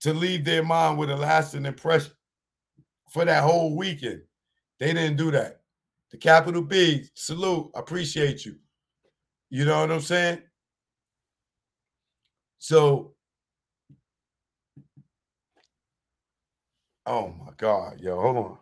to leave their mind with a lasting impression for that whole weekend. They didn't do that. The capital B, salute, appreciate you. You know what I'm saying? So, oh my God, yo, hold on.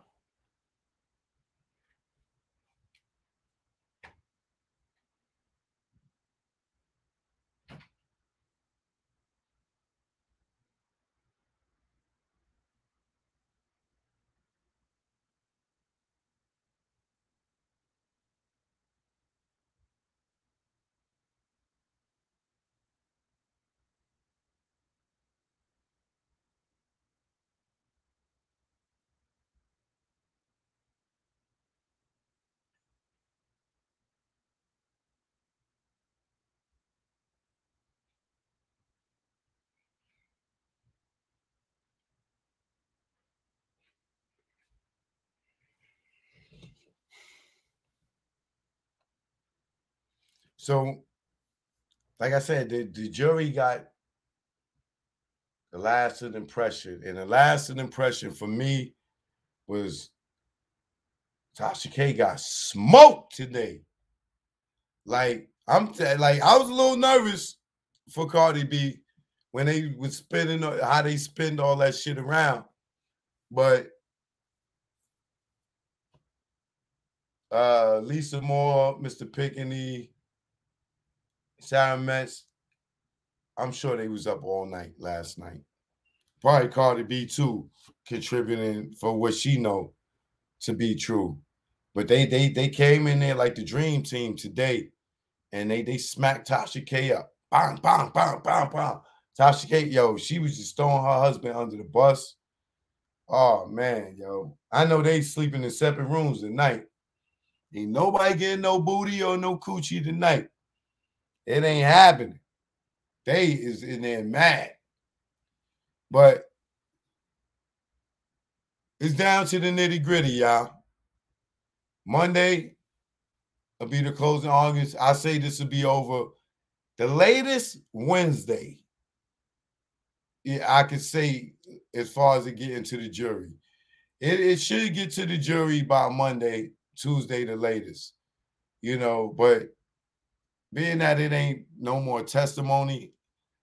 So, like I said, the jury got the lasting impression. And the lasting impression for me was Tasha K got smoked today. Like, I was a little nervous for Cardi B when they was spinning, how they spend all that shit around. But Lisa Moore, Mr. Pickney, Sarah Metz, I'm sure they was up all night last night. Probably Cardi B too, contributing for what she know to be true. But they came in there like the dream team today, and they smacked Tasha K up. Bang, bang, bang, bang, bang. Tasha K, yo, she was just throwing her husband under the bus. Oh man, yo. I know they sleeping in separate rooms tonight. Ain't nobody getting no booty or no coochie tonight. It ain't happening. They is in there mad. But it's down to the nitty-gritty, y'all. Monday will be the closing arguments. I say this will be over the latest Wednesday. Yeah, I could say as far as it getting to the jury. It should get to the jury by Monday, Tuesday the latest. You know, but being that it ain't no more testimony,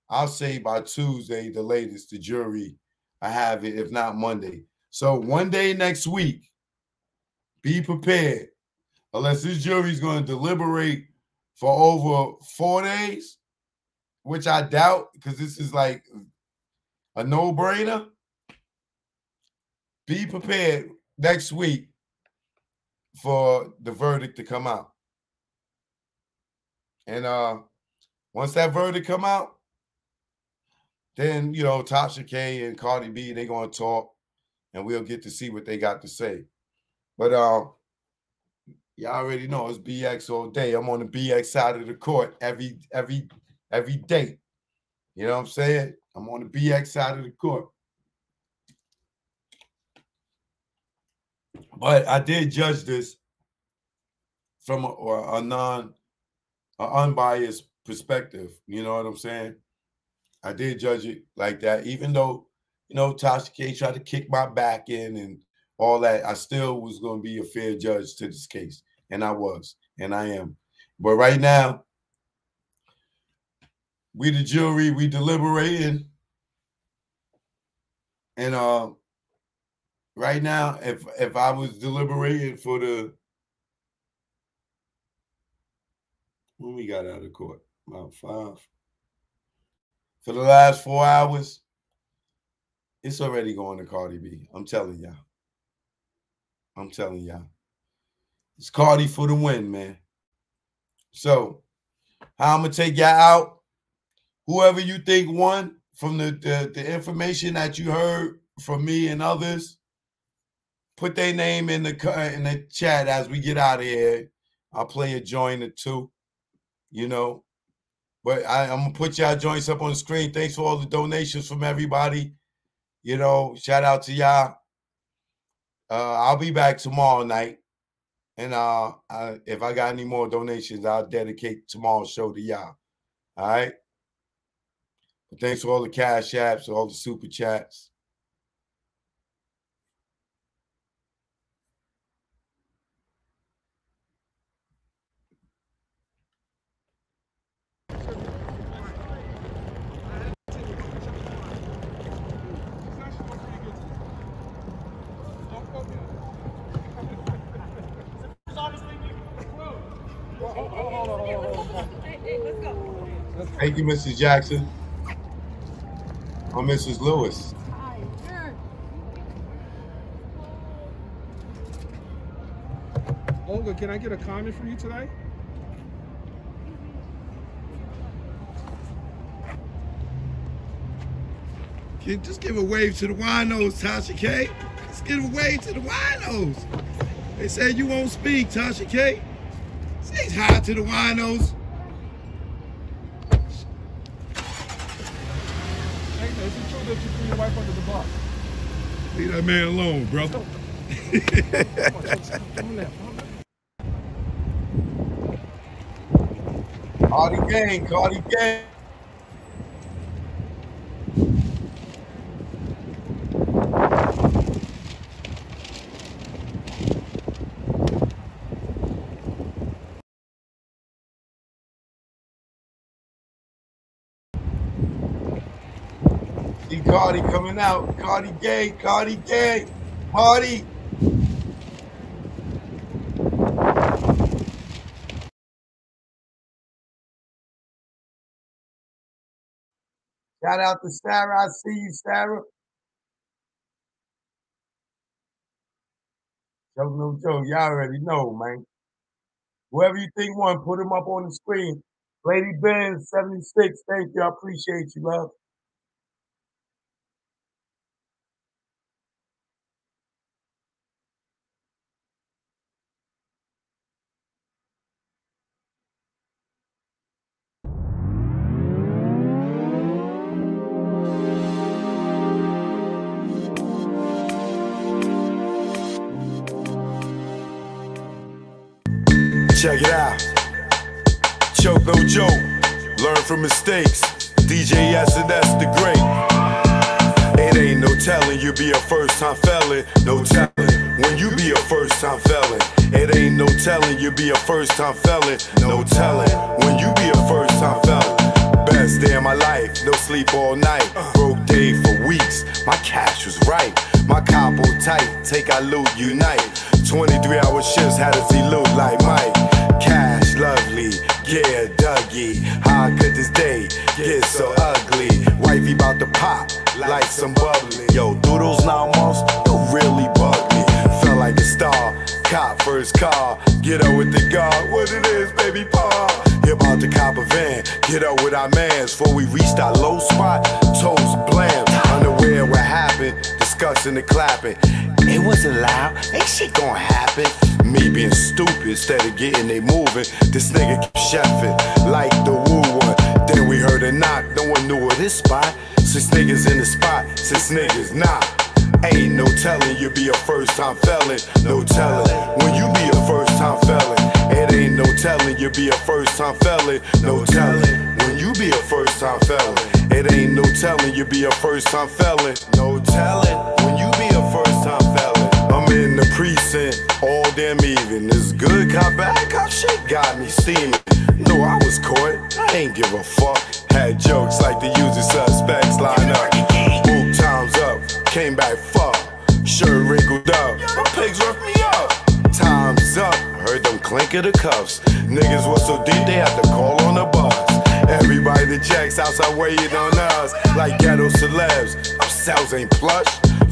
I'll say by Tuesday the latest, the jury, I have it, if not Monday. So one day next week, be prepared. Unless this jury's going to deliberate for over 4 days, which I doubt because this is like a no-brainer. Be prepared next week for the verdict to come out. And once that verdict come out, then, you know, Tasha K and Cardi B, they're going to talk, and we'll get to see what they got to say. But y'all already know it's BX all day. I'm on the BX side of the court every day. You know what I'm saying? I'm on the BX side of the court. But I did judge this from an unbiased perspective. You know what I'm saying? I did judge it like that, even though, you know, Tasha K tried to kick my back in and all that. I still was going to be a fair judge to this case, and I was, and I am. But right now, we the jury, we deliberating, and right now, if I was deliberating for the when we got out of court, about 5. For the last 4 hours, it's already going to Cardi B. I'm telling y'all. I'm telling y'all. It's Cardi for the win, man. So, how I'm going to take y'all out, whoever you think won from the information that you heard from me and others, put their name in the chat as we get out of here. I'll play a joint or two, you know. But I'm going to put y'all joints up on the screen. Thanks for all the donations from everybody. You know, shout out to y'all. I'll be back tomorrow night. And if I got any more donations, I'll dedicate tomorrow's show to y'all. All right? But thanks for all the cash apps, all the super chats. Thank you, Mrs. Jackson. Or Mrs. Lewis. Olga, can I get a comment from you today? Just give a wave to the winos, Tasha K. Just give a wave to the winos. They said you won't speak, Tasha K. Say hi to the winos. Hey, man, is it true that you threw your wife under the bus? Leave that man alone, brother. Cardi gang, Cardi gang. See Cardi coming out. Cardi gang, Cardi gang, Cardi. Shout out to Sarah. I see you, Sarah. Joke, no joke. Y'all already know, man. Whoever you think won, put them up on the screen. Lady Ben, 76. Thank you. I appreciate you, love. Check it out. Choke, no joke. Learn from mistakes. DJ S&S the great. It ain't no telling you be a first-time felon. No telling when you be a first-time felon. It ain't no telling you be a first-time felon. No telling when you be a first-time felon. Best day of my life, no sleep all night. Broke day for weeks, my cash was right. My capo tight, take our loot, unite. 23-hour shifts had to see loot like Mike. Cash lovely, yeah, Dougie. How could this day get so ugly? Wifey bout to pop like some bubbly. Yo, through those 9 months, you really bugged me. Felt like a star, cop first car. Get up with the guard, what it is, baby paw. Here about to cop a van, get up with our mans. Before we reached our low spot, toes blam. Unaware what happened, discussing and clapping. It wasn't loud, ain't shit gonna happen. Me being stupid instead of getting they moving. This nigga kept chefing like the woo one. Then we heard a knock, no one knew of this spot. 6 niggas in the spot, 6 niggas not. Ain't no telling you be a first-time felon. No telling when you be a first-time felon. It ain't no telling you be a first-time felon. No telling when you be a first-time felon. It ain't no telling you be a first-time felon. No telling when you be a first-time felon. I'm in the precinct all damn evening. This good cop, bad cop shit got me steaming. No, I was caught, I ain't give a fuck. Had jokes like the usual suspects line up. Book time's up, came back fuck. Shirt wrinkled up, my pigs roughed me up. Time's up, heard them clink of the cuffs. Niggas was so deep they had to call on the bus. Everybody that checks outside waiting on us like ghetto celebs. Our cells ain't plush.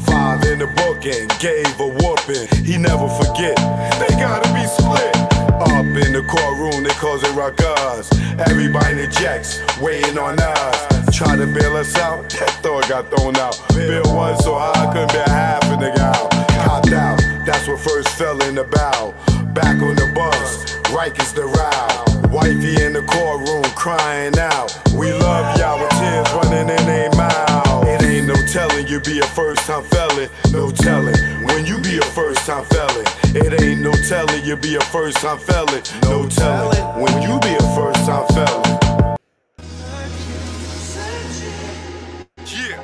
5 in the book and gave a whooping. He never forget, they gotta be split. Up in the courtroom, they cause it ruckus. Everybody in the jacks waiting on us. Try to bail us out, that thought got thrown out. Bill one so high, I couldn't bear half a nigga out. Copped out, that's what first fell in the bow. Back on the bus, Rikers the row. Wifey in the courtroom crying out. We love y'all with tears running in their mouth. It ain't no telling you be a first-time felon. No telling when you be a first-time felon. It ain't no telling you be a first-time felon. No telling when you be a first-time felon. Yeah,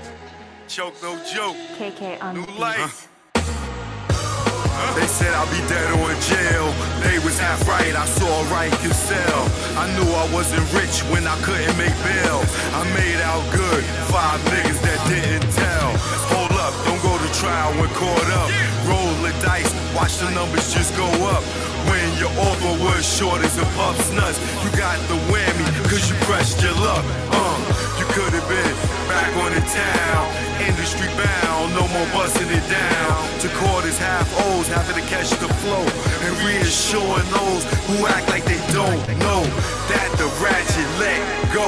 choke no joke. KK on New the life. They said I'll be dead or in jail. They was half right, I saw right can sell. I knew I wasn't rich when I couldn't make bail. I made out good, 5 niggas that didn't tell. Hold up, don't go to trial when caught up. Roll the dice, watch the numbers just go up. When your offer was short as a pup's nuts, you got the whammy, cause you pressed your luck. You could've been back on the town, industry bound, no more busting it down. To court is half O's, having to catch the flow, and reassuring those who act like they don't know that the ratchet let go.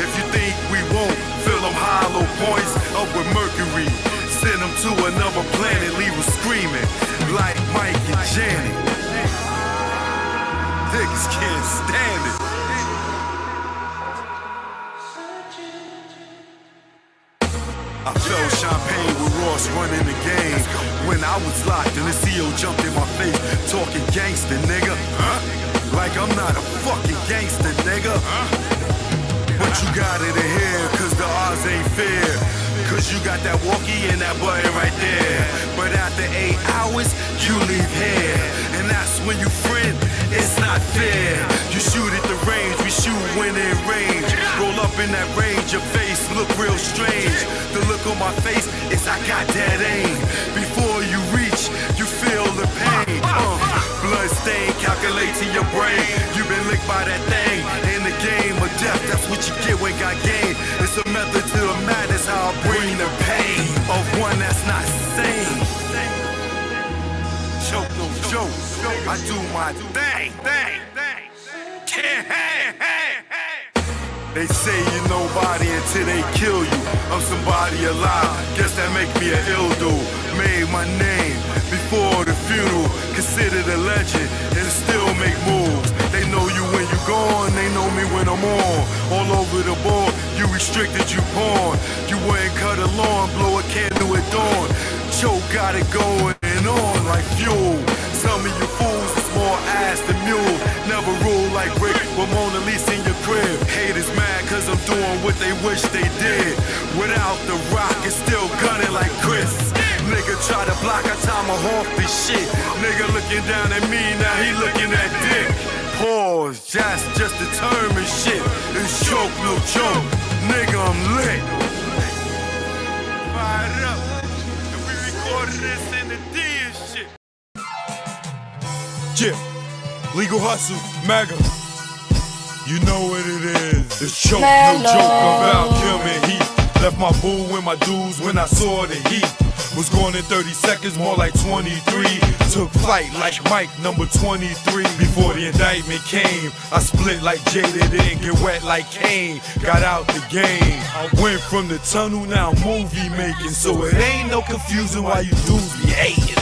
If you think we won't fill them hollow points up with mercury, send them to another planet, leave them screaming like Mike and Janet. Niggas can't stand it. I felt champagne with Ross running the game. When I was locked and the CO jumped in my face, talking gangster, nigga. Like I'm not a fucking gangster, nigga. But you got it in here, cause the odds ain't fair. Cause you got that walkie and that button right there. But after 8 hours, you leave here. And that's when you friend, it's not fair. You shoot at the range, we shoot when in range. Roll up in that range, your face look real strange. The look on my face is I got that aim. Before you reach, you feel the pain. Blood stain, calculate to your brain. You been licked by that thing. In the game of death, that's what you get when got game. It's a method to the madness, how I bring the pain of one that's not sane. Choke no joke, I do my thing. They say you're nobody until they kill you. I'm somebody alive, guess that make me an ill dude. Made my name before the funeral, considered a legend and still make moves. They know you when you gone, they know me when I'm on. All over the board, you restricted, you pawn. You wouldn't cut a lawn, blow a candle at dawn. Joe got it going on like fuel. Some of you fools is more ass than mule. Never rule like Rick, but Mona Lisa in your crib. Haters mad cause I'm doing what they wish they did. Without the rock, it's still gunning like Chris. Nigga try to block, I tomahawk this shit. Nigga looking down at me, now he looking at dick. Pause, just the term and shit. It's choke, no joke. Nigga, I'm lit. Fired up. And we recorded this in the D and shit. Yeah, legal hustle, mega. You know what it is. It's choke, no joke about Kim and Heat. Left my boo and my dudes when I saw the heat. Was gone in 30 seconds, more like 23. Took flight like Mike, number 23. Before the indictment came, I split like Jada, didn't get wet like Kane. Got out the game. I went from the tunnel, now movie making. So it ain't no confusion why you dudes be hating.